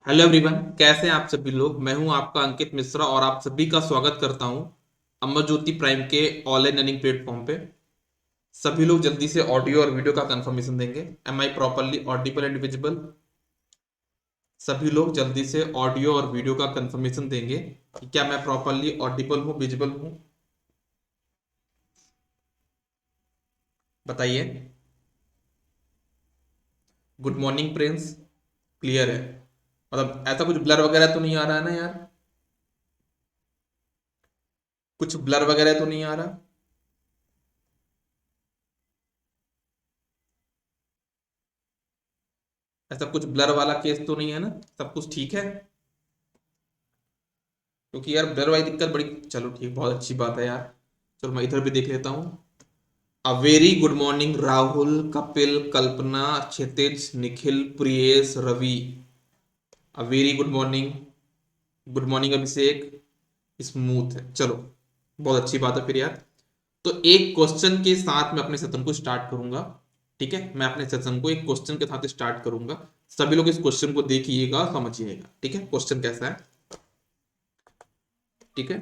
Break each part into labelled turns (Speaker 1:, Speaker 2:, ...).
Speaker 1: Hello everyone, कैसे हैं आप सभी लोग। मैं हूं आपका अंकित मिश्रा और आप सभी का स्वागत करता हूं अमर ज्योति प्राइम के ऑनलाइन लर्निंग प्लेटफॉर्म पे। सभी लोग जल्दी से ऑडियो और वीडियो का कंफर्मेशन देंगे। Am I properly audible and visible? सभी लोग जल्दी से ऑडियो और वीडियो का कंफर्मेशन देंगे कि क्या मैं प्रॉपरली ऑडिबल हूँ, विजिबल हूँ। बताइए। Good morning Prince. क्लियर है? मतलब ऐसा कुछ ब्लर वगैरह तो नहीं आ रहा है ना यार? कुछ ब्लर वगैरह तो नहीं आ रहा? ऐसा कुछ ब्लर वाला केस तो नहीं है ना? सब कुछ ठीक है? क्योंकि यार ब्लर वाली दिक्कत बड़ी। चलो ठीक, बहुत अच्छी बात है यार। चलो मैं इधर भी देख लेता हूँ। A very good morning Rahul, Kapil, Kalpana, Kshitij, Nikhil, Priyesh, Ravi. A very good morning. Good morning Abhishek. Smooth है, चलो बहुत अच्छी बात है फिर यार। तो एक क्वेश्चन के साथ मैं अपने सेशन को स्टार्ट करूंगा। ठीक है, मैं अपने सेशन को एक क्वेश्चन के साथ स्टार्ट करूंगा। सभी लोग इस क्वेश्चन को देखिएगा, समझिएगा। ठीक है, क्वेश्चन कैसा है? ठीक है,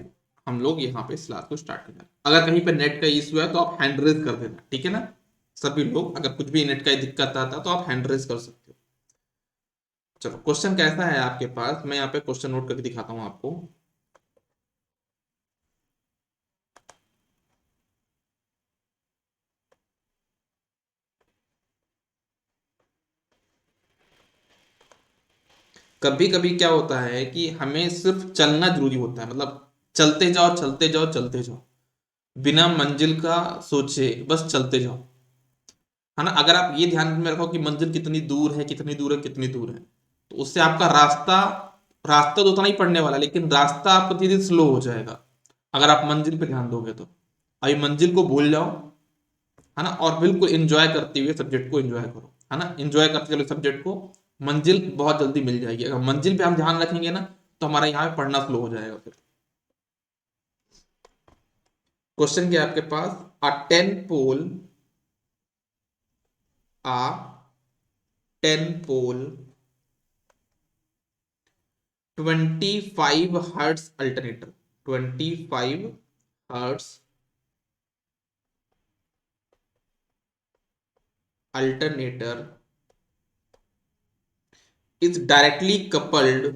Speaker 1: हम लोग यहाँ पे इस क्लास को स्टार्ट कर रहे हैं। अगर कहीं पे नेट का इश्यू है तो आप हैंड रेज कर देना, ठीक है ना? सभी लोग, अगर कुछ भी नेट का दिक्कत आता है तो आप हैंड रेज कर सकते हो। चलो, क्वेश्चन कैसा है आपके पास, मैं यहाँ पे क्वेश्चन नोट करके दिखाता हूँ आपको। कभी कभी क्या होता है कि हमें सिर्फ चलना जरूरी होता है, मतलब चलते जाओ चलते जाओ चलते जाओ, बिना मंजिल का सोचे बस चलते जाओ। है ना? अगर आप ये ध्यान में रखो कि मंजिल कितनी दूर है, कितनी दूर है, कितनी दूर है, तो उससे आपका रास्ता रास्ता तो उतना ही पड़ने वाला है, लेकिन रास्ता आपको धीरे धीरे स्लो हो जाएगा अगर आप मंजिल पे ध्यान दोगे तो। अभी मंजिल को भूल जाओ, है ना, और बिल्कुल एंजॉय करते हुए सब्जेक्ट को एंजॉय करो। है ना, एंजॉय करते चलो सब्जेक्ट को। मंजिल बहुत जल्दी मिल जाएगी। अगर मंजिल पे हम ध्यान रखेंगे ना, तो हमारा यहाँ पे पढ़ना स्लो हो जाएगा फिर। क्वेश्चन क्या है आपके पास? A ten pole a ten pole 25 hertz alternator, 25 hertz alternator is is directly coupled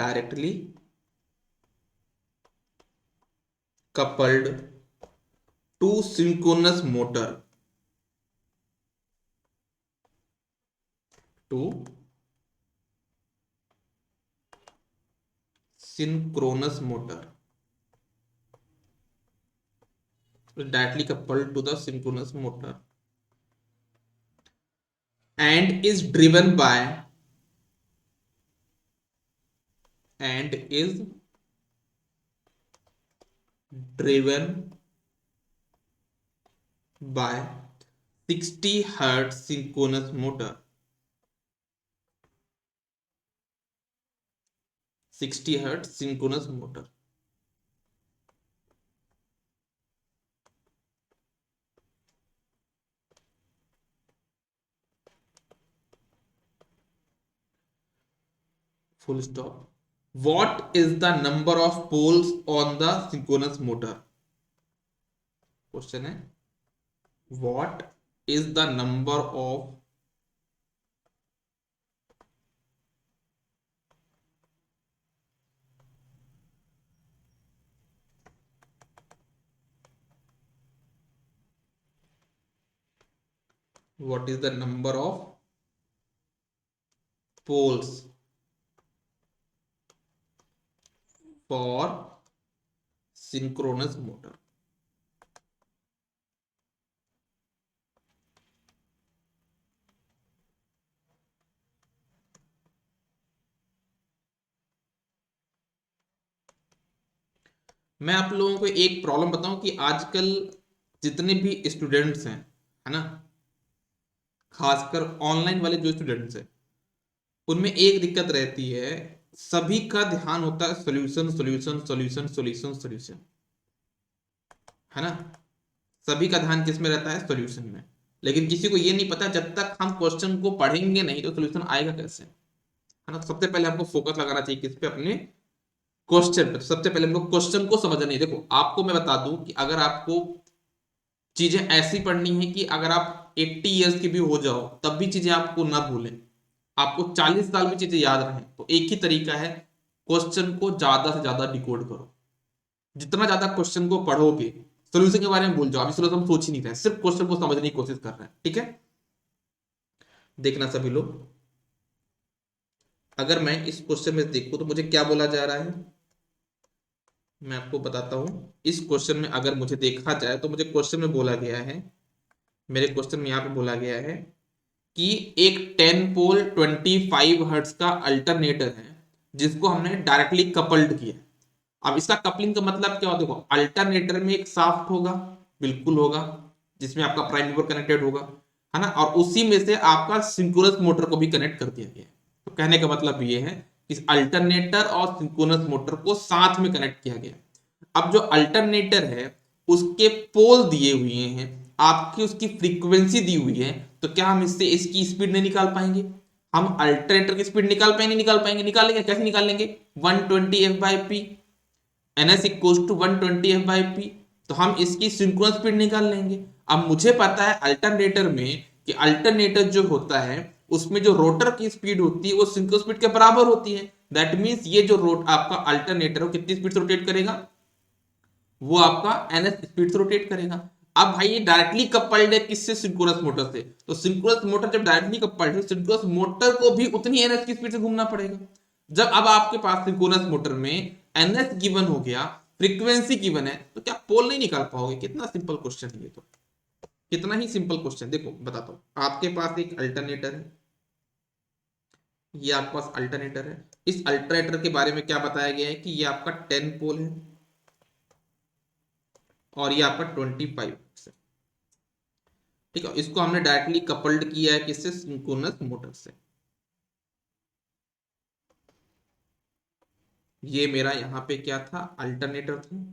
Speaker 1: directly coupled to to synchronous motor directly coupled to the synchronous motor and is driven by and is driven by 60 hertz synchronous motor, 60 hertz synchronous motor। full stop। What is the number of poles on the synchronous motor? Question है, what is the number of what is the number of poles for synchronous motor? मैं आप लोगों को एक problem बताऊं कि आजकल जितने भी स्टूडेंट्स हैं, है ना, खासकर ऑनलाइन वाले जो स्टूडेंट्स हैं, उनमें एक दिक्कत रहती है। सभी का ध्यान होता है solution solution solution solution solution, है ना। सभी का ध्यान किस में रहता है? सॉल्यूशन में। लेकिन किसी को ये नहीं पता जब तक हम क्वेश्चन को पढ़ेंगे नहीं तो सॉल्यूशन आएगा कैसे, है ना। तो सबसे पहले हमको फोकस लगाना चाहिए किस पे? अपने क्वेश्चन पे। तो सबसे पहले हमको क्वेश्चन को समझना है। देखो आपको मैं बता दूं कि अगर आपको चीजें ऐसी पढ़नी है कि अगर आप 80 ईयर्स के भी हो जाओ तब भी चीजें आपको ना भूलें, आपको 40 साल में चीजें याद रहें, तो एक ही तरीका है, क्वेश्चन को ज्यादा से ज्यादा डिकोड करो। जितना ज्यादा क्वेश्चन को पढ़ोगे, सोल्यूशन के बारे में भूल जाओ, अभी सोल्यूशन हम सोच ही नहीं रहे, सिर्फ क्वेश्चन को समझने की कोशिश कर रहे हैं, ठीक है। देखना सभी लोग, अगर मैं इस क्वेश्चन में देखूं तो मुझे क्या बोला जा रहा है, मैं आपको बताता हूं। इस क्वेश्चन में अगर मुझे देखा जाए तो मुझे क्वेश्चन में बोला गया है, मेरे क्वेश्चन में यहां पे बोला गया है कि एक 10 पोल 25 हर्ट्ज का अल्टरनेटर है जिसको हमने डायरेक्टली कपल्ड किया। अब इसका कपलिंग का मतलब क्या होता है? देखो अल्टरनेटर में एक शाफ्ट होगा, बिल्कुल होगा, जिसमें आपका प्राइम मूवर कनेक्टेड होगा, है ना, और उसी में से आपका सिंक्रोनस मोटर को भी कनेक्ट कर दिया गया है। तो कहने का मतलब ये है कि अल्टरनेटर और सिंक्रोनस मोटर को साथ में कनेक्ट किया गया। अब जो अल्टरनेटर है उसके पोल दिए हुए हैं, आपकी उसकी फ्रीक्वेंसी दी हुई है, तो क्या हम इससे इसकी स्पीड नहीं निकाल पाएंगे? हम अल्टरनेटर की स्पीड निकाल पाएंगे? नहीं निकाल पाएंगे। निकालेंगे, कैसे निकालेंगे? 120 f/p, ns equal to 120 f/p, तो हम इसकी सिंक्रोनस स्पीड निकाल लेंगे। अब मुझे पता है अल्टरनेटर में कि अल्टरनेटर जो होता है उसमें जो रोटर की स्पीड होती है वो सिंक्रोनस स्पीड के बराबर होती है। दैट मींस ये जो रोट आपका अल्टरनेटर हो कितनी स्पीड से रोटेट करेगा? वो आपका ns स्पीड से रोटेट करेगा। अब भाई ये डायरेक्टली कपल्ड है किससे? सिंक्रोनस मोटर से। तो सिंक्रोनस मोटर जब डायरेक्टली कपल्ड है, सिंक्रोनस मोटर को भी उतनी ns की स्पीड से घूमना पड़ेगा। जब अब आपके पास सिंक्रोनस मोटर में ns गिवन हो गया, फ्रीक्वेंसी गिवन है, तो क्या पोल नहीं निकाल पाओगे? कितना सिंपल क्वेश्चन है ये, तो कितना ही सिंपल क्वेश्चन। देखो बताता हूं, आपके पास एक अल्टरनेटर है, ये आपके पास अल्टरनेटर है। इस अल्टरनेटर के बारे में क्या बताया गया है कि ये आपका 10 पोल है और ये आपका 25 है, ठीक है। इसको हमने डायरेक्टली कपल्ड किया है किससे? सिंक्रोनस मोटर से। ये मेरा यहां पे क्या था? अल्टरनेटर था।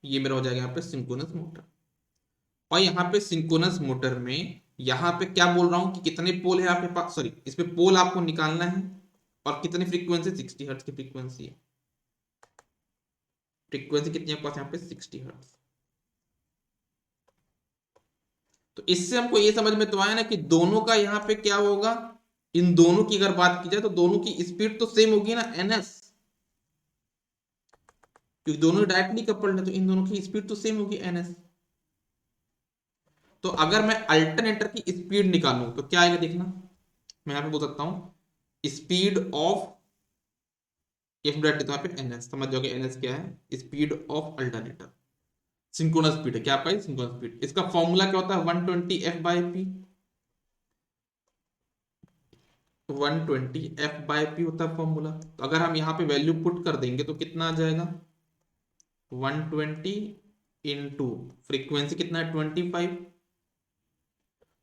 Speaker 1: ये मेरा हो जाएगा यहाँ पे सिंक्रोनस मोटर। और यहाँ पे सिंक्रोनस मोटर में यहाँ पे क्या बोल रहा हूं कि कितने पोल है आपके पास, सॉरी, इस पे पोल आपको निकालना है, और कितनी फ्रीक्वेंसी? 60 हर्ट्ज की फ्रीक्वेंसी है। फ्रीक्वेंसी कितनी है पास यहाँ पे? 60 हर्ट्ज। तो इससे हमको ये समझ में तो आया ना कि दोनों का यहाँ पे क्या होगा, इन दोनों की अगर बात की जाए तो दोनों की स्पीड तो सेम होगी ना, ns, क्योंकि दोनों डायरेक्टली कपल्ड है तो इन दोनों की स्पीड तो सेम होगी, ns। तो अगर मैं अल्टरनेटर की स्पीड निकालूं तो क्या आएगा देखना, मैं यहां पे बोल सकता हूं स्पीड ऑफ, ये डायरेक्ट देता हूं पे ns, समझ जाओगे ns क्या है? Speed of alternator. Synchronous speed है क्या आपका? Synchronous speed. इसका फॉर्मूला क्या होता है? 120 f/p। 120 f/p होता है फॉर्मूला। तो अगर हम यहाँ पे वैल्यू पुट कर देंगे तो कितना आ जाएगा? 120 इंटू फ्रीक्वेंसी कितना है? 25,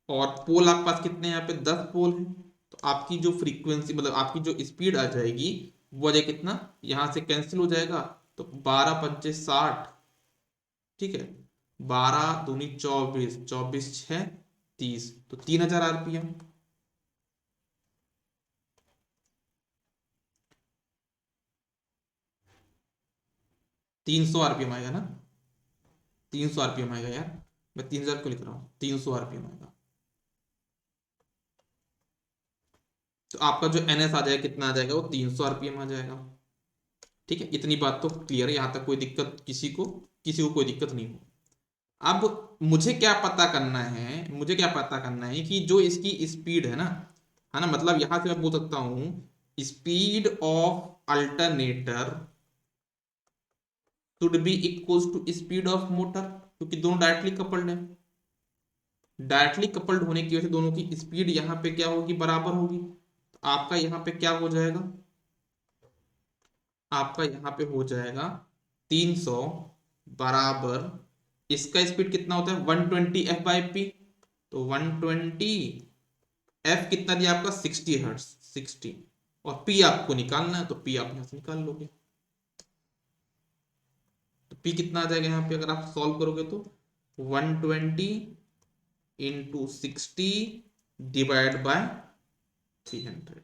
Speaker 1: और पोल आपके पास कितने हैं? यहाँ पे 10 पोल है। तो आपकी जो फ्रीक्वेंसी मतलब आपकी जो स्पीड आ जाएगी वो आ जाएगा कितना, यहां से कैंसिल हो जाएगा, तो 12 पंचे 60, ठीक है, 12 दूनी 24, 24 6 30, तो 3000 आरपीएम। 300 आरपीएम आएगा ना? 300 आरपीएम आएगा यार, मैं 3000 क्यों लिख रहा हूँ? 300 आरपीएम आएगा। तो आपका जो एनएस आ जाएगा कितना आ जाएगा? वो 300 आरपीएम आ जाएगा। ठीक है, इतनी बात तो क्लियर है, यहां तक कोई दिक्कत किसी को कोई दिक्कत नहीं हो। अब मुझे क्या पता करना है, मुझे क्या पता करना है कि जो इसकी स्पीड है ना, मतलब यहां से मैं बोल सकता हूं speed of alternator should be equals to speed of motor, क्योंकि दोनों डायरेक्टली कपल्ड है। डायरेक्टली कपल्ड होने की वजह से दोनों की स्पीड यहाँ पे क्या होगी? बराबर होगी। तो आपका यहाँ पे क्या हो जाएगा? आपका यहाँ पे हो जाएगा 300 बराबर, इसका स्पीड कितना होता है? 120 f/p। तो 120 f कितना दिया आपका? 60 हर्ट्ज, 60, और p आपको निकालना है तो p आप यहां से निकाल लोगे। तो पी कितना आ जाएगा यहाँ पे अगर आप सॉल्व करोगे तो 120 इंटू 60 डिवाइड बाय 300।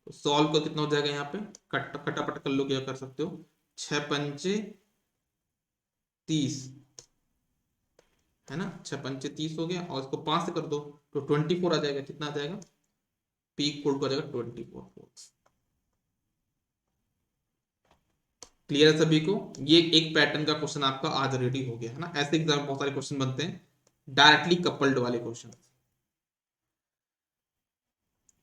Speaker 1: तो सॉल्व कर कितना हो जाएगा यहाँ पे, कटापट कर लो, क्या कर सकते हो, 6 पंचे 30, है ना, 6 पंचे 30 हो गया, और इसको 5 से कर दो तो 24 आ जाएगा। कितना आ जाएगा, पी इक्वल टू आ जाएगा 24 वोल्ट। क्लियर है सभी को? ये एक पैटर्न का क्वेश्चन आपका आज रेडी हो गया है ना। ऐसे एग्जाम में बहुत सारे क्वेश्चन बनते हैं, डायरेक्टली कपल्ड वाले क्वेश्चन।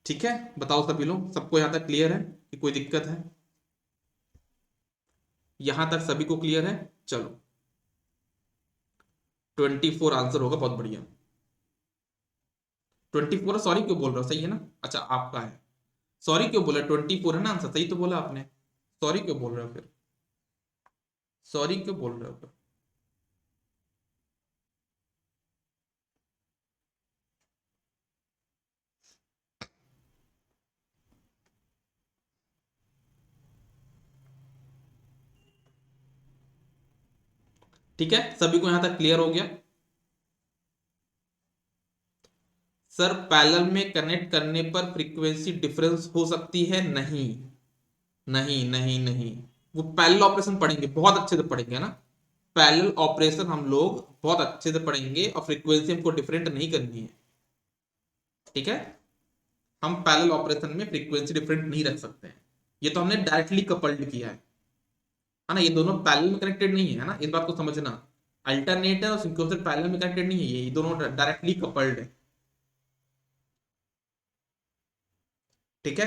Speaker 1: ठीक है, बताओ सभी लोग, सबको यहां तक क्लियर है कि कोई दिक्कत है? यहां तक सभी को क्लियर है? चलो, 24 आंसर होगा, बहुत बढ़िया। 24, सॉरी क्यों बोल रहा हो, सही है ना? अच्छा आपका है, सॉरी क्यों बोला, 24 है ना आंसर, सही तो बोला आपने, सॉरी क्यों बोल रहे हो फिर, सॉरी क्यों बोल रहे हो फिर? ठीक है, सभी को यहां तक क्लियर हो गया? सर पैरेलल में कनेक्ट करने पर फ्रीक्वेंसी डिफरेंस हो सकती है? नहीं नहीं नहीं नहीं, वो पैरेलल ऑपरेशन पढ़ेंगे, बहुत अच्छे से पढ़ेंगे ना। पैरेलल ऑपरेशन हम लोग बहुत अच्छे से पढ़ेंगे, और फ्रीक्वेंसी हमको डिफरेंट नहीं करनी है। ठीक है, हम पैरेलल ऑपरेशन में फ्रीक्वेंसी डिफरेंट नहीं रख सकते हैं। ये तो हमने डायरेक्टली कपल्ड किया है ना, ये दोनों पैरेलल में कनेक्टेड नहीं है ना, इस बात को समझना। अल्टरनेटर और सिंक्रोनस पैरेलल में कनेक्टेड नहीं है, ये दोनों डायरेक्टली कपल्ड है। ठीक है,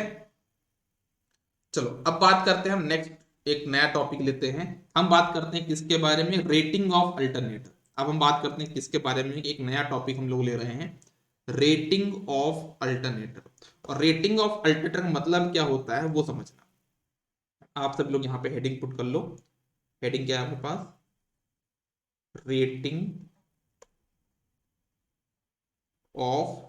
Speaker 1: चलो अब बात करते हैं हम नेक्स्ट, एक नया टॉपिक लेते हैं। हम बात करते हैं किसके बारे में, रेटिंग ऑफ अल्टरनेटर। अब हम बात करते हैं किसके बारे में, एक नया टॉपिक हम लोग ले रहे हैं, रेटिंग ऑफ अल्टरनेटर। और रेटिंग ऑफ अल्टरनेटर मतलब क्या होता है वो समझना। आप सब लोग यहाँ पे हेडिंग पुट कर लो। हेडिंग क्या है आपके पास, रेटिंग ऑफ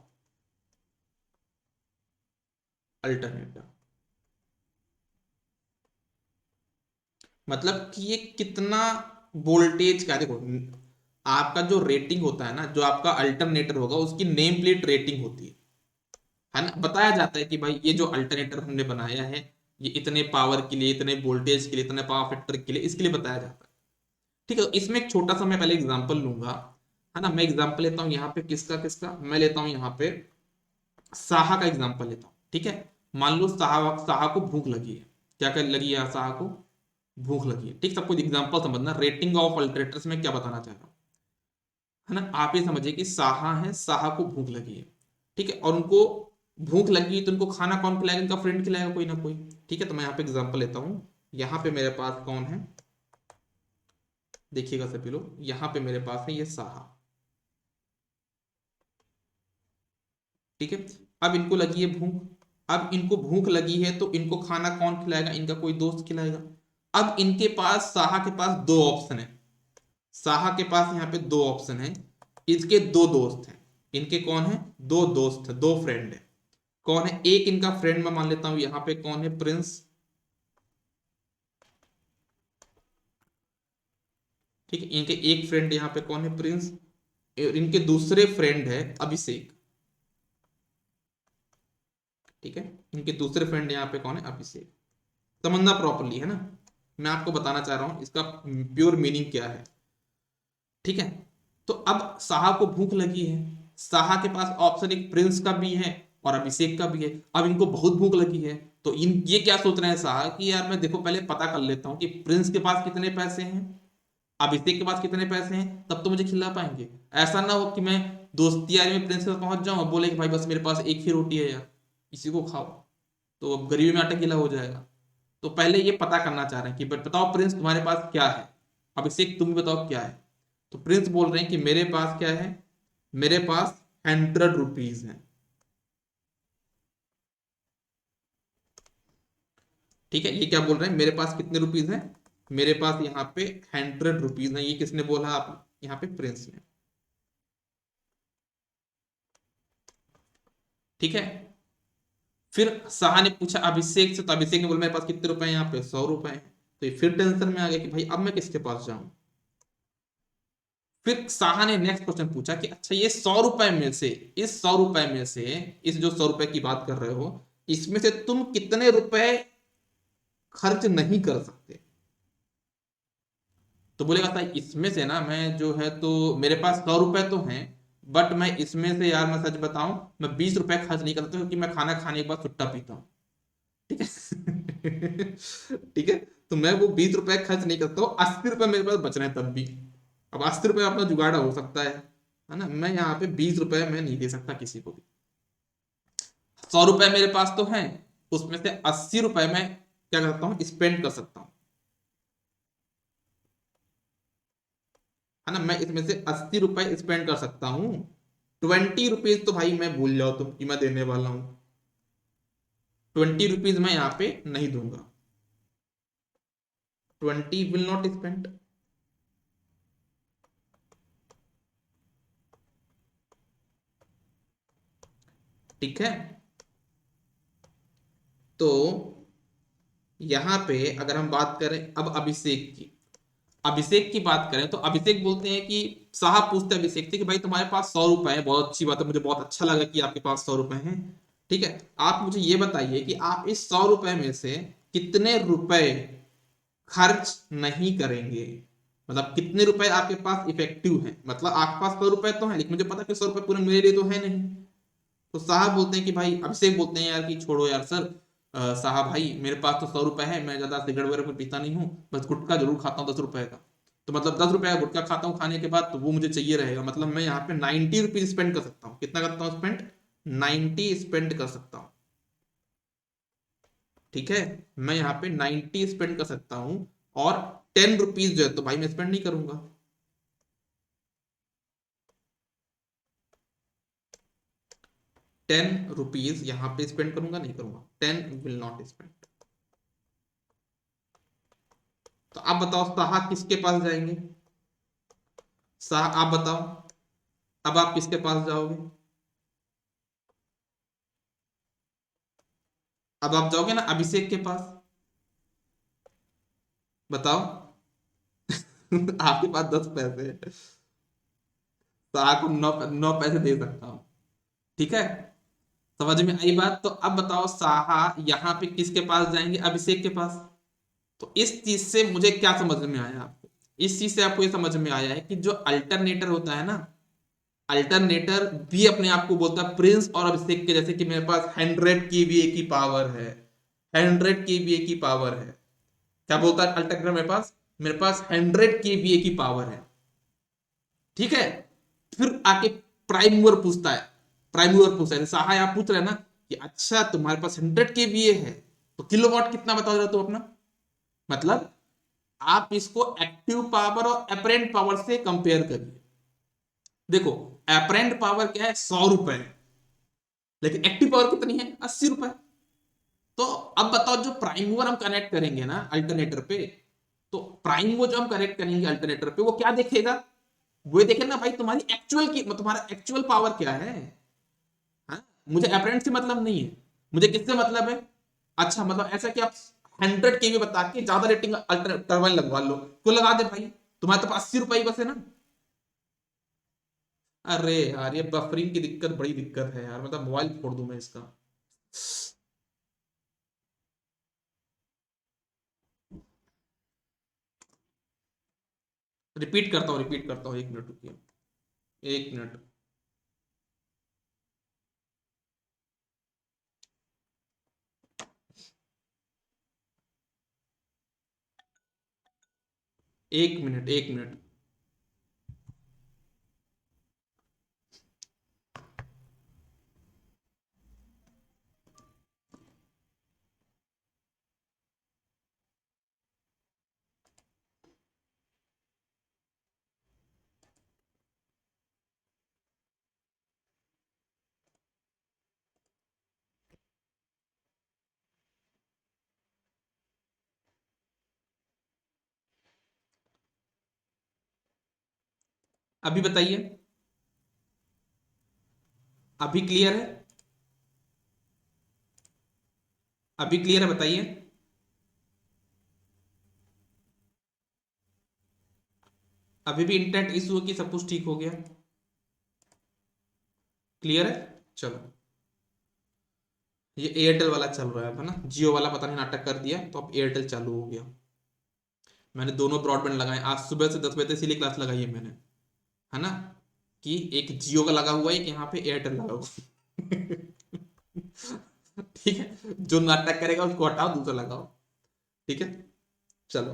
Speaker 1: अल्टरनेटर। मतलब कि ये कितना वोल्टेज का, देखो आपका जो रेटिंग होता है ना, जो आपका अल्टरनेटर होगा उसकी नेम प्लेट रेटिंग होती है ना। बताया जाता है कि भाई ये जो अल्टरनेटर हमने बनाया है, ये इतने पावर के लिए, इतने वोल्टेज के लिए, इतने पावर फैक्टर के लिए, इसके लिए बताया जाता है। ठीक है, तो इसमें एक छोटा सा मैं पहले एग्जांपल लूंगा, है ना। मैं एग्जांपल लेता हूं यहाँ पे किसका किसका, मैं लेता हूं यहाँ पे साहा का एग्जांपल लेता हूं। ठीक है, मान लो साहा साहा को भूख लगी है, क्या कर लगी है साहा को, भूख लगी है। ठीक, सबको एग्जांपल समझना, रेटिंग ऑफ अल्टरनेटर्स में क्या बताना चाह रहा हूं, है ना। आप ये समझिए कि साहा है, साहा को भूख लगी है, ठीक है, और उनको भूख लगी तो उनको खाना कौन खिलाएगा, उनका फ्रेंड खिलाएगा कोई ना कोई। ठीक है, तो मैं यहाँ पे एग्जांपल लेता हूँ। यहाँ पे मेरे पास कौन है, देखिएगा सभी लोग, यहाँ पे मेरे पास है ये साहा। ठीक है, अब इनको लगी है भूख, अब इनको भूख लगी है तो इनको खाना कौन खिलाएगा, इनका कोई दोस्त खिलाएगा। अब इनके पास, साहा के पास दो ऑप्शन है, साहा के पास यहाँ पे दो ऑप्शन है, इसके दो दोस्त हैं, इनके कौन है, दो दोस्त है, दो फ्रेंड है। कौन है, एक इनका फ्रेंड मैं मान लेता हूं यहाँ पे कौन है, प्रिंस। ठीक है, इनके एक फ्रेंड यहाँ पे कौन है, प्रिंस, और इनके दूसरे फ्रेंड है अभिषेक। ठीक है, इनके दूसरे फ्रेंड यहाँ पे कौन है, अभिषेक। समझना प्रॉपरली, है ना, मैं आपको बताना चाह रहा हूं इसका प्योर मीनिंग क्या है। ठीक है, तो अब साहा को भूख लगी है, साहा के पास ऑप्शन एक प्रिंस का भी है और अभिषेक का भी है। अब इनको बहुत भूख लगी है, तो इन ये क्या सोच रहे हैं साहा कि यार मैं देखो पहले पता कर लेता हूँ कि प्रिंस के पास कितने पैसे हैं, अभिषेक के पास कितने पैसे हैं, तब तो मुझे खिला पाएंगे। ऐसा ना हो कि मैं दोस्ती यारी में प्रिंस के पास पहुंच जाऊं और बोले कि भाई बस मेरे पास एक ही रोटी है यार, इसी को खाओ, तो अब गरीबी में आटा गीला हो जाएगा। तो पहले ये पता करना चाह रहे हैं कि बताओ प्रिंस तुम्हारे पास क्या है, अभिषेक तुम भी बताओ क्या है। तो प्रिंस बोल रहे हैं कि मेरे पास क्या है, मेरे पास 100 रुपीज है। ठीक है, ये क्या बोल रहे हैं, मेरे पास कितने रुपीज है, मेरे पास यहाँ पे 100 रुपीज है। ये किसने बोला, आप यहाँ पे प्रिंस ने। ठीक है, फिर शाह ने पूछा अभिषेक से, तो अभिषेक ने बोला मेरे पास कितने रुपए हैं, यहाँ पे 100 रुपए हैं। तो ये फिर टेंशन में आ गया कि भाई अब मैं किसके पास जाऊं। फिर साहा ने नेक्स्ट क्वेश्चन पूछा कि अच्छा ये 100 रुपए में से, इस 100 रुपए में से, इस जो 100 रुपए की बात कर रहे हो, इसमें से तुम कितने रुपए खर्च नहीं कर सकते। तो बोलेगा था इसमें से ना मैं जो है तो मेरे पास 100 रुपए तो हैं, बट मैं इसमें से यार मैं सच बताऊं, मैं 20 रुपए खर्च नहीं करता क्योंकि मैं खाना खाने के बाद सुट्टा पीता हूँ। ठीक है। ठीक है। तो मैं वो 20 रुपए खर्च नहीं करता हूँ, 80 रुपए मेरे पास बच रहे हैं तब भी। अब 80 रुपए अपना जुगाड़ा हो सकता है ना। मैं यहाँ पे 20 रुपए मैं नहीं दे सकता किसी को भी। 100 रुपए मेरे पास तो हैं, उसमें से 80 रुपए मैं क्या करता हूँ, स्पेंड कर सकता हूँ, है ना। मैं इसमें से 80 रुपए स्पेंड कर सकता हूँ। 20 रुपीज तो भाई मैं भूल जाओ तुम कि मैं देने वाला हूँ। 20 रुपीज मैं यहाँ पे नहीं दूंगा। 20 विल नॉट स्पेंड। ठीक है। तो यहाँ पे अगर हम बात करें अब अभिषेक की, अभिषेक की बात करें तो अभिषेक बोलते हैं कि साहब पूछते हैं अभिषेक से कि भाई तुम्हारे पास 100 रुपए है, बहुत अच्छी बात है, मुझे बहुत अच्छा लगा कि आपके पास 100 रुपए हैं। ठीक है। आप मुझे ये बताइए कि आप इस 100 रुपए में से कितने रुपए खर्च नहीं करेंगे। मतलब कितने रुपए आपके पास इफेक्टिव हैं, मतलब आपके पास 100 रुपए तो हैं लेकिन मुझे पता कि 100 रुपए पूरे मेरे लिए तो है नहीं। तो साहब बोलते हैं कि भाई, अभिषेक बोलते हैं यार कि छोड़ो यार सर, साहब भाई मेरे पास तो 100 रुपए है, मैं ज्यादा सिगरेट वगैरह में पीता नहीं हूँ, बस गुटखा जरूर खाता हूँ 10 रुपए का। तो मतलब 10 रुपए का गुटखा खाता हूँ खाने के बाद, तो वो मुझे चाहिए रहेगा, मतलब मैं यहाँ पे 90 रुपीज स्पेंड कर सकता हूँ। कितना करता हूँ स्पेंड, 90 स्पेंड कर सकता हूँ। ठीक है। मैं यहाँ पे 90 स्पेंड कर सकता हूँ, और 10 रुपीज जो है तो भाई मैं स्पेंड नहीं करूंगा। 10 रुपीज यहाँ पे स्पेंड करूंगा नहीं करूंगा, 10 विल नॉट स्पेंड। तो आप बताओ साहा किसके पास जाएंगे। साहा आप बताओ, अब आप किसके पास जाओगे। अब आप जाओगे ना अभिषेक के पास। बताओ। आपके पास 10 पैसे है, साहा को 9 पैसे दे सकता हूँ। ठीक है। समझ में आई बात। तो अब बताओ साहा यहाँ पे किसके पास जाएंगे, अभिषेक के पास। तो इस चीज से मुझे क्या समझ में आया आपको, इस चीज से आपको ये समझ में आया है कि जो अल्टरनेटर होता है ना, अल्टरनेटर भी अपने आप को बोलता है प्रिंस और अभिषेक के जैसे कि मेरे पास 100 kVA की पावर है, 100 kVA की पावर है। क्या बोलता है अल्टरनेटर मेरे पास, मेरे पास 100 kVA की पावर है। ठीक है। फिर आके प्राइम मूवर पूछता है, प्राइम मूवर पूछता है सहाय आप पूछ रहे हैं ना कि अच्छा तुम्हारे पास 100 kVA है, तो किलोवाट कितना बता रहे हो तुम अपना। मतलब आप इसको एक्टिव पावर और अपरेंट पावर से कंपेयर करिए। देखो अपरेंट पावर क्या है, 100 रुपए, लेकिन एक्टिव पावर कितनी है, 80 रुपए। तो अब बताओ जो प्राइम मूवर हम कनेक्ट करेंगे ना अल्टरनेटर पे, तो प्राइम मूवर जो हम कनेक्ट करेंगे अल्टरनेटर पे वो क्या देखेगा, वो देखेगा ना भाई तुम्हारी एक्चुअल की, तुम्हारा एक्चुअल पावर क्या है। हाँ? मुझे अपरेंट से मतलब नहीं है, मुझे किससे मतलब है। अच्छा मतलब ऐसा कि आप 100 kVA बता के ज्यादा रेटिंग अल्टर टर्बाइन लगवा लो, क्यों लगा दे भाई, तुम्हारे तो 80 रुपए ही बस है ना। अरे यार ये बफरिंग की दिक्कत बड़ी दिक्कत है यार, मतलब मोबाइल फोड़ दूं मैं इसका। रिपीट करता हूँ 1 मिनट रुकिए, 1 मिनट। 1 minute, 1 minute. अभी बताइए, अभी क्लियर है, अभी क्लियर है बताइए। अभी भी इंटरनेट इशू है कि सब कुछ ठीक हो गया? क्लियर है? चलो, ये एयरटेल वाला चल रहा है ना, जियो वाला पता नहीं नाटक कर दिया, तो अब एयरटेल चालू हो गया। मैंने दोनों ब्रॉडबैंड लगाए, आज सुबह से 10 बजे से इसीलिए क्लास लगाई है मैंने, है ना, कि एक जियो का लगा हुआ है, एक यहाँ पे एयरटेल लगा हुआ है। ठीक है, जो नाटक करेगा उसको हटाओ, दूसरा लगाओ। ठीक है, चलो।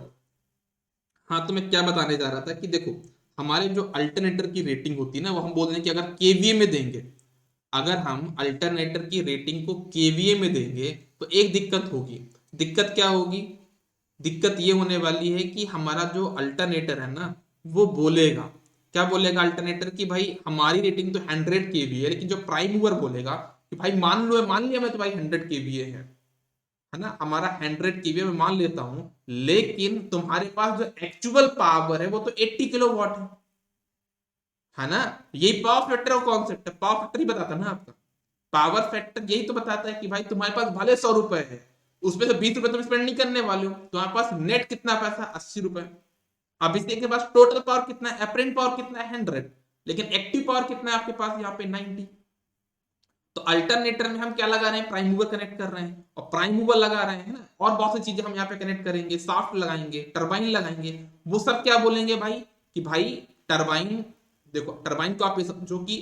Speaker 1: हाँ, तो मैं क्या बताने जा रहा था कि देखो, हमारे जो अल्टरनेटर की रेटिंग होती है ना, वो हम बोल रहे हैं कि अगर केवीए में देंगे, अगर हम अल्टरनेटर की रेटिंग को केवीए में देंगे तो एक दिक्कत होगी। दिक्कत क्या होगी? दिक्कत ये होने वाली है कि हमारा जो अल्टरनेटर है ना, वो बोलेगा, क्या बोलेगा अल्टरनेटर, कि भाई हमारी रेटिंग तो 100 केवीए है, लेकिन जो प्राइम मूवर बोलेगा कि भाई मान लिया मैं तो भाई 100 केवीए है ना, हमारा 100 केवीए में मान लेता हूं, लेकिन तुम्हारे पास जो एक्चुअल पावर है वो तो 80 किलोवाट है ना। यही पावर फैक्टर का कॉन्सेप्ट है, पावर फैक्टर ही बताता है ना आपका। पावर फैक्टर यही तो बताता है कि भाई तुम्हारे पास भले 100 रुपए है, उसमें से 20 रुपए तुम स्पेंड नहीं करने वाले हो, तुम्हारे पास नेट कितना पैसा, 80 रुपए। अब इसके के पास टोटल पावर कितना है, अपरेंट पावर कितना है, 100, लेकिन एक्टिव पावर कितना है आपके पास यहाँ पे, 90। तो अल्टरनेटर में हम क्या लगा रहे हैं, प्राइम मूवर कनेक्ट कर रहे हैं, और प्राइम मूवर लगा रहे हैं ना, और बहुत सी चीजें हम यहाँ पे कनेक्ट करेंगे, साफ्ट लगाएंगे, टरबाइन लगाएंगे। वो सब क्या बोलेंगे भाई, कि भाई टरबाइन, देखो टरबाइन को आप ये समझो कि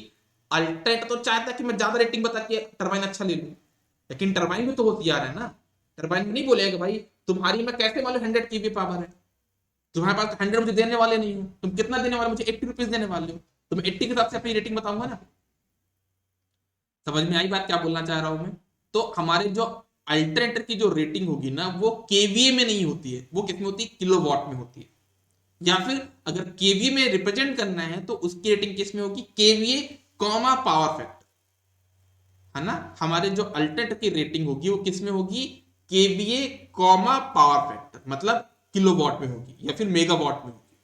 Speaker 1: अल्टरनेटर तो चाहता है कि मैं ज्यादा रेटिंग बता के टरबाइन अच्छा ले लूं, लेकिन टरबाइन भी तो होशियार है ना। टरबाइन में नहीं बोलेगा भाई तुम्हारी मैं कैसे मालूम 100 केवी पावर है, तुम्हारे पास 100 मुझे देने वाले नहीं हो, तुम कितना देने वाले, मुझे 80 रुपीज देने वाले हो, तो मैं 80 के हिसाब से अपनी रेटिंग बताऊंगा ना। समझ में आई बात क्या बोलना चाह रहा हूं मैं? तो हमारे जो अल्टरनेटर की जो रेटिंग होगी ना, वो केवीए में नहीं होती है, वो कितनी होती है, किलोवाट में होती है। या फिर अगर केवीए में रिप्रेजेंट करना है तो उसकी रेटिंग किस में होगी, केवीए कॉमा पावर फैक्टर, है ना। हमारे जो अल्टरनेटर की रेटिंग होगी वो किस में होगी, केवीए कॉमा पावर फैक्टर, मतलब किलोवाट में होगी या फिर मेगावाट में होगी।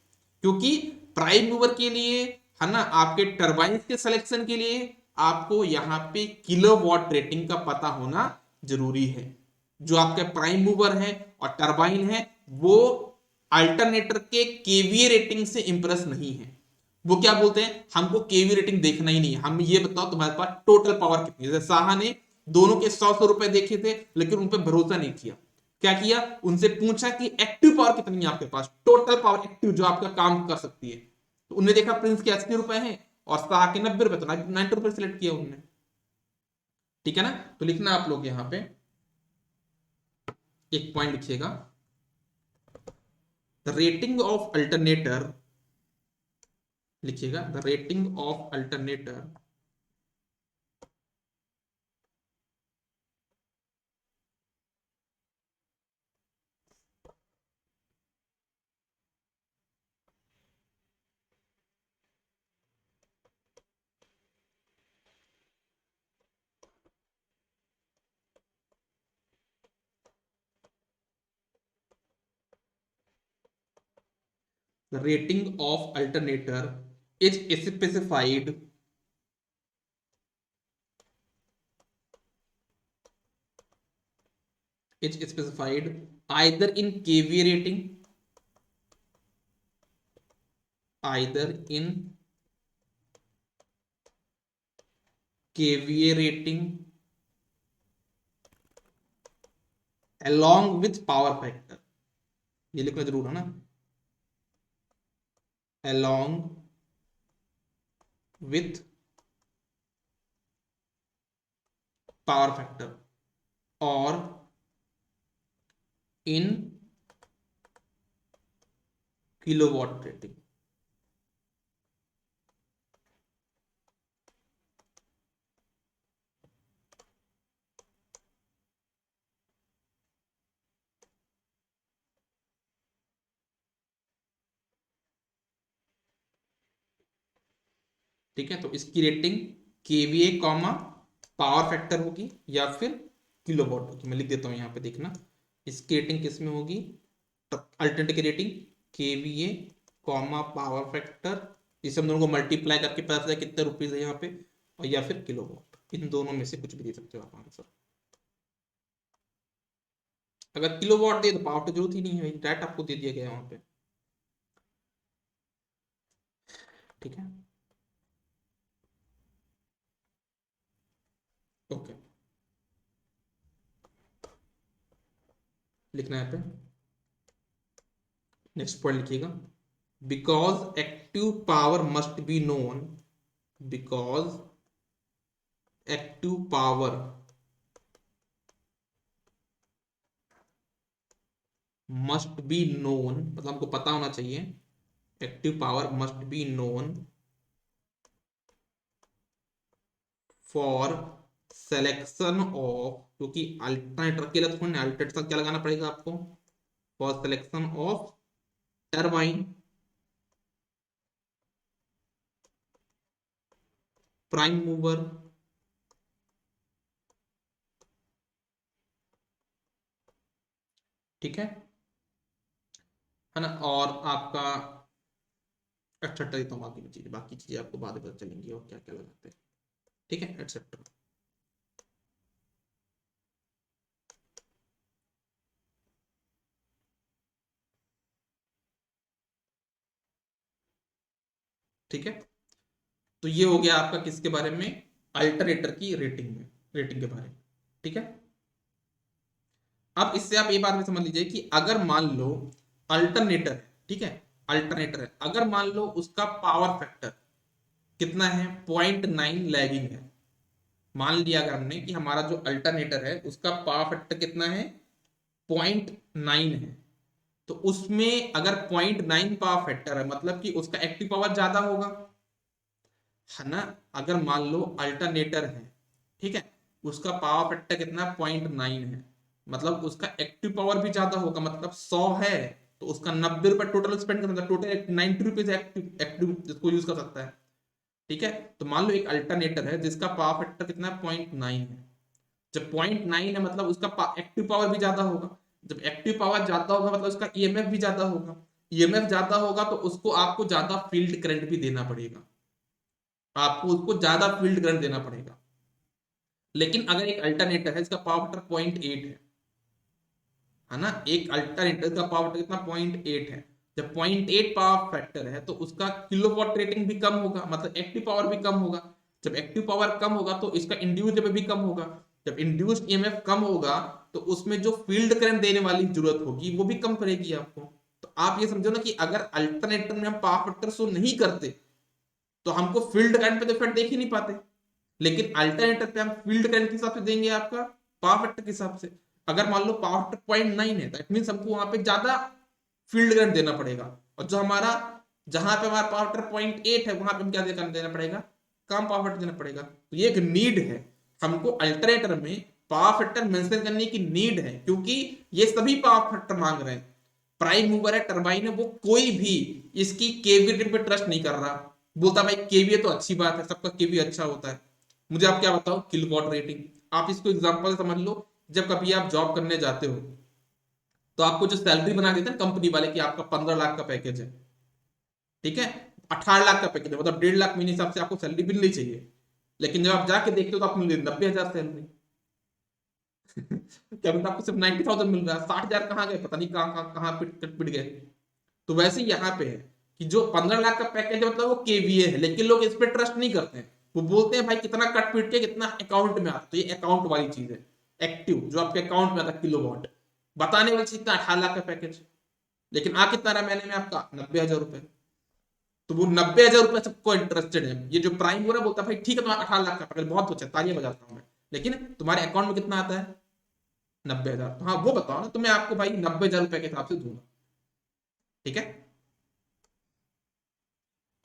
Speaker 1: क्योंकि प्राइम मूवर के लिए, है ना, आपके टरबाइन के सिलेक्शन के लिए आपको यहाँ पे किलोवाट रेटिंग का पता होना जरूरी है। जो आपके प्राइम मूवर है और टरबाइन है, वो अल्टरनेटर के केवीए रेटिंग से इंप्रेस नहीं है। वो क्या बोलते हैं, हमको केवी रेटिंग देखना ही नहीं है, हम ये बताओ तुम्हारे पास टोटल पावर कितनी है। जैसे साहा ने दोनों के 100 100 रुपए देखे थे, लेकिन उन पर भरोसा नहीं किया। क्या किया, उनसे पूछा कि एक्टिव पावर कितनी है आपके पास, टोटल पावर एक्टिव जो आपका काम कर सकती है। तो उन्हें देखा प्रिंस के 80 रुपए हैं और साहा के 90 रुपए, तो 90 रुपए सिलेक्ट किया उन्होंने। ठीक है ना। तो लिखना आप लोग यहाँ पे एक पॉइंट लिखिएगा, द रेटिंग ऑफ अल्टरनेटर, लिखिएगा the rating of alternator the rating of alternator is specified either in KVA rating, either in KVA rating along with power factor, ये लिखना जरूर है ना, along with power factor or in kilowatt rating। ठीक है, तो इसकी rating KVA comma power factor होगी या फिर किलोवाट होगी। मैं लिख देता हूं यहाँ पे, देखना इसकी रेटिंग किस में होगी, अल्टरनेटिव की rating KVA comma power factor, इसे हम दोनों को मल्टीप्लाई करके पता चला कितने रुपीज है यहाँ पे, और या फिर किलोवाट, इन दोनों में से कुछ भी दे सकते हो आप आंसर। अगर किलोवाट दे तो पावर की जरूरत ही नहीं है, डायरेक्ट आपको दे दिया गया वहां पे। ठीक है, ओके, लिखना है यहाँ पे। नेक्स्ट पॉइंट लिखिएगा, because active power must be known, because active power must be known, मतलब हमको पता होना चाहिए, active power must be known for selection of, क्योंकि अल्टरनेटर के लिए थोड़ी अल्टरनेटर क्या लगाना पड़ेगा आपको, for selection of turbine prime mover, ठीक है ना। और आपका एक्सेट्रा देता हूँ, बाकी चीजें आपको बाद में पता चलेंगी और क्या क्या लगाते हैं, ठीक है, एक्सेट्रा। ठीक है, तो ये हो गया आपका किसके बारे में, अल्टरनेटर की रेटिंग में, रेटिंग के बारे में, ठीक है। अब इससे आप ये बात भी समझ लीजिए कि अगर मान लो अल्टरनेटर है, ठीक है, अल्टरनेटर है, अगर मान लो उसका पावर फैक्टर कितना है, 0.9 लैगिंग है। मान लिया अगर हमने कि हमारा जो अल्टरनेटर है उसका पावर फैक्टर कितना है, 0.9 है, तो उसमें अगर 0.9 पावर फैक्टर है मतलब कि उसका एक्टिव पावर ज्यादा होगा, है ना। अगर मान लो अल्टरनेटर है, ठीक है, उसका पावर फैक्टर कितना, 0.9 है, मतलब उसका एक्टिव पावर भी ज्यादा होगा, मतलब 100 है तो उसका 90 रुपए टोटल स्पेंड करना, टोटल 90 रुपीज एक्टिव एक्टिव इसको यूज कर सकता है, ठीक है। तो मान लो एक अल्टरनेटर है जिसका पावर फैक्टर कितना है, 0.9 है। जब 0.9 है मतलब उसका एक्टिव पावर भी ज्यादा होगा, जब एक्टिव पावर ज्यादा होगा मतलब उसका ईएमएफ भी ज्यादा होगा, ईएमएफ ज्यादा होगा तो उसको आपको ज्यादा फील्ड करंट भी देना पड़ेगा, आपको उसको ज्यादा फील्ड करंट देना पड़ेगा। लेकिन अगर एक अल्टरनेटर है जिसका पावर फैक्टर 0.8 है ना, एक अल्टरनेटर का पावर फैक्टर कितना, 0.8 है। जब 0.8 पावर फैक्टर है तो उसका किलोवाट रेटिंग भी कम होगा, मतलब एक्टिव पावर भी कम होगा। जब एक्टिव पावर कम होगा तो इसका इंड्यूस्ड ईएमएफ भी कम होगा। जब इंड्यूस्ड ईएमएफ कम होगा तो उसमें जो फील्ड करंट देने वाली जरूरत होगी वो भी कम पड़ेगी आपको। तो आप ये समझो ना कि अगर अल्टरनेटर में हम पावर फैक्टर शो नहीं करते तो हमको फील्ड करंट पे तो इफेक्ट देख ही नहीं पाते, लेकिन अल्टरनेटर पे हम फील्ड करंट के हिसाब से देंगे आपका पावर फैक्टर के हिसाब से। अगर मान लो पावर फैक्टर 0.9 है तो इट मीन हमको वहां पे ज्यादा फील्ड करंट देना पड़ेगा, और जो हमारा जहां पे हमारा पावर फैक्टर 0.8 है वहां पे हम क्या देना पड़ेगा, कम पावर फैक्टर देना पड़ेगा। तो ये एक नीड है, हमको अल्टरनेटर में पावर फैक्टर मेंशन करने की नीड है, क्योंकि ये सभी पावर फैक्टर मांग रहे हैं। प्राइम मूवर है, टरबाइन है, वो कोई भी इसकी केवी रेटिंग पे ट्रस्ट नहीं कर रहा, बोलता भाई केवीए तो अच्छी बात है, सबका केवी अच्छा होता है, मुझे आप क्या बताओ किलोवाट रेटिंग। आप इसको एग्जांपल समझ लो, जब कभी आप जॉब करने जाते हो तो आपको जो सैलरी बना देते हैं कंपनी वाले कि आपका 15 लाख का पैकेज है, ठीक है, 18 लाख का पैकेज है, मतलब 1.5 लाख महीने हिसाब से आपको सैलरी मिलनी चाहिए। लेकिन जब आप जाके देखते हो तो आपको मिल रही 90,000 सैलरी। क्या मतलब आपको सिर्फ 90,000 मिल रहा है, 60,000 कहाँ गए, पता नहीं कहाँ कहाँ कहाँ पिट गए। तो वैसे ही यहाँ पे है कि जो 15 लाख का पैकेज है मतलब वो केवीए है, लेकिन लोग इस पर ट्रस्ट नहीं करते हैं। वो बोलते हैं भाई कितना कट पीट के कितना अकाउंट में आता, तो ये अकाउंट वाली चीज है, एक्टिव जो आपके अकाउंट में आता है किलोवाट, बताने वाली चीज कितना 18 लाख का पैकेज, लेकिन आ कितना रहा महीने में आपका 90,000 रुपए। तो वो 90,000 रुपए सबको इंटरेस्टेड है, ये जो प्राइम हो रहा है बोलता है भाई ठीक है तुम्हारा 18 लाख का पैकेज बहुत अच्छा, तालियां बजाता हूँ मैं, लेकिन तुम्हारे अकाउंट में कितना आता है 90,000, तो हाँ वो बताओ ना, तो मैं आपको भाई 90,000 रुपए के हिसाब से दूंगा, ठीक है,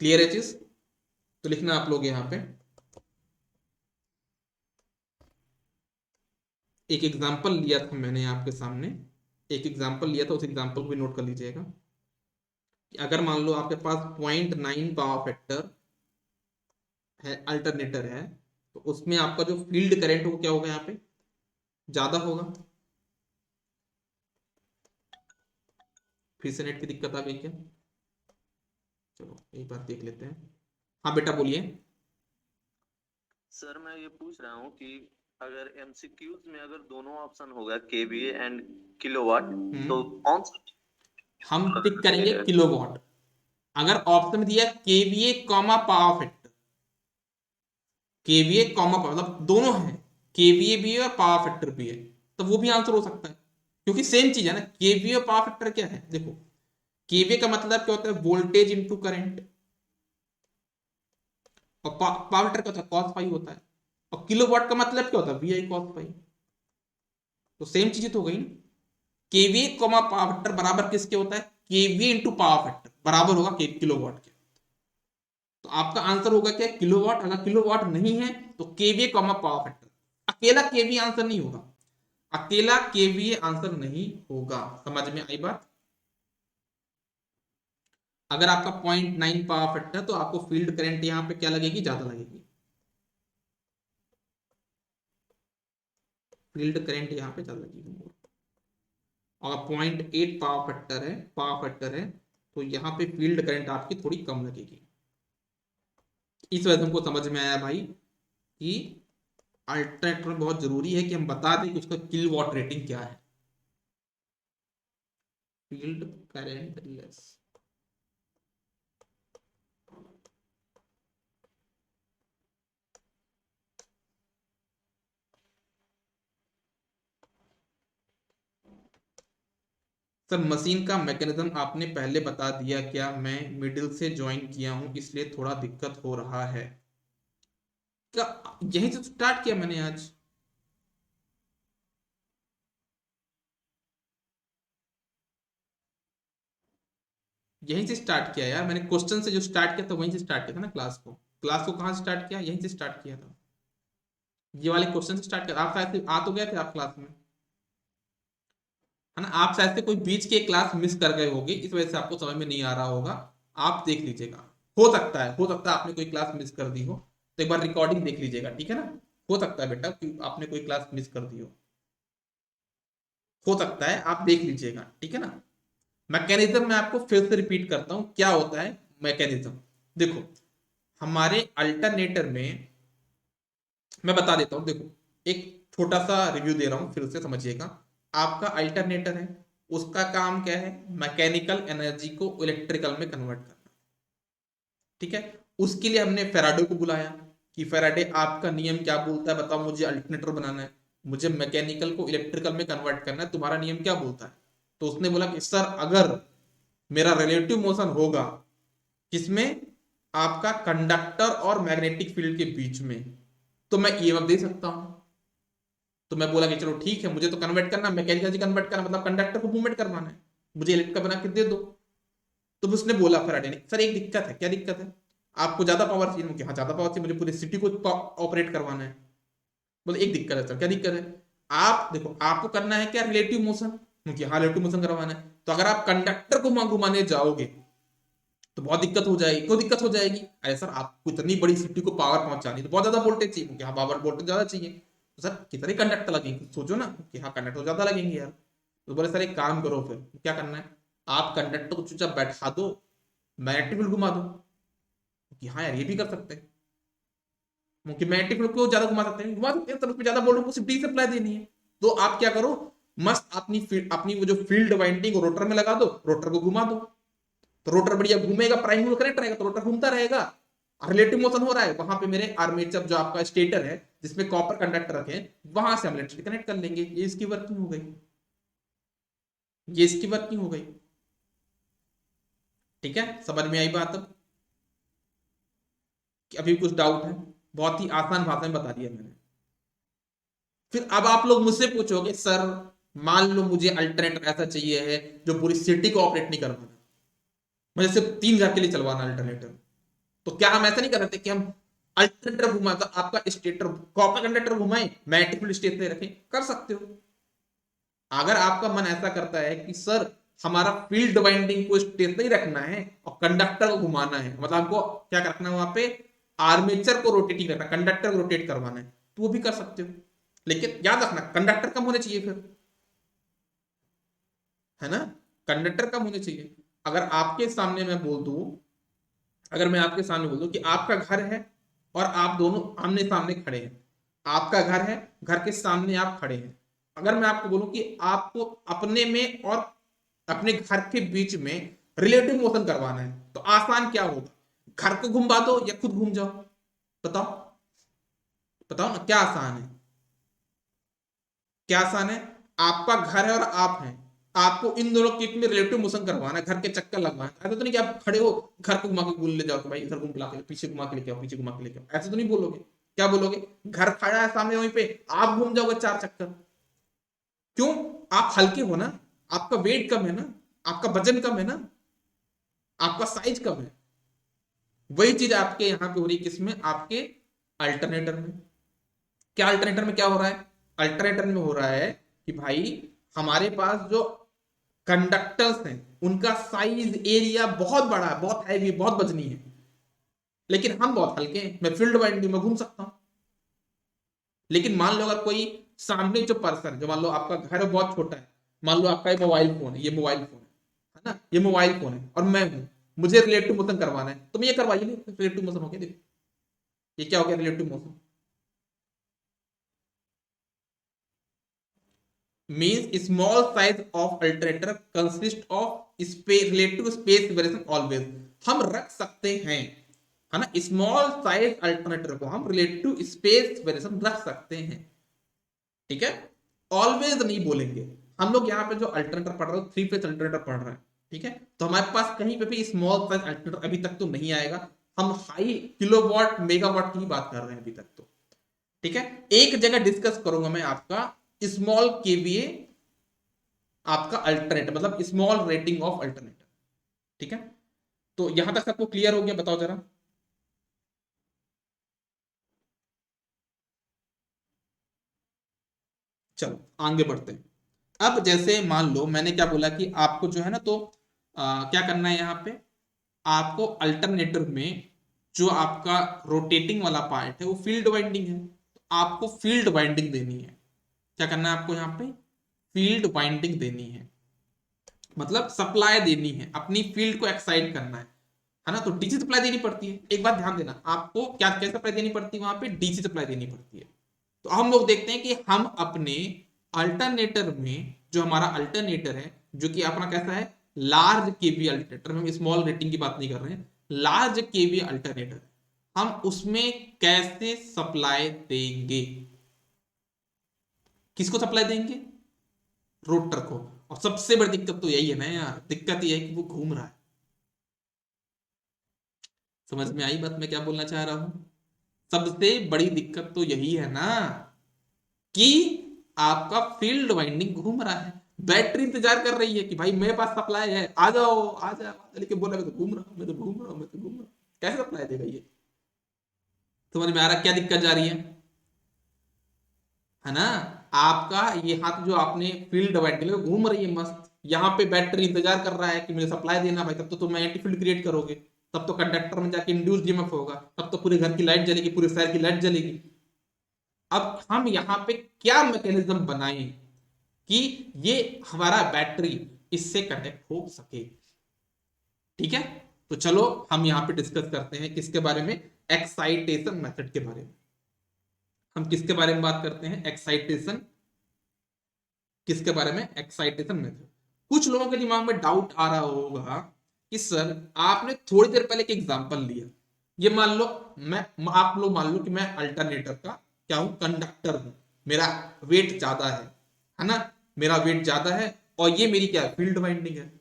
Speaker 1: क्लियर है चीज। तो लिखना आप लोग यहाँ पे एक एग्जाम्पल लिया था मैंने आपके सामने, एक एग्जाम्पल लिया था, उस एग्जाम्पल को भी नोट कर लीजिएगा कि अगर मान लो आपके पास 0.9 पावर फैक्टर है, अल्टरनेटर है, तो उसमें आपका जो फील्ड करंट हो क्या होगा, यहाँ पे ज्यादा होगा। फिर से नेट की दिक्कत आ गई क्या, चलो एक बार देख लेते हैं। हाँ बेटा बोलिए।
Speaker 2: सर मैं ये पूछ रहा हूँ कि अगर एमसीक्यूज में अगर दोनों ऑप्शन होगा केवीए एंड किलोवाट, तो कौन सा
Speaker 1: हम टिक
Speaker 2: लगाना
Speaker 1: करेंगे
Speaker 2: चाहिए?
Speaker 1: किलोवाट, अगर ऑप्शन में दिया KVA comma power factor, KVA comma power मतलब दोनों है, केवीए भी है और पावर फैक्टर भी है, तो वो भी आंसर हो सकता है, क्योंकि सेम चीज है ना। केवीए और पावर फैक्टर क्या है, देखो केवीए का मतलब क्या होता है, वोल्टेज इंटू करंट, और पावर फैक्टर क्या होता है, कॉस फाई होता है, और किलोवाट का मतलब क्या होता है, वी आई कॉस फाई। तो सेम चीज तो हो गई। केवीए कॉमा पावर फैक्टर बराबर किसके होता है, केवीए इंटू पावर फैक्टर बराबर होगा किलोवाट के। तो आपका आंसर होगा क्या, किलोवाट। अगर किलोवाट नहीं है तो केवीए कॉमा पावर फैक्टर। अकेला केवीए आंसर नहीं होगा, अकेला केवीए आंसर नहीं होगा। समझ में आई बात। अगर आपका 0.9 पावर फैक्टर है तो आपको फील्ड करंट यहां पे क्या लगेगी, ज्यादा लगेगी, फील्ड करंट यहां पे ज्यादा लगेगी। और 0.8 पावर फैक्टर है तो यहां पे फील्ड करंट आपकी थोड़ी कम लगेगी। इस वजह से हमको समझ में आया भाई कि अल्टरनेटर में बहुत जरूरी है कि हम बता दें कि उसका किल वॉट रेटिंग क्या है, field current less. Sir machine का मैकेनिज्म आपने पहले बता दिया क्या, मैं मिडिल से ज्वाइन किया हूं इसलिए थोड़ा दिक्कत हो रहा है क्या, यहीं से स्टार्ट किया मैंने आज। यहीं से स्टार्ट किया यार मैंने, क्वेश्चन से जो स्टार्ट किया था वहीं से स्टार्ट किया था ना, क्लास को कहाँ से स्टार्ट किया, यहीं से स्टार्ट किया था, ये वाले क्वेश्चन से स्टार्ट किया। आप शायद से आ तो गए थे आप क्लास में, है ना, आप शायद से कोई बीच के क्लास मिस कर गए होगे, इस वजह से आपको समझ में नहीं आ रहा होगा। आप देख लीजिएगा, हो सकता है आपने कोई क्लास मिस कर दी हो, तो एक बार रिकॉर्डिंग देख लीजिएगा, ठीक है ना। हो सकता है बेटा कि आपने कोई क्लास मिस कर दी हो सकता है आप देख लीजिएगा, ठीक है ना। मैकेनिज्म मैं आपको फिर से रिपीट करता हूं क्या होता है मैकेनिज्म। देखो हमारे अल्टरनेटर में, मैं बता देता हूं, देखो एक छोटा सा रिव्यू दे रहा हूं फिर से समझिएगा। आपका अल्टरनेटर है, उसका काम क्या है, मैकेनिकल एनर्जी को इलेक्ट्रिकल में कन्वर्ट करना, ठीक है। उसके लिए हमने फेराडे को बुलाया कि फेराडे आपका नियम क्या बोलता है बताओ, मुझे अल्टरनेटर बनाना है, मुझे मैकेनिकल को इलेक्ट्रिकल में कन्वर्ट करना है, तुम्हारा नियम क्या बोलता है। तो उसने बोला कि सर अगर मेरा रिलेटिव मोशन होगा किसमें, आपका कंडक्टर और मैग्नेटिक फील्ड के बीच में, तो मैं ईएमएफ दे सकता हूं। तो मैं बोला कि चलो ठीक है, मुझे तो कन्वर्ट करना, मैकेनिकल कन्वर्ट करना मतलब कंडक्टर को मूवमेंट करवाना है, मुझे इलेक्ट्रिकल बना के दे दो। तो उसने बोला फैराडे ने, सर एक दिक्कत है, क्या दिक्कत है, आपको ज्यादा पावर चाहिए, कि हाँ ज्यादा पावर चाहिए, मुझे पूरी सिटी को ऑपरेट करवाना है। बोले एक दिक्कत है सर, क्या दिक्कत है, आप देखो आपको करना है क्या, रिलेटिव मोशन, क्योंकि हाँ रिलेटिव मोशन करवाना है, तो अगर आप कंडक्टर को घुमाने जाओगे तो बहुत दिक्कत हो जाएगी। क्यों दिक्कत हो जाएगी, अरे सर आपको इतनी बड़ी सिटी को पावर पहुंचानी तो बहुत ज्यादा वोल्टेज चाहिए, क्योंकि हाँ पावर वोल्टेज ज्यादा चाहिए, तो सर कितने कंडक्टर लगेंगे, सोचो ना कि हाँ कंडक्टर ज्यादा लगेंगे यार। तो बोले सर एक काम करो, फिर क्या करना है, आप कंडक्टर को चुपचाप बैठा दो, मैग्नेटिक फील्ड घुमा दो, कि हाँ यार ये भी कर सकते हैं, क्योंकि मैग्नेटिक फील्ड को ज्यादा घुमा सकते हैं, तो उसमें ज्यादा वोल्टेज को सिर्फ डी सप्लाई देनी है। तो आप क्या करो, मस्त अपनी वो जो फील्ड वाइंडिंग रोटर में लगा दो, रोटर को घुमा दो, तो रोटर बढ़िया घूमेगा, प्राइम मूवर कनेक्ट रहेगा तो रोटर घूमता रहेगा। रिलेटिव मोशन हो रहा है वहां पे मेरे आर्मेचर जो आपका स्टेटर है जिसमें कॉपर कंडक्टर रखे हैं, वहां से हम इलेक्ट्रिक कनेक्ट कर लेंगे, ये इसकी वर्किंग हो गई, ये इसकी वर्किंग हो गई, ठीक है। समझ में आई बात अब कि अभी कुछ डाउट है, बहुत ही आसान भाषा में बता दिया मैंने। फिर अब आप लोग मुझसे पूछोगे सर मान लो मुझे अल्टरनेटर ऐसा चाहिए है जो पूरी सिटी को ऑपरेट नहीं करवाना, मुझे सिर्फ 3 घर के लिए चलवाना अल्टरनेटर, तो क्या हम ऐसा नहीं कर सकते कि हम अल्टरनेटर घुमा तो आपका स्टेटर कॉपर कंडक्टर घुमाएं, मैग्नेटिक फील्ड स्टेट में रखें, कर सकते हो। अगर आपका मन ऐसा करता है कि सर हमारा फील्ड वाइंडिंग को स्टेट नहीं रखना है और कंडक्टर को घुमाना है, मतलब हमको क्या रखना है वहां पे, आर्मेचर को रोटेटिंग रखना, कंडक्टर को रोटेट करवाना है, तो वो भी कर सकते हो। लेकिन याद रखना कंडक्टर कम होने चाहिए फिर, है ना, कंडक्टर कम होने चाहिए। अगर आपके सामने मैं बोल दूं, अगर मैं आपके सामने बोल दूं कि आपका घर है और आप दोनों आमने सामने खड़े हैं, आपका घर है, घर के सामने आप खड़े हैं, अगर मैं आपको बोलूं कि आपको अपने में और अपने घर के बीच में रिलेटिव मोशन करवाना है तो आसान क्या होगा, घर को घुमा दो या खुद घूम जाओ, बताओ बताओ ना क्या आसान है, क्या आसान है। आपका घर है और आप हैं, आपको इन दोनों केस में रिलेटिव मोशन करवाना है, घर के चक्कर लगवाना है। ऐसा तो नहीं कि आप खड़े हो घर को घुमा के भूल ले जाओ कि भाई इधर घुमा के पीछे घुमा के लेके आओ, पीछे घुमा के लेके आओ, ऐसे तो नहीं बोलोगे। क्या बोलोगे, घर खड़ा है सामने वहीं पे, आप घूम जाओगे 4 चक्कर। क्यों, आप हल्के हो ना, आपका वेट कम है ना, आपका वजन कम है ना, आपका साइज कम है। वही चीज आपके यहां पे हो रही है, किसमें, आपके अल्टरनेटर में। क्या अल्टरनेटर में क्या हो रहा है, अल्टरनेटर में हो रहा है कि भाई हमारे पास जो कंडक्टर्स हैं उनका साइज एरिया बहुत बड़ा है, बहुत हैवी, बहुत वजनी है, लेकिन हम बहुत हल्के हैं, मैं फील्ड वाइंडिंग में घूम सकता हूं। लेकिन मान लो अगर कोई सामने जो पर्सन, जो मान लो आपका घर बहुत छोटा है, मान लो आपका मोबाइल फोन है, ये मोबाइल फोन है ना, ये मोबाइल फोन है और मैं हूं, मुझे रिलेटिव मोशन करवाना है, तो मैं ये करवाइए, रिलेटिव मोशन हो गया, देखो ये क्या हो गया, relative motion means small size of alternator consist of space relative space variation always। हम रख सकते हैं, है ना, स्मॉल साइज अल्टरनेटर को हम रिलेटिव स्पेस वेरिएशन रख सकते हैं, ठीक है। ऑलवेज नहीं बोलेंगे। हम लोग यहाँ पे जो अल्टरनेटर पढ़ रहे हो, 3 फेज अल्टरनेटर पढ़ रहे हैं, ठीक है, तो हमारे पास कहीं पे भी स्मॉल साइज अल्टरनेटर अभी तक तो नहीं आएगा। हम हाई किलोवाट मेगावाट की बात कर रहे हैं अभी तक तो, ठीक है। एक जगह डिस्कस करूंगा मैं आपका स्मॉल केवीए, आपका अल्टरनेटर मतलब स्मॉल रेटिंग ऑफ अल्टरनेटर, ठीक है। तो यहां तक सबको क्लियर हो गया, बताओ जरा। चलो आगे बढ़ते हैं। अब जैसे मान लो मैंने क्या बोला कि आपको जो है ना, तो क्या करना है यहाँ पे, आपको अल्टरनेटर में जो आपका रोटेटिंग वाला पार्ट है वो फील्ड वाइंडिंग है, तो आपको फील्ड वाइंडिंग देनी है। क्या करना है आपको यहाँ पे, फील्ड वाइंडिंग देनी है, मतलब सप्लाई देनी है, अपनी फील्ड को एक्साइट करना है ना। तो डीसी सप्लाई देनी पड़ती है। एक बात ध्यान देना, आपको क्या क्या सप्लाई देनी पड़ती है, वहां पे डीसी सप्लाई देनी पड़ती है। तो हम लोग देखते हैं कि हम अपने अल्टरनेटर में, जो हमारा अल्टरनेटर है, जो कि अपना कैसा है, लार्ज केवी अल्टरनेटर, हम स्मॉल रेटिंग की बात नहीं कर रहे हैं, लार्ज केवी अल्टरनेटर, हम उसमें कैसे सप्लाई देंगे, किसको सप्लाई देंगे, रोटर को। और सबसे बड़ी दिक्कत तो यही है ना यार, दिक्कत यह है कि वो घूम रहा है। समझ में आई बात मैं क्या बोलना चाह रहा हूं, सबसे बड़ी दिक्कत तो यही है ना कि आपका फील्ड वाइंडिंग घूम रहा है, बैटरी इंतजार कर रही है कि भाई मेरे पास सप्लाई है, आ जाओ आ जाओ, लेकिन बोला मैं तो घूम रहा हूं, मैं तो घूम रहा हूं, मैं तो घूम रहा हूं, कैसे सप्लाई देगा ये। समझ में आ रहा क्या दिक्कत जा रही है ना। आपका ये हाथ जो आपने फील्ड वाइंडिंग में घूम रही है मस्त, यहाँ पे बैटरी इंतजार कर रहा है कि मुझे सप्लाई देना भाई, तब तो तुम एंटी फील्ड क्रिएट करोगे, तब तो कंडक्टर में जाके इंड्यूस ईएमएफ होगा, तब तो पूरे घर की लाइट जलेगी, पूरे शहर की लाइट जलेगी। अब हम यहाँ पे क्या मैकेनिज्म बनाएं कि ये हमारा बैटरी इससे कनेक्ट हो सके, ठीक है। तो चलो हम यहाँ पे डिस्कस करते हैं किसके बारे में, एक्साइटेशन मेथड के बारे में। हम किसके बारे में बात करते हैं, एक्साइटेशन, किसके बारे में, एक्साइटेशन मेथड। कुछ लोगों के दिमाग में डाउट आ रहा होगा कि सर आपने थोड़ी देर पहले एक एग्जांपल लिया, ये मान लो मैं, आप लोग मान लो कि मैं अल्टरनेटर का क्या हूं, कंडक्टर हूं, मेरा वेट ज्यादा है ना, मेरा वेट ज्यादा है, और ये मेरी क्या है, फील्ड वाइंडिंग है,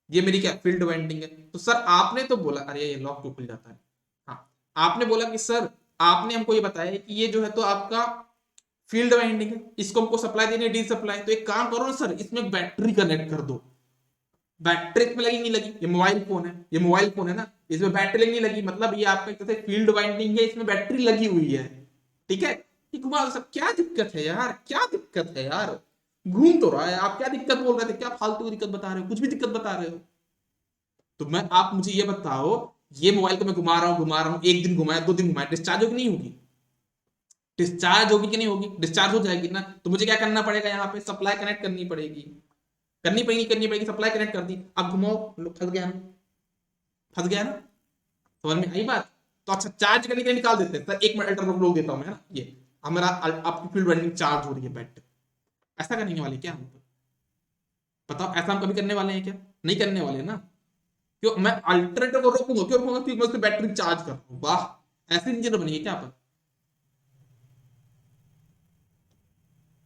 Speaker 1: ये मेरी क्या फील्ड वाइंडिंग है। तो सर आपने तो बोला, अरे ये लॉक क्यों खुल जाता है, हाँ, आपने बोला कि सर आपने हमको ये बताया कि ये जो है तो आपका फील्ड वाइंडिंग है, इसको हमको सप्लाई देनी है डी सप्लाई, तो एक काम करो ना सर, इसमें बैटरी कनेक्ट कर दो। बैटरी इसमें लगी नहीं लगी, ये मोबाइल फोन है, ये मोबाइल फोन है ना, इसमें बैटरी नहीं लगी, मतलब ये आपका जैसे फील्ड वाइंडिंग है, इसमें बैटरी लगी हुई है, ठीक है। कि घुमा सब, क्या दिक्कत है यार, क्या दिक्कत है यार, घूम तो रहा है, आप क्या दिक्कत बोल रहे थे, क्या फालतू की दिक्कत बता रहे हो, कुछ भी दिक्कत बता रहे हो। तो मैं, आप मुझे ये बताओ, ये मोबाइल को मैं घुमा रहा हूं, एक दिन घुमाया, 2 दिन घुमाया, डिस्चार्ज होगी नहीं होगी, डिस्चार्ज होगी कि नहीं होगी, डिस्चार्ज हो जाएगी ना। तो मुझे क्या करना पड़ेगा, यहाँ पे सप्लाई कनेक्ट करनी पड़ेगी, करनी पड़ेगी, सप्लाई कनेक्ट कर दी, अब घुमाओ, फंस गया ना, फंस गया ना, समझ में आई बात। तो अच्छा चार्ज करने के लिए निकाल देते हैं सर, 1 मिनट अल्ट्रा लोग देता हूं मैं, है ना, ये हमारा आपकी फील्ड रनिंग चार्ज हो रही है बैटरी, ऐसा करने वाले क्या हम, बताओ ऐसा हम कभी करने वाले हैं क्या, नहीं करने वाले ना। क्यों मैं अल्टरनेटर को रोकूंगा, क्यों रोकूंगा? क्योंकि मैं उसकी बैटरी चार्ज कर रहा हूं। वाह, ऐसे इंजीनियर बनिए क्या अपन?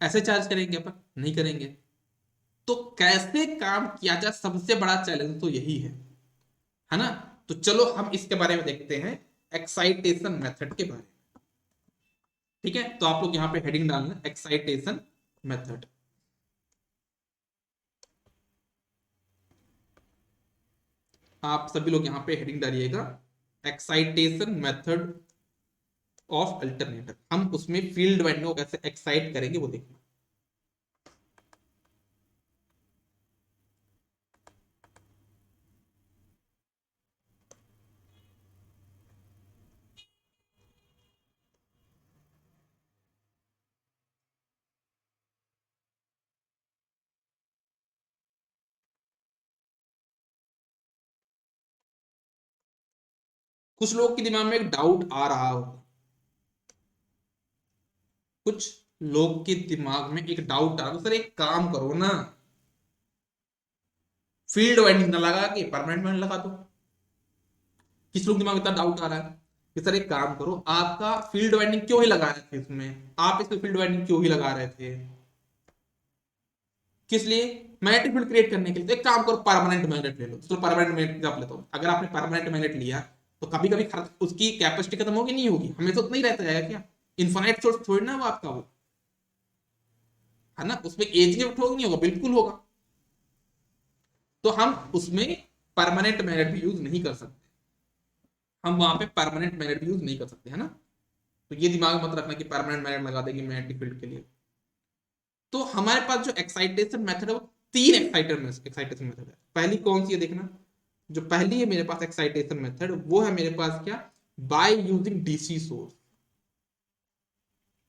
Speaker 1: ऐसे चार्ज करेंगे अपन? नहीं करेंगे। तो कैसे काम किया जाए, सबसे बड़ा चैलेंज तो यही है ना? तो चलो हम इसके बारे में देखते हैं, एक्साइटेशन मेथड के बारे में। ठीक है, तो आप लोग यहां पे हेडिंग डालना, एक्साइटेशन मेथड। आप सभी लोग यहां पे हेडिंग डालिएगा, एक्साइटेशन मेथड ऑफ अल्टरनेटर। हम उसमें फील्ड वाइंडिंग को कैसे एक्साइट करेंगे वो देखना। कुछ लोग के दिमाग में एक डाउट आ रहा होगा, कुछ लोग के दिमाग में एक डाउट आ रहा है, सर एक काम करो ना, फील्ड वाइंडिंग ना लगा के परमानेंट वाइंडिंग लगा दो। किस लोग दिमाग में इतना डाउट आ रहा है कि सर एक काम करो, आपका फील्ड वाइंडिंग क्यों ही लगा रहे थे इसमें, आप इसमें फील्ड वाइंडिंग क्यों ही लगा रहे थे? किस लिए? मैग्नेटिक फील्ड क्रिएट करने के लिए। तो एक काम करो, परमानेंट मैग्नेट ले लो। चलो परमानेंट मैग्नेट आप लेता हूँ। अगर आपने परमानेंट मैग्नेट लिया तो कभी कभी उसकी कैपेसिटी खत्म होगी, नहीं होगी? हमेशा उतना ही रहता जाएगा क्या? इन्फानाइट सोर्स थोड़ी ना वो आपका, वो है ना, उसमें एजिंग इफेक्ट होगा, नहीं होगा? बिल्कुल होगा। तो हम उसमें परमानेंट मैग्नेट भी यूज नहीं कर सकते, हम वहां पे परमानेंट मैग्नेट भी यूज नहीं कर सकते, है ना? तो ये दिमाग मत रखना कि परमानेंट मैग्नेट लगा देंगे मैग्नेटिक फील्ड के लिए। तो हमारे पास जो एक्साइटेशन मेथड है वो तीन एक्साइटेशन मेथड है। पहली कौन सी है देखना, जो पहली है मेरे पास एक्साइटेशन मेथड, वो है मेरे पास क्या, बाय यूजिंग डीसी सोर्स,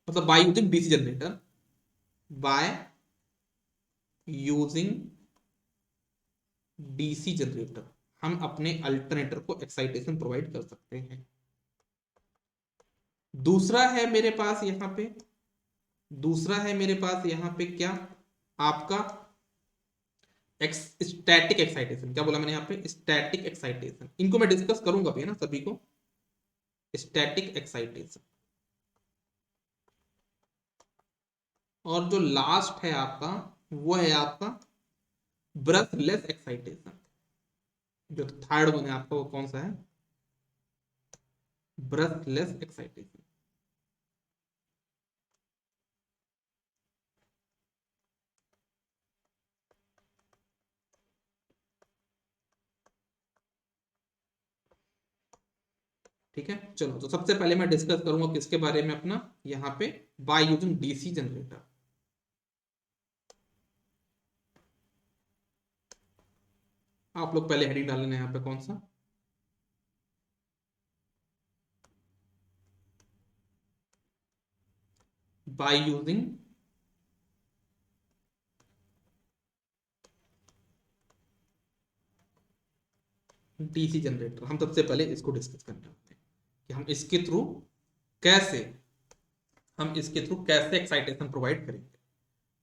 Speaker 1: मतलब by using DC generator, by using DC generator हम अपने अल्टरनेटर को एक्साइटेशन प्रोवाइड कर सकते हैं। दूसरा है मेरे पास यहां पे, दूसरा है मेरे पास यहां पे क्या, आपका स्टैटिक एक्साइटेशन। क्या बोला मैंने यहाँ पे? Static excitation. इनको मैं डिस्कस करूंगा भी, है ना, सभी को। Static excitation. और जो लास्ट है आपका, वो है आपका ब्रथलेस एक्साइटेशन। जो थर्ड वन है आपका, वो कौन सा है? ब्रथलेस एक्साइटेशन। ठीक है, चलो तो सबसे पहले मैं डिस्कस करूंगा किसके बारे में अपना, यहाँ पे बाय यूजिंग डीसी जनरेटर। आप लोग पहले हेडिंग डाल लेना यहाँ पे, कौन सा? By using DC generator. हम सबसे पहले इसको डिस्कस करने वाले हैं कि कैसे हम इसके थ्रू कैसे एक्साइटेशन प्रोवाइड करेंगे।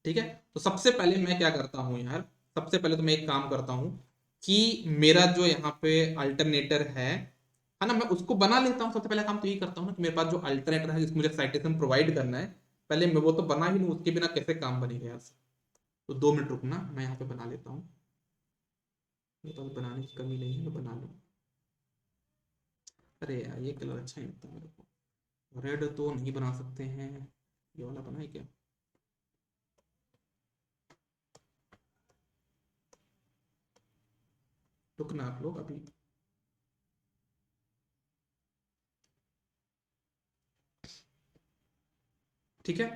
Speaker 1: ठीक है, तो सबसे पहले मैं क्या करता हूं यार, सबसे पहले तो मैं एक काम करता हूं कि मेरा जो यहाँ पे अल्टरनेटर है ना, मैं उसको बना लेता हूँ। सबसे पहले काम तो यही करता हूँ ना कि मेरे पास जो अल्टरनेटर है जिसको मुझे एक्साइटेशन प्रोवाइड करना है, पहले मैं वो तो बना ही लूँ, उसके बिना कैसे काम बनेगा यार। तो 2 मिनट रुकना, मैं यहाँ पे बना लेता हूँ। मेरे पास बनाने की कमी नहीं है, मैं बना लूँ। अरे यार ये कलर अच्छा नहीं लगता मेरे को, रेड तो नहीं बना सकते हैं, ये वाला बनाए क्या? रुकना आप लोग अभी। ठीक है,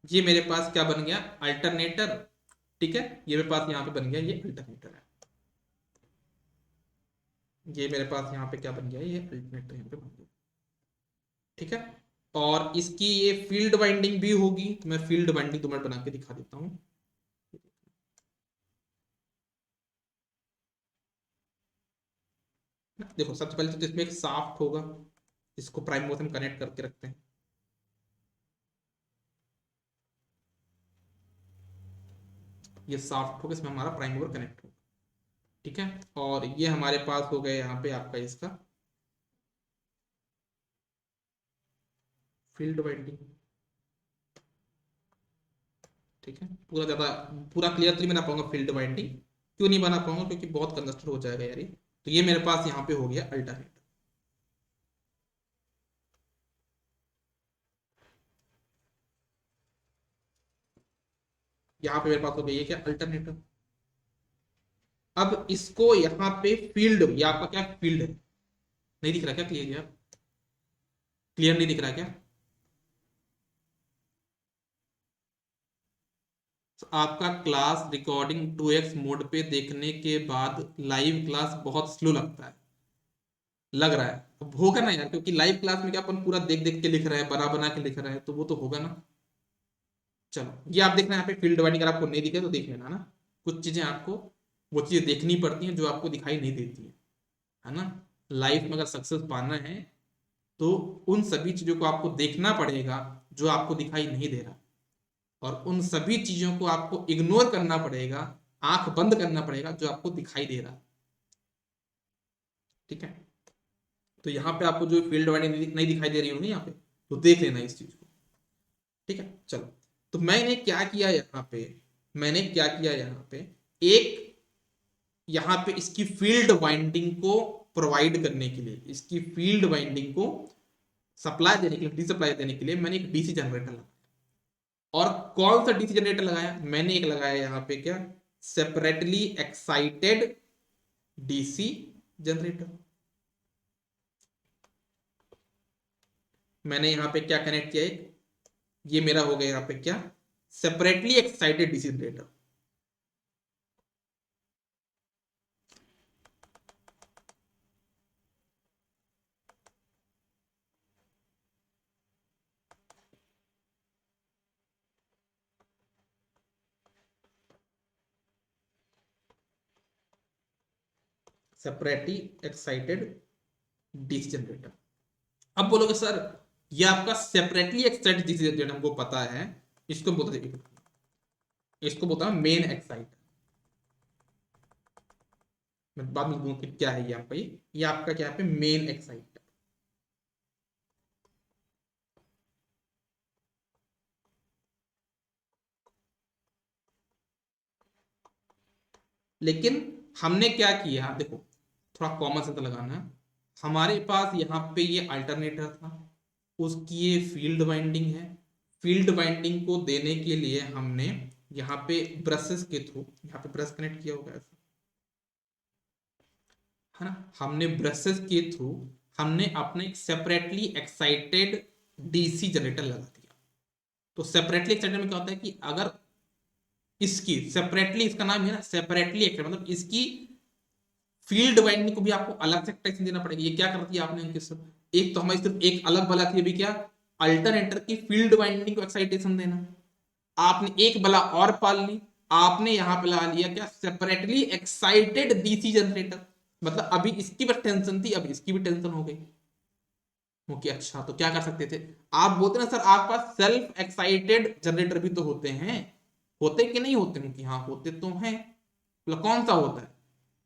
Speaker 1: ये मेरे पास क्या बन गया, अल्टरनेटर। ठीक है, ये मेरे पास यहाँ पे बन गया, ये अल्टरनेटर है। ये मेरे पास यहाँ पे क्या बन गया, ये अल्टरनेटर यहाँ पे बन गया। ठीक है, और इसकी ये फील्ड वाइंडिंग भी होगी, तो मैं फील्ड वाइंडिंग 2 मिनट बना के दिखा देता हूँ। देखो सबसे पहले तो इसमें एक शाफ्ट होगा, इसको प्राइम मूवर से हम कनेक्ट करके रखते हैं। ये शाफ्ट होगा, इसमें हमारा प्राइम मूवर कनेक्ट होगा। ठीक है। और ये हमारे पास हो गया यहाँ पे आपका इसका फील्ड वाइंडिंग। ठीक है, पूरा क्लियर तो नहीं बना पाऊंगा फील्ड वाइंडिंग, क्यों नहीं बना पाऊंगा, क्योंकि बहुत कंजस्टेड हो जाएगा यार ये। तो ये मेरे पास यहाँ पे हो गया अल्टरनेटर। यहाँ पे मेरे पास हो गया ये क्या अल्टरनेटर। अब इसको यहाँ पे फील्ड, ये आपका क्या फील्ड है, नहीं दिख रहा क्या क्लियर, यार क्लियर नहीं दिख रहा क्या। तो आपका क्लास रिकॉर्डिंग 2x मोड पे देखने के बाद लाइव क्लास बहुत स्लो लगता है, लग रहा है। अब होगा ना यार, क्योंकि लाइव क्लास में क्या अपन पूरा देख देख के लिख रहे हैं, बना बना के लिख रहे हैं, तो वो तो होगा ना। चलो ये आप देखना यहाँ पे फील्ड डिवाइडिंग अगर आपको नहीं दिखे तो देख लेना ना। कुछ चीजें आपको वो चीजें देखनी पड़ती हैं जो आपको दिखाई नहीं देती है ना। लाइफ में अगर सक्सेस पाना है तो उन सभी चीजों को आपको देखना पड़ेगा जो आपको दिखाई नहीं दे रहा, और उन सभी चीजों को आपको इग्नोर करना पड़ेगा, आंख बंद करना पड़ेगा जो आपको दिखाई दे रहा। ठीक है, तो यहाँ पे आपको जो फील्ड डिवाइडिंग नहीं दिखाई दे रही होगी यहाँ पे, तो देख लेना इस चीज को। ठीक है, चलो तो मैंने क्या किया यहाँ पे, मैंने क्या किया यहाँ पे, एक यहाँ पे इसकी फील्ड वाइंडिंग को प्रोवाइड करने के लिए, इसकी फील्ड वाइंडिंग को सप्लाई देने के लिए, डी सप्लाई देने के लिए मैंने एक डीसी जनरेटर लगाया। और कौन सा डीसी जनरेटर लगाया, मैंने एक लगाया यहाँ पे क्या, सेपरेटली एक्साइटेड डीसी जनरेटर। मैंने यहाँ पे क्या कनेक्ट किया, एक ये मेरा हो गया यहाँ पे क्या, separately excited DC generator. Separately excited DC generator. अब बोलोगे सर ये आपका सेपरेटली एक्साइटेड डीसी जनरेटर हमको पता है, इसको बोलते हैं, इसको बोलता है मेन एक्साइटर। मैं बाद में बोलूंगा कि क्या है ये आपका, ये आपका क्या है मेन एक्साइटर। लेकिन हमने क्या किया, देखो थोड़ा कॉमन सेंस लगाना है। हमारे पास यहाँ पे ये अल्टरनेटर था, उसकी ये फील्ड वाइंडिंग है। फील्ड वाइंडिंग को देने के लिए हमने यहाँ पे ब्रशेस के थ्रू, यहाँ पे ब्रश कनेक्ट किया होगा ऐसा है ना, हमने ब्रशेस के थ्रू हमने अपने एक सेपरेटली एक्साइटेड डीसी जनरेटर लगा दिया। तो सेपरेटली एक्साइटेड में क्या होता है कि अगर इसकी सेपरेटली, इसका नाम है ना सेपरेटली एक्साइटेड, मतलब इसकी फील्ड वाइंडिंग को भी आपको अलग से एक्सटेंशन देना पड़ेगा। ये क्या कर दिया आपने इनके सब, एक तो हमारी सिर्फ एक अलग बला थी, अभी क्या अल्टरनेटर की फील्ड वाइंडिंग को एक्साइटेशन देना। आपने एक बला और पाल ली, आपने यहां पे लगा लिया क्या, सेपरेटली एक्साइटेड डीसी जनरेटर। मतलब अभी इसकी बस टेंशन थी, अब इसकी भी टेंशन हो गई। ओके अच्छा, तो क्या कर सकते थे, आप बोलते ना सर आपके पास सेल्फ एक्साइटेड जनरेटर भी तो होते हैं, होते कि नहीं होते, कि हाँ होते तो हैं। मतलब कौन सा होता है,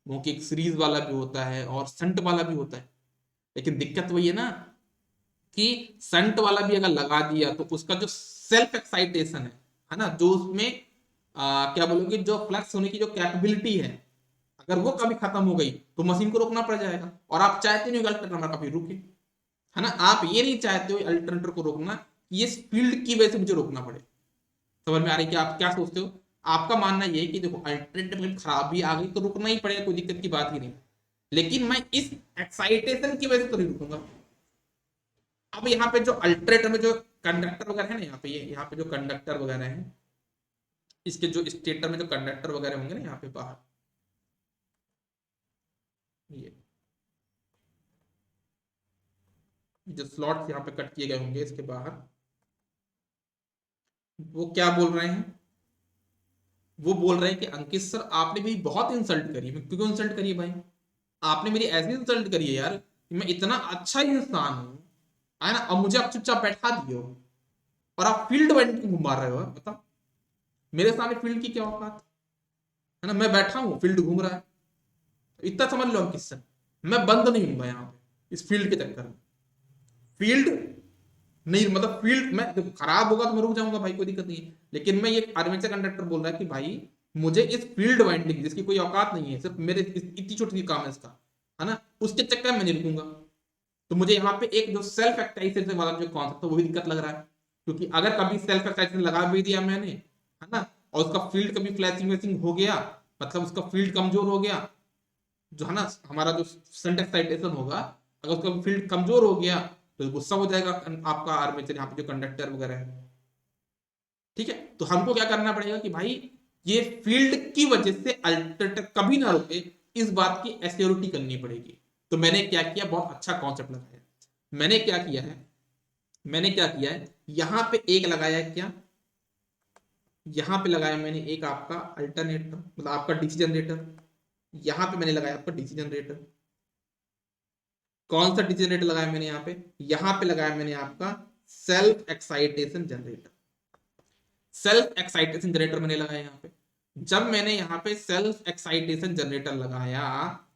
Speaker 1: वो कि एक सीरीज वाला भी होता है और संट वाला भी होता है। लेकिन दिक्कत वही है ना कि संट वाला भी अगर लगा दिया तो उसका जो सेल्फ एक्साइटेशन है ना, जो उसमें क्या बोलोगे, जो फ्लक्स होने की जो कैपेबिलिटी है, अगर वो कभी खत्म हो गई तो मशीन को रोकना पड़ जाएगा। और आप चाहते नहीं हो अल्टरनेटर हमारा कभी रुके, है ना, आप ये नहीं चाहते हो अल्टरनेटर को रोकना, ये फील्ड की वजह से मुझे रोकना पड़े। समझ में आ रही है कि आप क्या सोचते हो, आपका मानना ये है कि देखो अल्टरनेटिव खराबी आ गई तो रुकना ही पड़ेगा, कोई दिक्कत की बात ही नहीं। लेकिन मैं इस एक्साइटेशन की वजह से तो नहीं रुकूंगा। अब यहाँ पे जो अल्टरनेटर में जो कंडक्टर वगैरह है ना, यहाँ पे ये यहाँ पे जो कंडक्टर वगैरह है, इसके जो स्टेटर में जो कंडक्टर वगैरह होंगे ना यहाँ पे बाहर, ये जो स्लॉट यहाँ पे कट किए गए होंगे इसके बाहर, वो क्या बोल रहे हैं, वो बोल रहे हैं कि अंकित सर आपने भी बहुत इंसल्ट करी। मैं क्यों इंसल्ट करी है भाई, आपने मेरी ऐसी इंसल्ट करी है यार कि मैं इतना अच्छा इंसान हूं, है ना, अब मुझे आप चुपचाप बैठा दिए हो और आप फील्ड वाइंडिंग क्यों घुमा रहे हो, बताओ मेरे सामने फील्ड की क्या औकात है ना, मैं बैठा हूं फील्ड घूम रहा है। इतना समझ लो क्वेश्चन। मैं बंद नहीं हूंगा यहाँ पे इस फील्ड के चक्कर में। फील्ड नहीं, मतलब फील्ड में देखो खराब होगा तो मैं रुक जाऊंगा भाई, कोई दिक्कत नहीं है, लेकिन मैं ये आर्मेचर कंडक्टर बोल रहा है कि भाई मुझे इस फील्ड वाइंडिंग जिसकी कोई औकात नहीं है, सिर्फ मेरे इतनी छोटी सी काम है इसका, है ना, उसके चक्कर में नहीं रुकूंगा। तो मुझे यहाँ पे एक जो सेल्फ एक्साइटेशन वाला जो कॉन्सेप्ट है वो भी दिक्कत लग रहा है, क्योंकि अगर कभी सेल्फ एक्साइटेशन लगा भी दिया मैंने, है ना, और उसका फील्ड कभी फ्लैशिंग वैसिंग हो गया, मतलब उसका फील्ड कमजोर हो गया, जो है ना हमारा जो सेंट एक्साइटेशन होगा, अगर उसका फील्ड कमजोर हो गया तो गुस्सा हो जाएगा आपका आर्मेचर, यहाँ पे जो कंडक्टर वगैरह है। ठीक है, तो हमको क्या करना पड़ेगा कि भाई ये फील्ड की वजह से अल्टरनेटर कभी ना रुके, इस बात की एश्योरिटी करनी पड़ेगी। तो मैंने क्या किया, बहुत अच्छा कॉन्सेप्ट लगाया। मैंने क्या किया है, मैंने क्या किया है, यहां पे एक लगाया है क्या, यहां पे लगाया मैंने एक आपका अल्टरनेटर, मतलब आपका डीसी जनरेटर। यहां पे मैंने लगाया आपका डीसी जनरेटर। कौन सा डीसी जनरेटर लगाया मैंने यहाँ पे, यहां पे लगाया मैंने आपका self excitation generator. Self excitation generator मैंने लगाया यहाँ पे। जब मैंने यहाँ पे सेल्फ एक्साइटेशन जनरेटर लगाया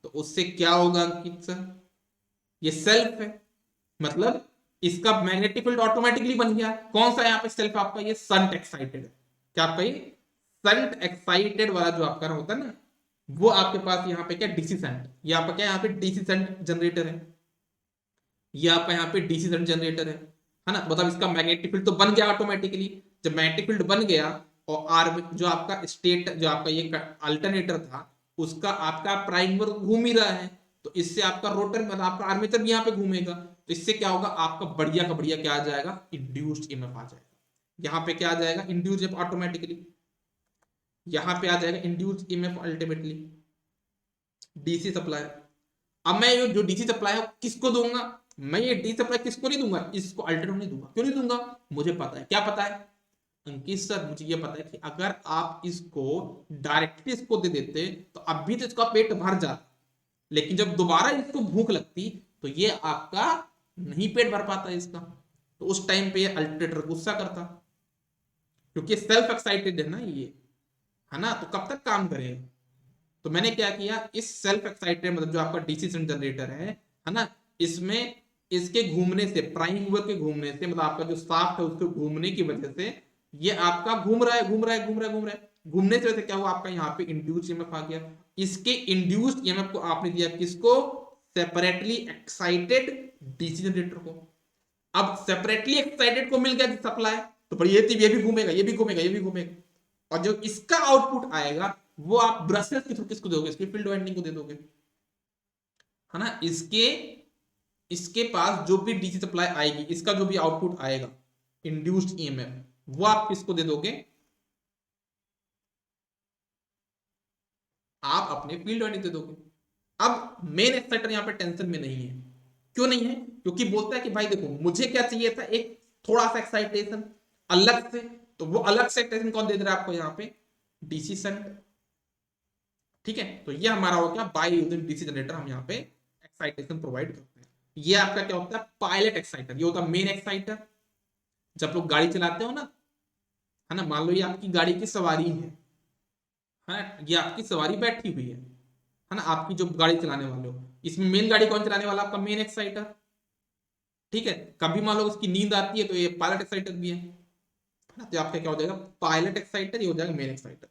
Speaker 1: तो उससे क्या होगा अंकित सर, ये सेल्फ है, मतलब इसका मैग्नेटिक फील्ड ऑटोमेटिकली बन गया। कौन सा यहाँ पे सेल्फ आपका, ये संट एक्साइटेड, क्या आपका ये संट एक्साइटेड वाला जो आपका होता है ना, वो आपके पास यहाँ पे क्या डीसी संट, ये आपका क्या यहाँ पे डीसी संट जनरेटर है, ये आपका यहाँ पे डीसी करंट जनरेटर है ना, मतलब इसका मैग्नेटिक फील्ड तो बन गया ऑटोमेटिकली। जब मैग्नेटिक फील्ड बन गया और आर जो आपका स्टेट जो आपका ये अल्टरनेटर था उसका आपका प्राइम मूवर घूम ही रहा है, तो इससे आपका रोटर मतलब आपका आर्मेचर भी यहाँ पे घूमेगा, तो इससे क्या होगा, आपका बढ़िया का बढ़िया क्या आ जाएगा, इंड्यूस्ड ईएमएफ आ जाएगा। यहाँ पे क्या आ जाएगा, इंड्यूस्ड ऑटोमेटिकली, यहाँ पे आ जाएगा induced EMF ultimately, DC supply. अब मैं ये जो डीसी सप्लाई है किसको दूंगा, मैं ये डीसी सप्लाई किसको नहीं दूंगा, इसको अल्टरनेट नहीं दूंगा। क्यों नहीं दूंगा, मुझे पता है, क्या पता है अंकित सर, मुझे ये पता है कि अगर आप इसको डायरेक्टली इसको दे देते तो अभी तो इसका पेट भर जाता, लेकिन जब दोबारा इसको भूख लगती तो ये आपका नहीं पेट भर पाता इसका, तो उस टाइम पे ये अल्टरनेटर गुस्सा करता, क्योंकि सेल्फ एक्साइटेड है ना ये, है ना, तो कब तक काम करेगा। तो मैंने क्या किया, इस सेल्फ एक्साइटेड मतलब जो आपका डीसी जनरेटर है ना, इसमें इसके घूमने से, प्राइम मूवर के घूमने से, मतलब आपका जो शाफ्ट है उसके घूमने की वजह से ये आपका घूम रहा है, घूम रहा है, घूम रहा है, घूम रहा है, घूमने से क्या हुआ, आपका यहाँ पे इंड्यूस्ड ईएमएफ आ गया। इसके इंड्यूस्ड ईएमएफ को आपने दिया किसको, सेपरेटली एक्साइटेड डीसी जनरेटर को। अब सेपरेटली एक्साइटेड को मिल गया सप्लाई, तो पर ये भी घूमेगा, ये भी घूमेगा, ये भी घूमेगा, और जो इसका आउटपुट आएगा वो आप ब्रशेस के थ्रू किसको दोगे, इसके फील्ड वाइंडिंग को दे दोगे, है ना। इसके इसके पास जो भी डीसी सप्लाई आएगी, इसका जो भी आउटपुट आएगा इंड्यूस्ड ईएमएफ, वो आप किसको दे दोगे, आप अपने फील्ड वाइंडिंग दे दोगे। अब मेन एक्साइटर यहाँ पे टेंशन में नहीं है, क्यों नहीं है, क्योंकि बोलता है कि भाई देखो मुझे क्या चाहिए था, एक थोड़ा सा एक्साइटेशन अलग से, तो वो अलग से एक्साइटेशन कौन दे दे रहा है आपको यहाँ पे, डीसी शंट। ठीक है, तो ये हमारा हो गया बाय यूजिंग डीसी जनरेटर, हम यहाँ पे एक्साइटेशन प्रोवाइड करते हैं। ये आपका क्या होता है, पायलट एक्साइटर, ये होता है मेन एक्साइटर। जब लोग गाड़ी चलाते हो ना, है ना, मान लो ये आपकी गाड़ी की सवारी है, ये आपकी सवारी बैठी हुई है ना, आपकी जो गाड़ी चलाने वाले हो, इसमें मेन गाड़ी कौन चलाने वाला, आपका मेन एक्साइटर। ठीक है, कभी मान लो उसकी नींद आती है तो ये पायलट एक्साइटर भी है ना, तो आपका क्या हो जाएगा, पायलट एक्साइटर, ये हो जाएगा मेन एक्साइटर।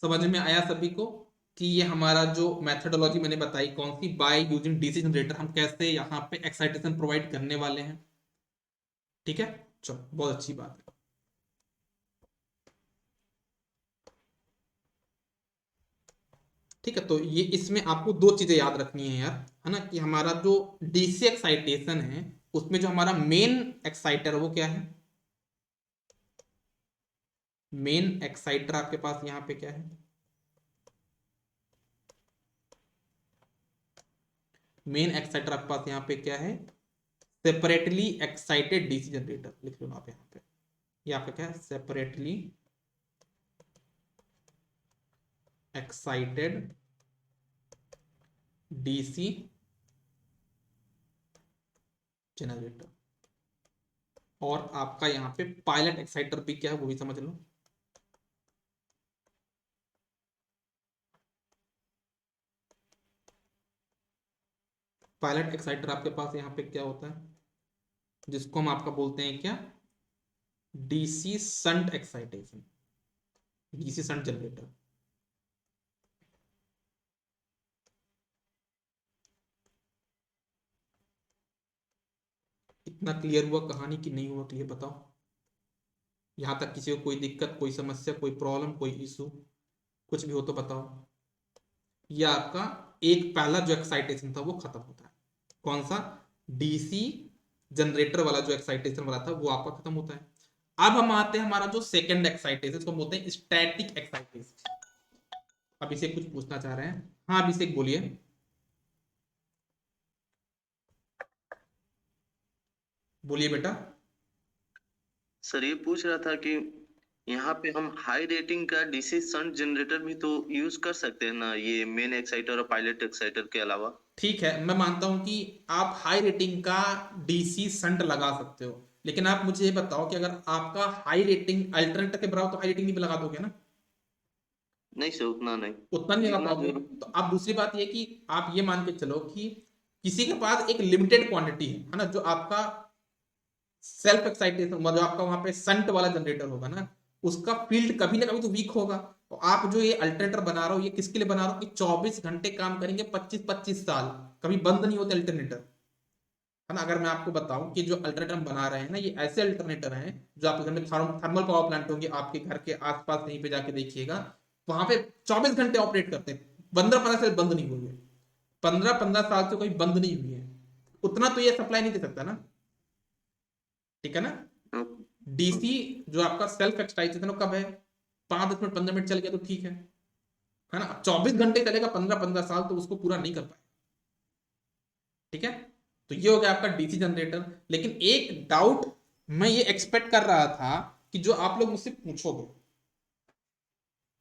Speaker 1: समझ में आया सभी को कि ये हमारा जो मेथोडोलॉजी मैंने बताई कौन सी, बाय यूजिंग डीसी जनरेटर, हम कैसे यहाँ पे एक्साइटेशन प्रोवाइड करने वाले हैं। ठीक है, चलो बहुत अच्छी बात है। ठीक है, तो ये इसमें आपको दो चीजें याद रखनी है यार, है ना, कि हमारा जो डीसी एक्साइटेशन है उसमें जो हमारा मेन एक्साइटर है वो क्या है, मेन एक्साइटर आपके पास यहाँ पे क्या है, मेन एक्साइटर आपके पास यहाँ पे क्या है, सेपरेटली एक्साइटेड डीसी जनरेटर लिख लो आप यहाँ पे, ये आपका क्या है, सेपरेटली एक्साइटेड डीसी जनरेटर। और आपका यहाँ पे पायलट एक्साइटर भी क्या है वो भी समझ लो। पायलट एक्साइटर आपके पास यहाँ पे क्या होता है, जिसको हम आपका बोलते हैं क्या, DC shunt excitation, DC shunt generator. इतना क्लियर हुआ कहानी कि नहीं हुआ क्लियर बताओ? यहां तक किसी को कोई दिक्कत, कोई समस्या, कोई प्रॉब्लम, कोई इशू, कुछ भी हो तो बताओ। ये आपका एक पहला जो एक्साइटेशन था वो खत्म होता है। कौन सा? डीसी जनरेटर वाला जो एक्साइटेशन वाला था वो आपका खत्म होता है। अब हम आते हैं हमारा जो सेकंड एक्साइटेशन, इसको बोलते हैं स्टैटिक एक्साइटेशन। अब इसे कुछ पूछना चाह रहे हैं? हाँ अभिषेक बोलिए। बोलिए बेटा।
Speaker 2: सर ये पूछ रहा था कि यहाँ पे हम हाई रेटिंग का डीसी शंट जनरेटर भी तो यूज कर सकते हैं ना, ये मेन एक्साइटर और पायलट एक्साइटर के अलावा।
Speaker 1: ठीक है, मैं मानता हूं कि आप हाई रेटिंग का डीसी संट लगा सकते हो, लेकिन आप मुझे ये बताओ कि अगर आपका हाई रेटिंग अल्टरनेटर के बराबर तो हाई रेटिंग भी लगा दोगे ना?
Speaker 2: नहीं सर, उतना नहीं।
Speaker 1: उतना नहीं लगा
Speaker 2: जितना
Speaker 1: पाओगे।
Speaker 2: जरूर।
Speaker 1: तो अब दूसरी बात ये कि आप ये मान के चलो कि किसी के पास एक लिमिटेड क्वांटिटी है ना, जो आपका सेल्फ एक्साइटेशन मतलब आपका वहां पे संट वाला जनरेटर होगा ना, उसका फील्ड कभी ना कभी तो वीक होगा। तो आप जो ये अल्टरनेटर बना रहे हो ये किसके लिए बना रहे हो कि 24 घंटे काम करेंगे, 25-25 साल, कभी बंद नहीं होते अल्टरनेटर, है ना? अगर मैं आपको बताऊं कि जो अल्टरनेटर हम बना रहे हैं ना, ये ऐसे अल्टरनेटर हैं जो आपके घर में थर्मल पावर प्लांट होंगे, आपके घर के आसपास कहीं पे जाके देखिएगा, वहां पे 24 घंटे ऑपरेट करते हैं, 15-15 साल बंद नहीं हुए, 15-15 साल से कोई बंद नहीं हुई है। उतना तो ये सप्लाई नहीं दे सकता ना, ठीक है ना?
Speaker 2: हाँ।
Speaker 1: डीसी जो आपका सेल्फ एक्साइटेशन कब है, 5-10 मिनट 15 मिनट चल गया तो ठीक है ना? 24 घंटे चलेगा 15-15 साल तो उसको पूरा नहीं कर पाए, ठीक है? तो ये हो गया आपका डीसी जनरेटर। लेकिन एक डाउट मैं ये एक्सपेक्ट कर रहा था कि जो आप लोग मुझसे पूछोगे,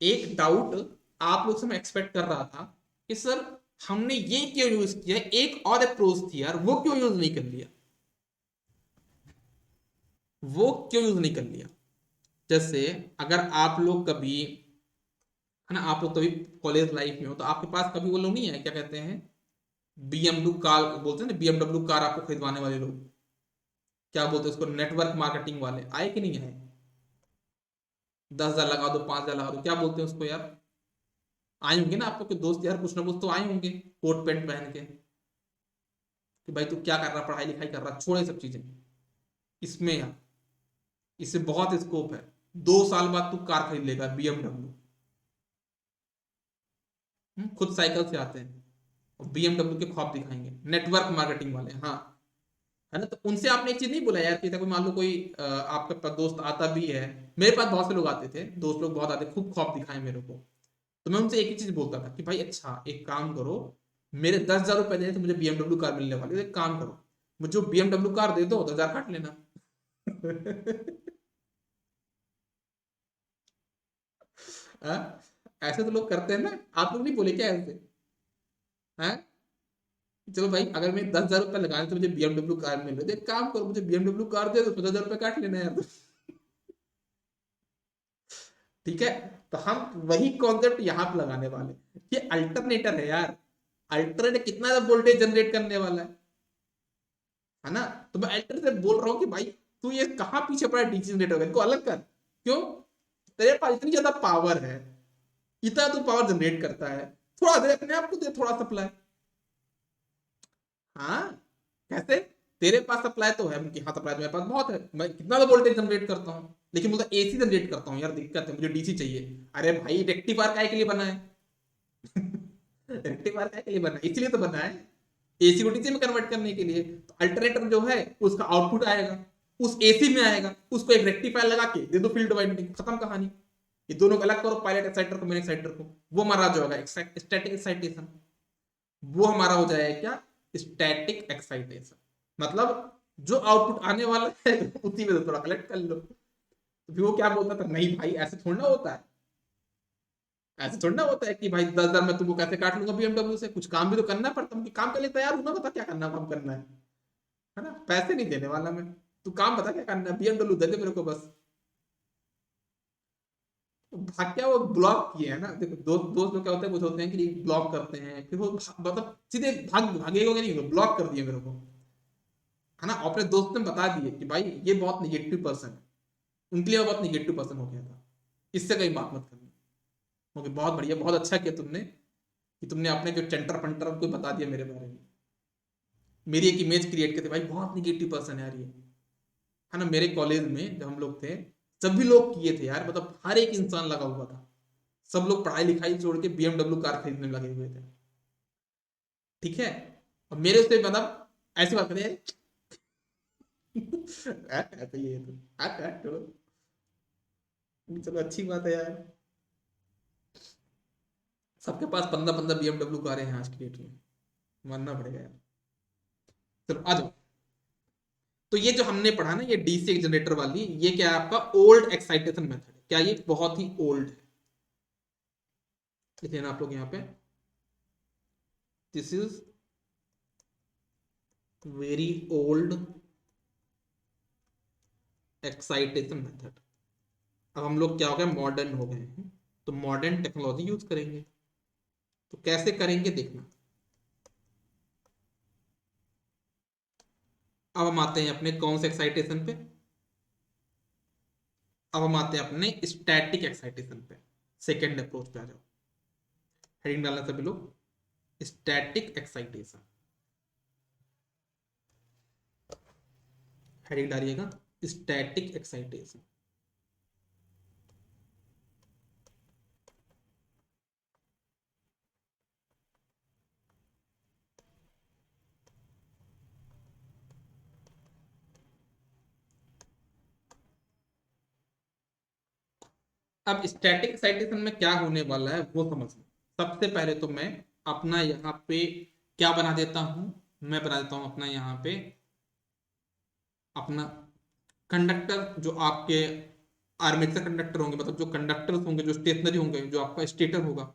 Speaker 1: एक डाउट आप लोग से मैं एक्सपेक्ट कर रहा था कि सर हमने ये क्यों यूज किया, एक और अप्रोच थी यार, वो क्यों यूज नहीं कर लिया, वो क्यों यूज नहीं कर लिया? जैसे अगर आप लोग कभी, है ना, आप लोग कभी कॉलेज लाइफ में हो तो आपके पास कभी वो लोग नहीं है, क्या कहते हैं, बीएमडब्ल्यू कार बोलते हैं ना, बीएमडब्ल्यू कार आपको खरीदवाने वाले लोग, क्या बोलते हैं उसको, नेटवर्क मार्केटिंग वाले, आए कि नहीं आए? 10,000 लगा दो, 5,000 लगा दो, क्या बोलते हैं उसको यार? आए होंगे ना आपको के दोस्त यार, कुछ ना कुछ तो आए होंगे कोट पैंट पहन के, कि भाई तू क्या कर रहा, पढ़ाई लिखाई कर रहा, छोड़ ये सब चीजें, इसमें यार इससे बहुत स्कोप है, 2 साल बाद तू कार खरीद लेगा बीएमडब्ल्यू। खुद साइकिल से आते हैं और बीएमडब्ल्यू के ख्वाब दिखाएंगे, नेटवर्क मार्केटिंग वाले, हाँ, है ना? तो उनसे आपने एक चीज नहीं बोला यार कि कोई मान लो कोई आपके पास दोस्त आता भी है, मेरे पास बहुत से लोग आते थे, दोस्त लोग बहुत आते, खूब ख्वाब दिखाए मेरे को, तो मैं उनसे एक ही चीज बोलता था कि भाई अच्छा एक काम करो, मेरे 10,000 रुपए देने से मुझे बीएमडब्ल्यू कार मिलने वाली है, एक काम करो मुझे बीएमडब्ल्यू कार दे दो, 10,000 काट लेना। हाँ? ऐसे तो लोग करते हैं ना, आप लोग नहीं बोले क्या ऐसे? हैं? चलो भाई अगर मैं 10,000 रुपये लगाने तो मुझे बीएमडब्ल्यू कार मिल रही है, तो एक काम करो मुझे बीएमडब्ल्यू कार दे दो, 50,000 रुपये काट लेना यार। ठीक है? तो हम वही कॉन्सेप्ट यहाँ पे लगाने वाले, ये अल्टरनेटर है यार, अल्टरनेटर कितना वोल्टेज जनरेट करने वाला है ना? तो मैं अल्टरनेटर बोल रहा हूँ कि भाई तू ये कहाँ पीछे पड़ा, डीसी जनरेटर इनको अलग कर। क्यों? तेरे पास इतनी ज्यादा पावर है, इतना तू पावर जनरेट करता है, थोड़ा दे अपने आप को, दे थोड़ा सप्लाई। हाँ, कैसे? तेरे पास सप्लाई तो है, हाँ सप्लाई तो मेरे पास बहुत है, मैं कितना तो वोल्टेज जनरेट करता हूँ, लेकिन मुझे एसी जनरेट करता हूँ यार, दिक्कत है, मुझे डीसी चाहिए। अरे भाई रेक्टिफायर काय के लिए बना है? रेक्टिफायर काय के लिए बना है? इसलिए तो बना है, एसी को डीसी में कन्वर्ट करने के लिए। तो अल्टरनेटर जो है उसका आउटपुट आएगा, उस एसी में आएगा, उसको एक रेक्टिफायर लगा के दे दो फील्ड वाइंडिंग, खत्म कहानी। ये दोनों को अलग करो, पायलट एक्साइटर को मेन एक्साइटर को, वो हमारा जो होगा स्टैटिक एक्साइटेशन, वो हमारा हो जाएगा क्या, स्टैटिक एक्साइटेशन। मतलब जो आउटपुट आने वाला है उसी में से थोड़ा कलेक्ट कर लो। तो फिर वो क्या बोलता था, नहीं भाई ऐसे थोड़ा ना होता है, ऐसे थोड़ा ना होता है कि भाई 10,000 में तुमको कैसे काट लूंगा बीएमडब्ल्यू से, कुछ काम भी तो करना पड़ता है, काम के लिए तैयार हूं ना, बता क्या करना काम करना है ना, पैसे नहीं देने वाला मैं, तू काम बता क्या करना है, बीएमडब्ल्यू दे दे मेरे को बस। भाग क्या वो ब्लॉक किए है ना, देखो दोस्त दोस्त लोग क्या होते हैं, वो होते हैं कि ब्लॉक करते हैं, फिर वो मतलब सीधे भागेगा नहीं, ब्लॉक कर दिए मेरे को, है ना, और अपने दोस्त ने बता दिए कि भाई ये बहुत निगेटिव पर्सन है, उनके लिए मैं बहुत निगेटिव पर्सन हो गया था, इससे कहीं बात मत करना। ओके बहुत बढ़िया, बहुत अच्छा किया तुमने कि तुमने अपने जो चंटर पंटर उनको बता दिया मेरे बारे में, मेरी एक इमेज क्रिएट करते भाई बहुत निगेटिव पर्सन है यार ये, है ना। मेरे कॉलेज में जब हम लोग थे, सभी लोग किए थे यार, मतलब हर एक इंसान लगा हुआ था, सब लोग पढ़ाई लिखाई छोड़ के बीएमडब्ल्यू कार खरीदने में लगे हुए थे, ठीक है। और मेरे से मतलब ऐसी बात करें ऐसे ही है तो छोड़ो, चलो अच्छी बात है यार, सबके पास 15-15 बीएमडब्ल्यू कारें हैं आज की डेट में, मानना पड़ेगा यार। चलो आ जाओ। तो ये जो हमने पढ़ा ना, ये डीसी जनरेटर वाली, ये क्या है आपका ओल्ड एक्साइटेशन मेथड, क्या ये बहुत ही ओल्ड है, लिख लेना आप लोग यहाँ पे, this is very old excitation method. अब हम लोग क्या हो गए, मॉडर्न हो गए हैं, तो मॉडर्न टेक्नोलॉजी यूज करेंगे, तो कैसे करेंगे देखना। अब हम आते हैं अपने कौन से एक्साइटेशन पे, अब हम आते हैं अपने स्टैटिक एक्साइटेशन पे, सेकेंड अप्रोच पे आ जाओ, हेडिंग डालना सभी लोग, स्टैटिक एक्साइटेशन, हेडिंग डालिएगा स्टैटिक एक्साइटेशन। अब स्टैटिक एक्साइटेशन में क्या होने वाला है वो समझना। सबसे पहले तो मैं अपना यहाँ पे क्या बना देता हूं, मैं बना देता हूं अपना यहाँ पे अपना कंडक्टर, जो आपके आर्मेचर कंडक्टर होंगे, मतलब जो कंडक्टर्स होंगे, जो स्टेशनरी होंगे, जो आपका स्टेटर होगा,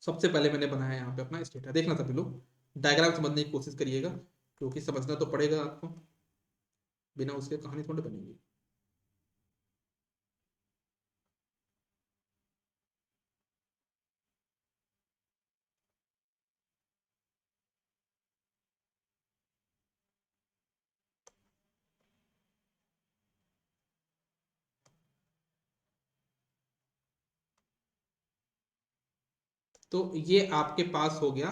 Speaker 1: सबसे पहले मैंने बनाया यहाँ पे अपना स्टेटर। देखना सभी लोग डायग्राम समझने की कोशिश करिएगा, क्योंकि समझना तो पड़ेगा आपको, बिना उसके कहानी थोड़ी बनेगी। तो ये आपके पास हो गया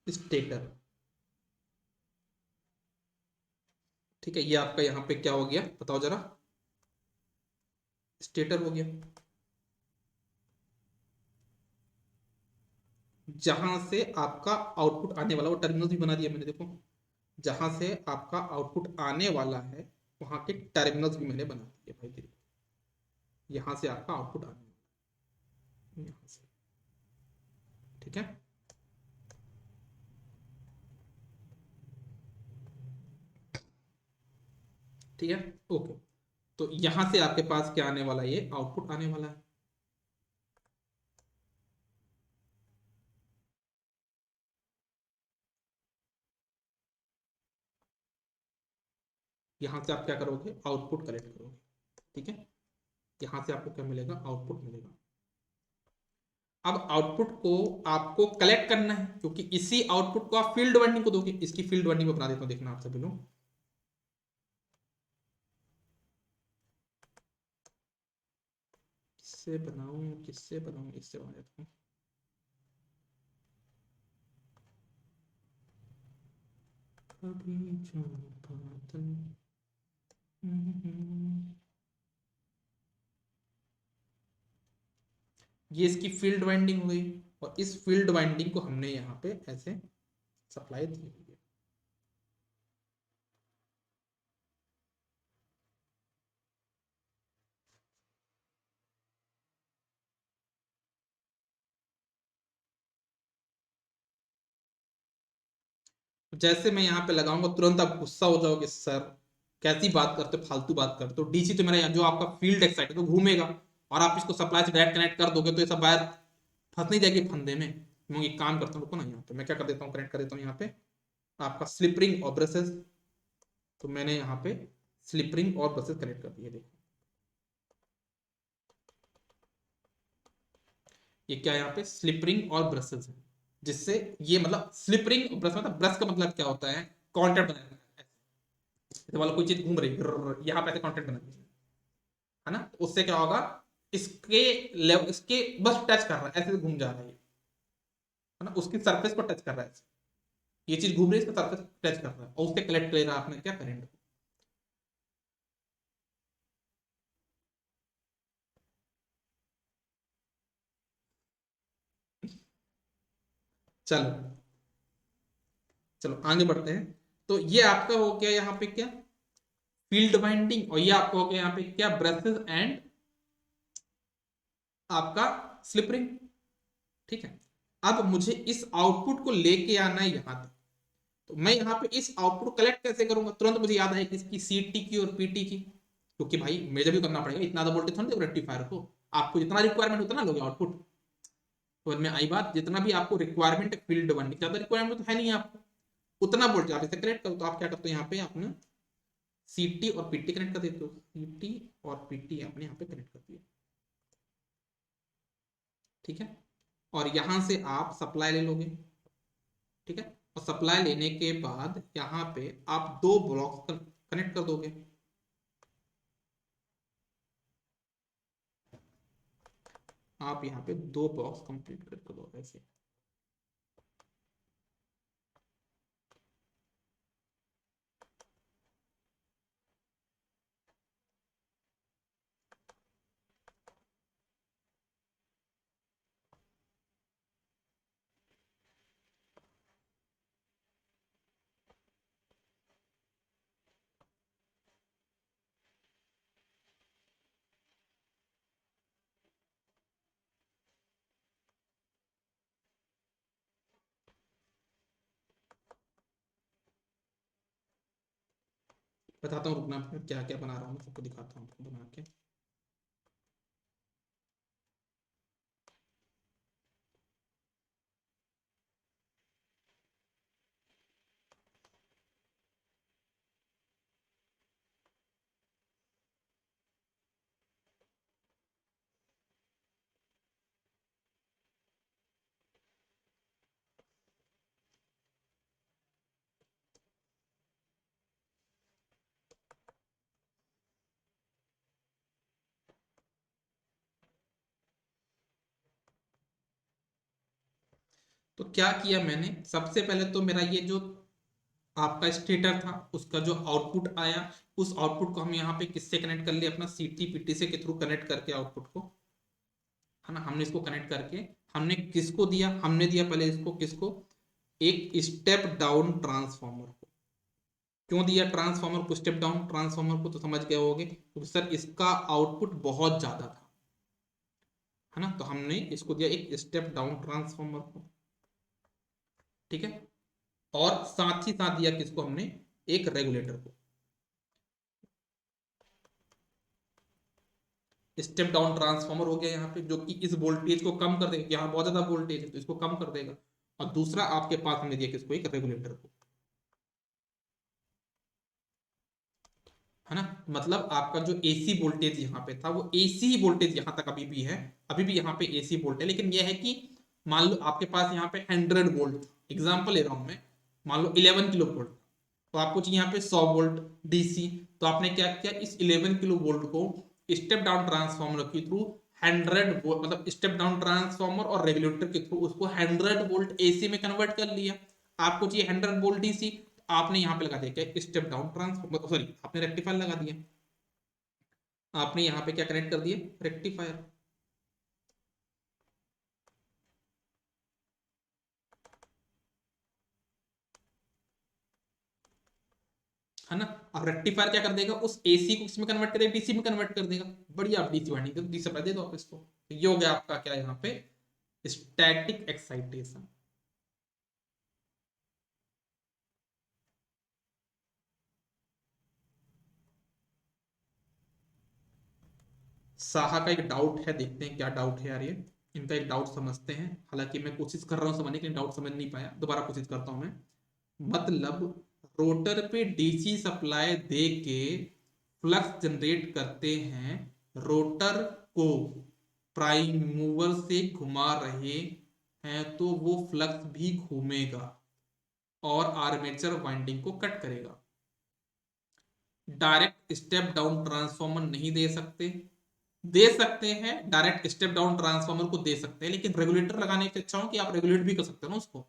Speaker 1: स्टेटर, ठीक है, ये आपका यहाँ पे क्या हो गया बताओ जरा, स्टेटर हो गया। जहां से आपका आउटपुट आने वाला, वो टर्मिनल भी बना दिया मैंने, देखो जहां से आपका आउटपुट आने वाला है वहां के टर्मिनल्स भी मैंने बना दिए भाई, देखो यहां से आपका आउटपुट आने वाला है, यहां से, ठीक है। ठीक है, ओके, तो यहां से आपके पास क्या आने वाला है, ये आउटपुट आने वाला है। यहां से आप क्या करोगे, आउटपुट कलेक्ट करोगे, ठीक है, यहां से आपको क्या मिलेगा, आउटपुट मिलेगा। अब आउटपुट को आपको कलेक्ट करना है, क्योंकि इसी आउटपुट को आप फील्ड वाइंडिंग को दोगे, इसकी फील्ड वाइंडिंग को बना देता हूं, देखना आप सभी लोग, किससे बनाऊं, किससे बनाऊं, इससे बना देता हूं। कभी जो बादल, ये इसकी फील्ड वाइंडिंग हो गई, और इस फील्ड वाइंडिंग को हमने यहाँ पे ऐसे सप्लाई दी हुई है। जैसे मैं यहाँ पे लगाऊंगा तुरंत आप गुस्सा हो जाओगे, सर कैसी बात करते हो, फालतू बात करते हो। डीसी तो मेरा जो आपका फील्ड एक्साइटर तो घूमेगा, और आप इसको सप्लाई से डायरेक्ट कनेक्ट कर दोगे तो ये सब वायर फंस नहीं जाएगी फंदे में। मैं एक काम करता हूँ, रुको ना, यहाँ पे मैं क्या कर देता हूँ, कनेक्ट कर देता हूँ यहाँ पे आपका स्लिप रिंग और ब्रशेस। तो मैंने यहाँ पे स्लिप रिंग और ब्रशेस कनेक्ट कर दिए, देखो ये क्या है, यहाँ पे स्लिप रिंग और ब्रशेस है, जिससे ये मतलब स्लिप रिंग और ब्रश, मतलब ब्रश का मतलब क्या होता है, कॉन्टेक्ट बनाना है। जैसे वाला कोई चीज घूम रही है यहाँ पे ऐसे कॉन्टेक्ट बना है ना, तो उससे क्या होगा, इसके लेवल, इसके बस टच कर रहा है, ऐसे घूम जा रहा है ना, उसकी सरफेस को टच कर रहा है, ये चीज घूम रही है, इसका सरफेस टच कर रहा है और उससे कलेक्ट ले रहा है आपने क्या, करंट। चलो चलो आगे बढ़ते हैं। तो ये आपका हो गया यहाँ पे क्या, फील्ड वाइंडिंग, और ये आपका हो गया यहाँ पे क्या, ब्रशेस एंड आपका स्लिप रिंग। ठीक है, अब मुझे इस आउटपुट को लेके आना है यहाँ तक। तो मैं यहाँ पे इस आउटपुट कलेक्ट कैसे करूंगा, तुरंत मुझे याद है किसकी, सीटी की और पीटी की, क्योंकि भाई मेजर भी करना पड़ेगा, इतना तो वोल्टेज थोड़ा देगा रेक्टिफायर को। आपको जितना रिक्वायरमेंट उतना लोगे आउटपुट। तो में आई बात, जितना भी आपको रिक्वायरमेंट है फील्ड वन, ज्यादा रिक्वायरमेंट तो है नहीं आपको, उतना वोल्टेज आप इसे कनेक्ट करो। तो आप क्या करते हो, यहाँ पे आपने सीटी और पीटी कनेक्ट कर देते हो, सीटी और पीटी आपने यहाँ पे कनेक्ट कर दिया। ठीक है, और यहां से आप सप्लाई ले लोगे। ठीक है, और सप्लाई लेने के बाद यहाँ पे आप दो ब्लॉक्स कनेक्ट कर दोगे। आप यहाँ पे दो बॉक्स कंप्लीट करके दो ऐसे। बताता हूँ, रुकना, फिर क्या क्या बना रहा हूँ सबको दिखाता हूँ आपको बना के। तो क्या किया मैंने, सबसे पहले तो मेरा ये जो आपका स्टेटर था उसका जो आउटपुट आया, उस आउटपुट को हम यहाँ पे किससे कनेक्ट कर लिए, अपना सीटी पीटी से के थ्रू कनेक्ट करके आउटपुट को, है ना, हमने इसको कनेक्ट करके हमने किसको दिया, हमने दिया पहले इसको किसको, एक स्टेप डाउन ट्रांसफॉर्मर को। क्यों दिया ट्रांसफॉर्मर को स्टेप डाउन ट्रांसफॉर्मर को, तो समझ गए होगे क्योंकि सर इसका आउटपुट बहुत ज्यादा था, है ना, तो हमने इसको दिया एक स्टेप डाउन ट्रांसफॉर्मर को। ठीक है, और साथ ही साथ दिया किसको हमने, एक रेगुलेटर को। स्टेप डाउन ट्रांसफॉर्मर हो गया यहाँ पे, जो कि इस वोल्टेज को कम कर देगा, यहाँ बहुत ज्यादा वोल्टेज है तो इसको कम कर देगा। और दूसरा आपके पास हमने दिया किसको, एक रेगुलेटर को, है ना। मतलब आपका जो एसी वोल्टेज यहाँ पे था वो एसी ही वोल्टेज यहाँ तक अभी भी है, अभी भी यहाँ पे एसी वोल्ट है, लेकिन यह है कि मान लो आपके पास यहाँ पे 100 वोल्ट, एग्जाम्पल ले रहा हूं मैं, मान लो 11 किलो वोल्ट, तो आपको चाहिए यहाँ पे 100 वोल्ट डीसी। तो आपने क्या किया, इस 11 किलो वोल्ट को स्टेप डाउन ट्रांसफॉर्मर के थ्रू 100 वोल्ट, मतलब स्टेप डाउन ट्रांसफॉर्मर और रेगुलेटर के थ्रू उसको 100 वोल्ट एसी में कन्वर्ट कर लिया। आपको चाहिए 100 वोल्ट डीसी, आपने यहाँ पे लगा दिया क्या, स्टेप डाउन ट्रांसफॉर्मर, सॉरी आपने रेक्टिफायर लगा दिया, आपने यहाँ पे क्या कनेक्ट कर दिया, रेक्टिफायर, है ना। अब रेक्टिफायर क्या कर देगा, उस एसी को किसमें कन्वर्ट करेगा, डीसी में कन्वर्ट कर देगा। बढ़िया, आप डीसी वाइंडिंग डी सप्लाई दे दो आप इसको, तो ये हो गया आपका क्या यहाँ पे, स्टैटिक एक्साइटेशन। साहा का एक डाउट है, देखते हैं क्या डाउट है यार ये। इनका एक डाउट समझते हैं, हालांकि मैं कोशिश कर रहा हूँ समझने की, डाउट समझ नहीं पाया, दोबारा कोशिश करता हूँ मैं। मतलब रोटर पे डीसी सप्लाई दे के फ्लक्स जनरेट करते हैं, रोटर को प्राइम मूवर से घुमा रहे हैं तो वो फ्लक्स भी घूमेगा और आर्मेचर वाइंडिंग को कट करेगा। डायरेक्ट स्टेप डाउन ट्रांसफॉर्मर नहीं दे सकते, दे सकते हैं डायरेक्ट स्टेप डाउन ट्रांसफॉर्मर को दे सकते हैं, लेकिन रेगुलेटर लगाने से अच्छा हो कि आप रेगुलेट भी कर सकते हो ना उसको।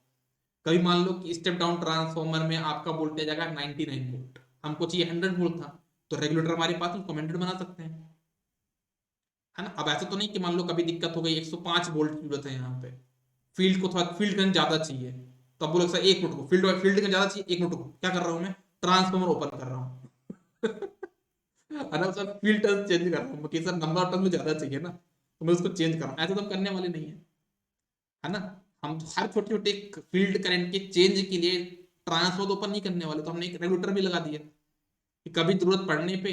Speaker 1: कभी मान लो कि स्टेप डाउन ट्रांसफॉर्मर में आपका वोल्टेज आएगा 99 वोल्ट, हमको चाहिए 100 वोल्ट था, तो रेगुलेटर हमारे पास, उसको 100 बना सकते हैं, है ना। अब ऐसा तो नहीं कि मान लो कभी दिक्कत हो गई 105 वोल्ट की जरूरत है यहाँ पे, फील्ड को थोड़ा फील्ड करंट ज्यादा चाहिए, तो अब बोलो सर एक मिनट को फील्ड फील्ड करंट ज्यादा चाहिए, एक मिनट को क्या कर रहा हूँ मैं, ट्रांसफॉर्मर ओपन कर रहा हूँ है ना सर, फील्ड टर्न चेंज कर रहा हूँ कि सर नंबर ऑफ टर्न में ज्यादा चाहिए ना, तो मैं उसको चेंज कर रहा हूँ। ऐसा तो हम करने वाले नहीं है, है ना। हम तो हर छोटे छोटे फील्ड करंट के चेंज के लिए ट्रांसफॉर्मर तो ओपन नहीं करने वाले, तो हमने एक रेगुलेटर भी लगा दिया कि कभी जरूरत पड़ने पे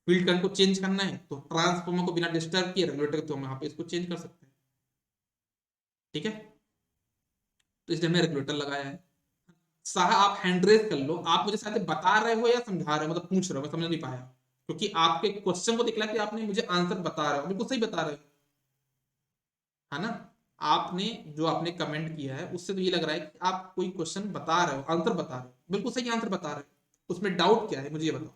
Speaker 1: फील्ड करंट को चेंज करना है तो ट्रांसफॉर्मर को बिना डिस्टर्ब किए रेगुलेटर, तो हम यहाँ पे इसको चेंज कर सकते हैं, ठीक है। तो इसलिए हमने रेगुलेटर लगाया है। साहा आप हैंड रेज कर लो, आप मुझे शायद बता रहे हो या समझा रहे हो, मतलब पूछ रहे हो, मैं समझ नहीं पाया, क्योंकि आपके क्वेश्चन को दिखला कि आपने मुझे आंसर बता रहे हो, बिल्कुल सही बता रहे हो, है ना। आपने जो आपने कमेंट किया है उससे तो ये लग रहा है कि आप कोई क्वेश्चन बता रहे हो, आंसर बता रहे हो, बिल्कुल सही आंसर बता रहे हो, उसमें डाउट क्या है मुझे ये बताओ।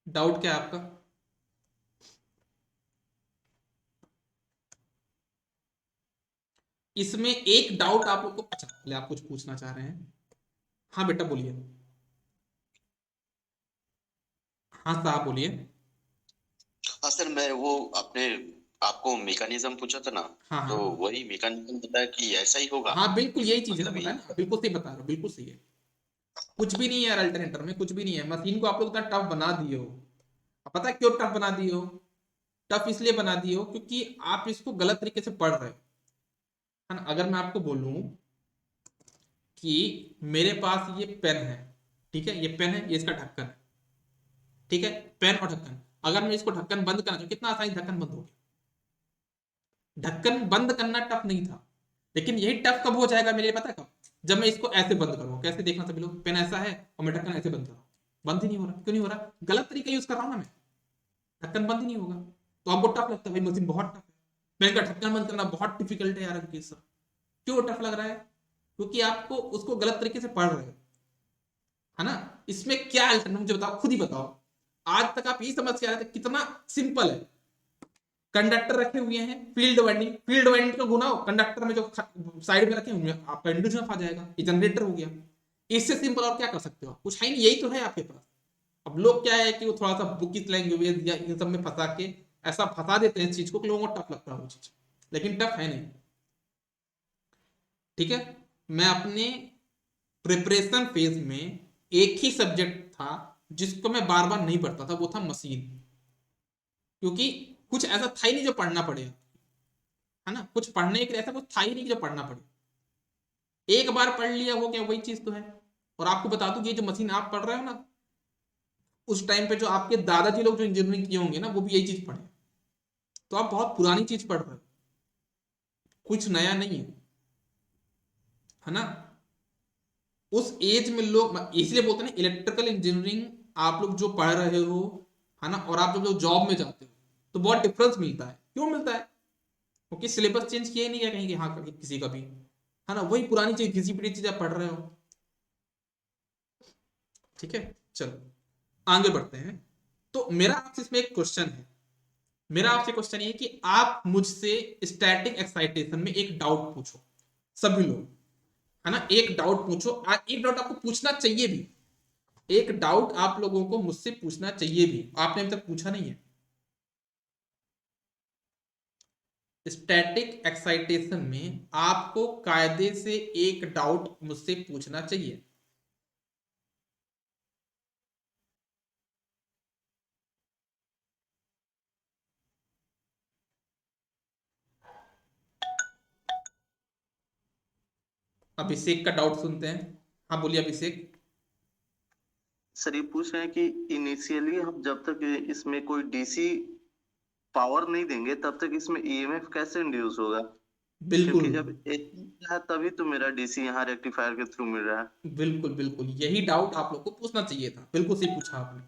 Speaker 1: डाउट क्या है आपका? इसमें एक डाउट आप लोग को, अच्छा पहले आप कुछ पूछना चाह रहे हैं, हाँ बेटा बोलिए, हाँ साहब बोलिए।
Speaker 3: हाँ सर, मैं वो आपने आपको मैकेनिज्म पूछा था ना,
Speaker 1: हाँ
Speaker 3: तो
Speaker 1: हाँ
Speaker 3: वही मैकेनिज्म बताया कि ऐसा ही होगा।
Speaker 1: हाँ, बिल्कुल यही चीज है ना,
Speaker 3: मतलब
Speaker 1: बताया
Speaker 3: ये
Speaker 1: ना, बिल्कुल सही बता रहे हो, बिल्कुल सही है। कुछ भी नहीं है यार, अल्टरनेटर में कुछ भी नहीं है, मशीन को आप लोग इतना टफ बना दिए हो। अब पता है क्यों टफ बना दिए हो? टफ इसलिए बना दिए हो क्योंकि आप इसको गलत तरीके से पढ़ रहे हो, है ना। अगर मैं आपको बोलूं कि मेरे पास ये पेन है, ठीक है, ये पेन है, ये इसका ढक्कन है, ठीक है, पेन और ढक्कन, अगर मैं इसको ढक्कन बंद करना चाहूँ, कितना आसानी से ढक्कन बंद हो गया। ढक्कन बंद करना टफ नहीं था, लेकिन यही टफ कब हो जाएगा मेरे लिए पता है कब? जब मैं इसको ऐसे बंद करूँ, कैसे देखना सभी लोग, पेन ऐसा है और मैं ढक्कन ऐसे बंद कर रहा हूँ, बंद ही नहीं हो रहा, क्यों नहीं हो रहा? गलत तरीका यूज कर रहा हूँ ना मैं, ढक्कन बंद ही नहीं होगा। तो आपको टफ लगता है भाई, मशीन बहुत टफ है, पेन का ढक्कन बंद करना बहुत डिफिकल्ट है यार अंकित सर। क्यों टफ लग रहा है? क्योंकि आपको उसको गलत तरीके से पढ़ रहे हो, है ना। इसमें क्या अल्टरनेटिव मुझे बताओ, खुद ही बताओ। आज तक आप यही समझ के आ रहे थे कितना सिंपल है, कंडक्टर रखे हुए हैं, फील्ड वाइंडिंग को घुमाओ, कंडक्टर में जो साइड में रखे हुए हैं आपका इंड्यूस आ जाएगा, ये जनरेटर हो गया। इससे सिंपल और क्या कर सकते हो, कुछ है नहीं, यही तो है आपके पास। अब लोग क्या है कि वो थोड़ा सा बुकिश लैंग्वेज या इन सब में फंसा के ऐसा फंसा देते हैं इस चीज को कि लोगों को टफ लगता है वो चीज, लेकिन टफ है नहीं, ठीक है। मैं अपने प्रिपरेशन फेज में एक ही सब्जेक्ट था जिसको मैं बार बार नहीं पढ़ता था, वो था मशीन, क्योंकि कुछ ऐसा था ही नहीं जो पढ़ना पड़े, है ना, कुछ पढ़ने के लिए ऐसा कुछ था ही नहीं जो पढ़ना पड़े, एक बार पढ़ लिया हो गया, वही चीज तो है। और आपको बता दूं कि ये जो मशीन आप पढ़ रहे हो ना, उस टाइम पे जो आपके दादाजी लोग जो इंजीनियरिंग किए होंगे ना, वो भी यही चीज पढ़े, तो आप बहुत पुरानी चीज पढ़ रहे हो, कुछ नया नहीं है, है ना। उस एज में लोग इसलिए बोलते हैं इलेक्ट्रिकल इंजीनियरिंग आप लोग जो पढ़ रहे हो, है ना, और आप जब लोग जॉब में जाते हो तो बहुत डिफरेंस मिलता है। क्यों मिलता है? क्योंकि सिलेबस चेंज किया ही नहीं गया कहीं के, हाँ किसी का भी, है ना, वही पुरानी चीज घिसी पिटी चीज आप पढ़ रहे हो, ठीक है। चलो आगे बढ़ते हैं। तो मेरा आपसे इसमें एक क्वेश्चन है, मेरा आपसे क्वेश्चन ये है कि आप मुझसे स्टैटिक एक्साइटेशन में एक डाउट पूछो, सभी लोग, है ना, एक डाउट पूछो, एक डाउट आपको पूछना चाहिए भी, एक डाउट आप लोगों को मुझसे पूछना चाहिए भी, आपने अभी तक पूछा नहीं है। स्टैटिक एक्साइटेशन में आपको कायदे से एक डाउट मुझसे पूछना चाहिए। अभिषेक का डाउट सुनते हैं। हाँ बोलिए अभिषेक।
Speaker 2: सर ये पूछ रहे हैं कि इनिशियली हम जब तक इसमें कोई डीसी पावर नहीं देंगे तब तक इसमें ईएमएफ कैसे इंड्यूस होगा?
Speaker 1: बिल्कुल
Speaker 2: क्योंकि जब AC है तभी तो मेरा डीसी यहाँ रेक्टिफायर के थ्रू मिल रहा है।
Speaker 1: बिल्कुल बिल्कुल, यही डाउट आप लोग को पूछना चाहिए था, बिल्कुल सही पूछा आपने।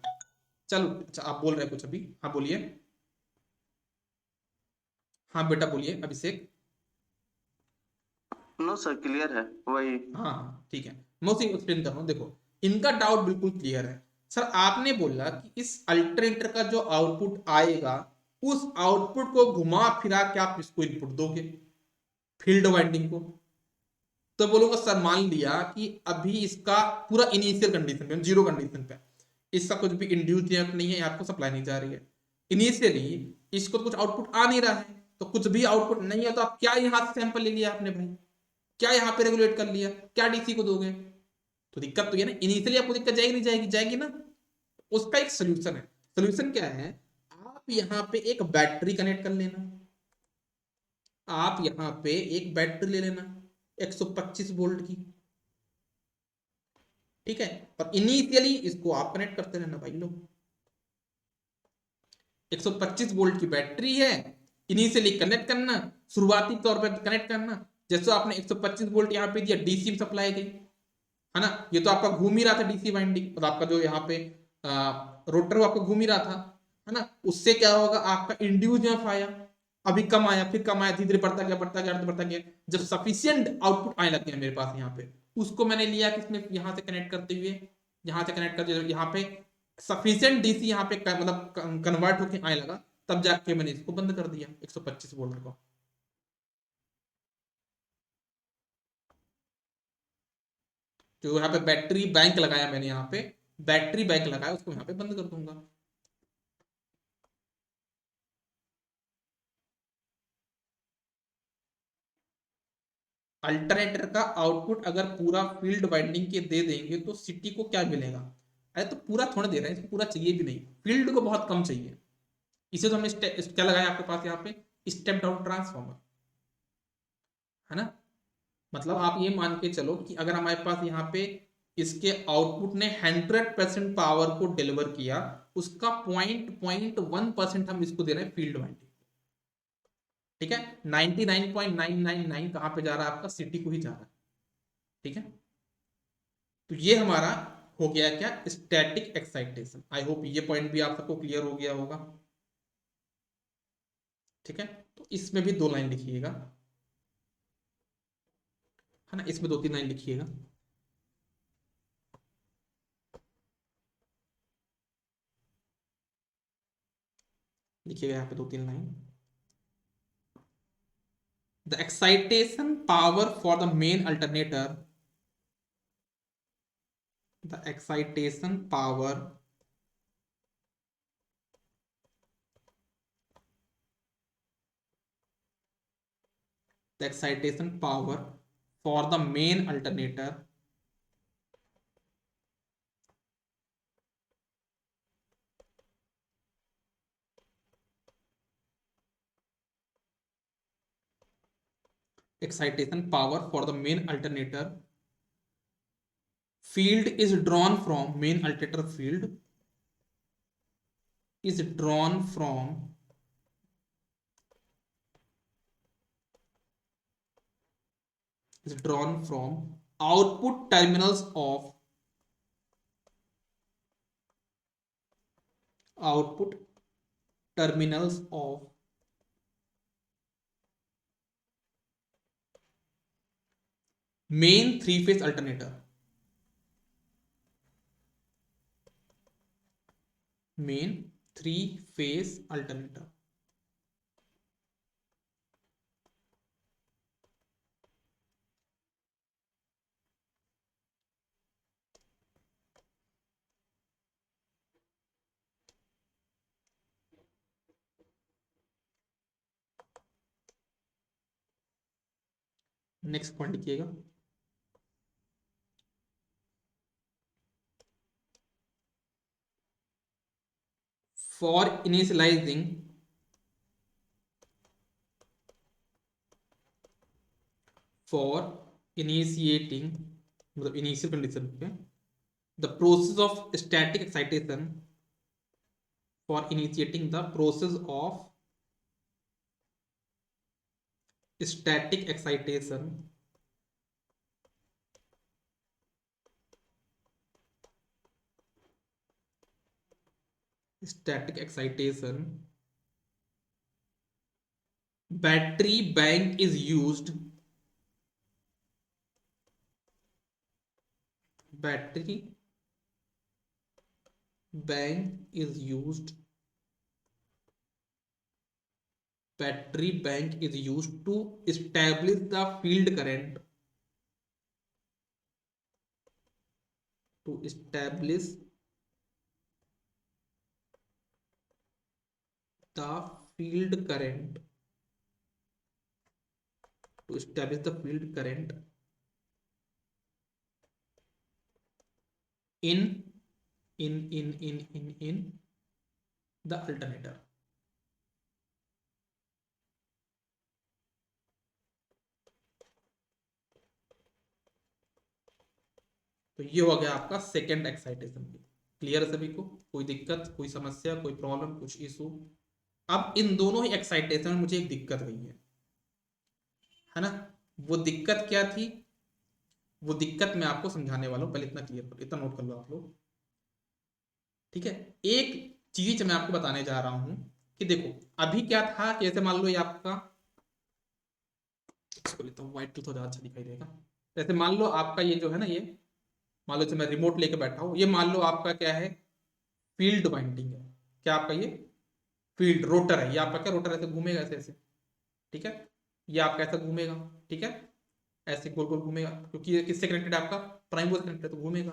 Speaker 1: चलो अच्छा, आप बोल रहे हैं कुछ अभी, हाँ बोलिए। हाँ बेटा बोलिए अभिषेक।
Speaker 2: नो सर, क्लियर है वही।
Speaker 1: हाँ हाँ ठीक है, मैं उसी एक्सप्लेन कर रहा हूँ। देखो इनका डाउट बिल्कुल क्लियर है। सर आपने बोला कि इस अल्टरनेटर का जो आउटपुट आएगा उस आउटपुट को घुमा फिरा के आप इसको इनपुट दोगे फील्ड वाइंडिंग को। तो बोलोगे सर मान लिया कि अभी इसका पूरा इनिशियल कंडीशन पे, जीरो कंडीशन पे, इसका कुछ भी इंड्यूस नहीं है, आपको सप्लाई नहीं जा रही है, इनिशियली इसको तो कुछ आउटपुट आ नहीं रहा है, तो कुछ भी आउटपुट नहीं है तो आप क्या यहाँ से सैंपल ले लिया आपने भाई, क्या यहाँ पे रेगुलेट कर लिया, क्या डीसी को दोगे? तो दिक्कत तो ये ना, इनिशियली आपको दिक्कत जाएगी नहीं जाएगी, जाएगी ना। उसका एक सोल्यूशन है। सोल्यूशन क्या है? आप यहाँ पे एक बैटरी कनेक्ट कर लेना, आप यहाँ पे एक बैटरी ले लेना 125 वोल्ट की, ठीक है, और इनिशियली इसको आप कनेक्ट करते रहना भाई लोग। 125 वोल्ट की बैटरी है, इनिशियली कनेक्ट करना, शुरुआती तौर पर कनेक्ट करना, जैसे आपने 125 वोल्ट यहाँ पे दिया, डीसी में सप्लाई गई, है ना, ये तो आपका घूम ही रहा था डीसी वाइंडिंग, और आपका जो यहाँ पे रोटर आपका घूम ही रहा था, है ना, उससे क्या होगा, आपका इंड्यूस एफ आया, अभी कम आया, फिर कम आया, धीरे धीरे बढ़ता गया बढ़ता गया बढ़ता गया, जब सफिशियंट आउटपुट आने लग गया मेरे पास यहाँ पे, उसको मैंने लिया किसमें, यहाँ से कनेक्ट करते हुए, यहाँ से कनेक्ट करते यहाँ पे सफिशियंट डीसी यहाँ पे मतलब कन्वर्ट होके आने लगा, तब जाके मैंने इसको बंद कर दिया 125 वोल्ट को। जो यहाँ पे बैटरी बैंक लगाया मैंने, यहाँ पे बैटरी बैंक लगाया, उसको यहाँ पे बंद कर दूंगा। अल्टरनेटर का आउटपुट अगर पूरा फील्ड वाइंडिंग के दे देंगे तो सिटी को क्या मिलेगा? अरे तो पूरा थोड़ा दे रहे हैं, इसको पूरा चाहिए भी नहीं, फील्ड को बहुत कम चाहिए, इसे तो हमने क्या लगाया आपके पास यहाँ पे, स्टेप डाउन ट्रांसफॉर्मर, है ना। मतलब आप ये मान के चलो कि अगर हमारे पास यहाँ पे इसके आउटपुट ने 100% पावर को डिलीवर किया, उसका 0.1% हम इसको दे रहे हैं फील्ड वाइंडिंग, ठीक है, 99.999 कहां पे जा रहा है आपका, सिटी को ही जा रहा है, ठीक है। तो ये हमारा हो गया क्या, स्टैटिक एक्साइटेशन। आई होप ये पॉइंट भी आप सबको क्लियर हो गया होगा, ठीक है। तो इसमें भी 2 लाइन लिखिएगा, है ना, इसमें 2-3 लाइन लिखिएगा। लिखिएगा यहाँ पे 2-3 line. The excitation power for the main alternator, the excitation power the excitation power for the main alternator excitation power for the main alternator field is drawn from main alternator field is drawn from output terminals of output terminals of main 3-phase alternator, main 3-phase alternator। Next point लिखिएगा, for initializing for initiating मतलब initial condition पे the process of static excitation for initiating the process of static excitation static excitation battery bank is used battery bank is used battery bank is used to establish the field current to establish the field current to establish the field current in the alternator. तो ये हो गया आपका second excitation भी। Clear है सभी को? कोई दिक्कत, कोई समस्या, कोई प्रॉब्लम, कुछ इशू? अब इन दोनों ही एक्साइटेशन में मुझे एक दिक्कत गई है ना? वो दिक्कत क्या थी? वो दिक्कत मैं आपको समझाने वाला हूं, पहले इतना क्लियर करो, इतना नोट कर लो आप लोग, ठीक है? एक चीज मैं आपको बताने जा रहा हूं कि देखो अभी क्या था कि जैसे मान लो ये आपका, इसको लेता हूं व्हाइट तो थोड़ा अच्छा दिखाई देगा। जैसे मान लो आपका ये जो है ना, ये मान लो मैं रिमोट लेके बैठा हूं, ये मान लो आपका क्या है, फील्ड वाइंडिंग है। क्या आपका ये फील्ड रोटर है, ये आपका क्या रोटर ऐसे घूमेगा ऐसे ऐसे, ठीक है? ये आपका ऐसा घूमेगा, ठीक है? ऐसे गोल गोल घूमेगा, क्योंकि ये किससे कनेक्टेड है? आपका प्राइम से कनेक्टेड, तो घूमेगा,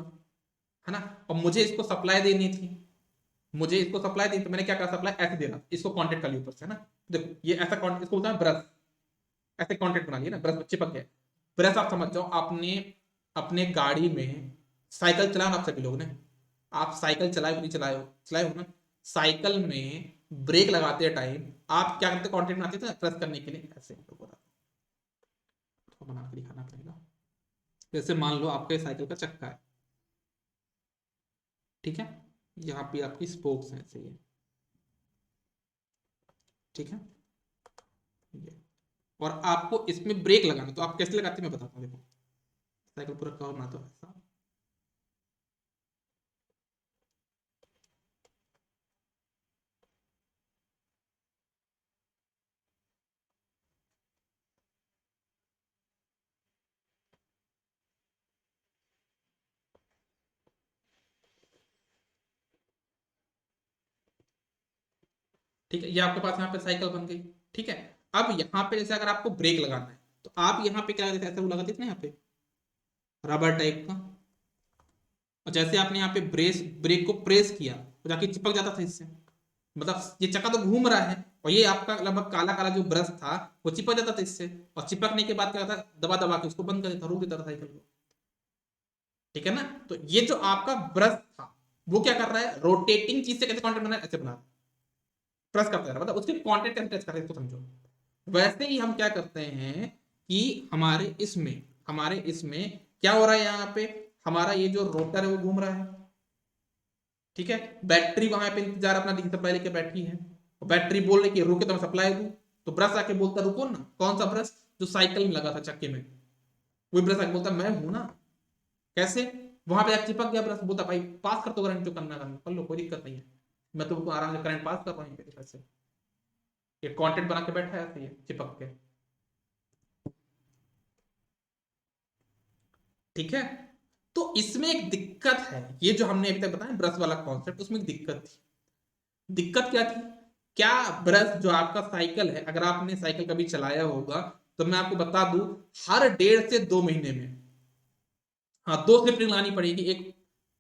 Speaker 1: है ना? और मुझे इसको सप्लाई देनी थी, मुझे इसको सप्लाई दी, तो मैंने क्या कहा, सप्लाई ऐसे देना, इसको कांटेक्ट कर लिया ऊपर से, है ना? देखो ये ऐसा कांटेक्ट, इसको बोलता है ब्रश, ऐसे कांटेक्ट बना लिया ना, ब्रश चिपक गया। ब्रश आप समझ जाओ, आपने अपने गाड़ी में साइकिल चलाया ना, आप सभी लोग ने, आप साइकिल चलाए नहीं चलाए हो ना? साइकिल में ब्रेक लगाते टाइम आप क्या करते, कांटेक्ट बनाते थे प्रेस करने के लिए, ऐसे तो बना के दिखाना पड़ेगा। जैसे मान लो आपके साइकिल का चक्का है, ठीक है? यहाँ पे आपकी स्पोक्स हैं ऐसे, ये ठीक है? ये, और आपको इसमें ब्रेक लगाना, तो आप कैसे लगाते हैं मैं बताता हूँ। देखो साइकिल पूरा कवर बनाता हूँ ऐसा, ठीक है? ये आपके पास यहाँ पे साइकिल बन गई, ठीक है? अब यहाँ पे जैसे अगर आपको ब्रेक लगाना है, तो आप यहाँ पे क्या करते, ऐसे लगा देते ना यहाँ पे रबर टाइप का, और जैसे आपने यहाँ पे ब्रेक को प्रेस किया तो जाके चिपक जाता था इससे, मतलब ये चक्का तो घूम रहा है और ये आपका लगभग काला काला जो ब्रश था वो चिपक जाता था इससे, और चिपकने के बाद क्या होता, दबा दबा के उसको बंद कर देता, रोक देता था साइकिल को, ठीक है ना? तो ये जो आपका ब्रश था वो क्या कर रहा है, रोटेटिंग चीज से कैसे कॉन्टेक्ट बना, ऐसे बना रहा है, प्रेस करते हैं, मतलब उसके कॉन्टेक्ट कैसे टच कर रहे हैं इसको समझो। वैसे ही हम क्या करते हैं कि हमारे इसमें क्या हो रहा है, यहाँ पे हमारा ये जो रोटर है वो घूम रहा है, ठीक है? बैटरी वहां पे इंतजार अपना सप्लाई लेके बैठी है, बैटरी बोल रही कि रुके तो मैं सप्लाई दूं, तो ब्रश आके बोलता रुको ना, कौन सा ब्रश, जो साइकिल में लगा था चक्के में, वही ब्रश आके बोलता मैं हूं ना। कैसे? वहां पे चिपक गया ब्रश, बोलता भाई पास कर दो करंट, जो करना कर लो, कोई दिक्कत नहीं है, मैं तो आराम से करंट पास कर रहा हूँ से। ये कॉन्टेक्ट बना के बैठा है ऐसे, ये चिपक के, ठीक है? तो इसमें एक दिक्कत है, ये जो हमने अभी तक बताया ब्रश वाला कॉन्सेप्ट, उसमें एक दिक्कत थी। दिक्कत क्या थी? क्या ब्रश जो आपका साइकिल है, अगर आपने साइकिल कभी चलाया होगा तो मैं आपको बता दूं, हर 1.5 से 2 महीने में, हाँ, 2 स्लिप रिंग लानी पड़ेगी, एक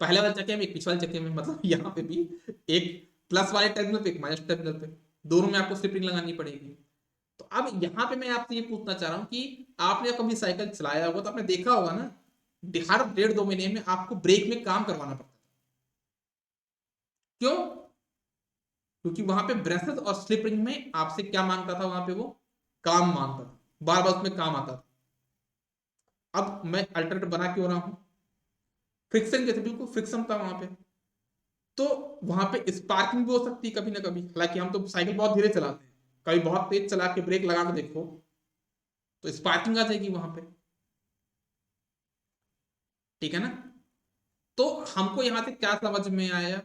Speaker 1: पहले वाले चक्के में, एक पिछले वाले चक्के में, मतलब यहाँ पे भी एक प्लस वाले टर्मिनल पे, एक माइनस टर्मिनल पे, दोनों में आपको स्लिप रिंग लगानी पड़ेगी। तो अब यहाँ पे मैं आपसे ये पूछना चाह रहा हूँ कि आपने कभी साइकिल चलाया होगा तो आपने देखा होगा ना, हर 1.5-2 महीने में आपको ब्रेक में काम करवाना पड़ता है। क्यों? क्योंकि वहां पे ब्रेसेस और स्लिप रिंग में आपसे क्या मांगता था, वहां पे वो काम मांगता था, बार बार उसमें काम आता था। अब मैं अल्टरनेटर बना क्यों रहा हूं, फ्रिक्शन के थे, बिल्कुल फ्रिक्शन था वहां पे, तो वहां पे स्पार्किंग भी हो सकती है कभी ना कभी। हालांकि हम तो साइकिल बहुत धीरे चलाते हैं, कभी बहुत तेज चला के ब्रेक लगा के देखो तो स्पार्किंग आ जाएगी वहां पे, ठीक है ना। तो हमको यहां से क्या समझ में आया,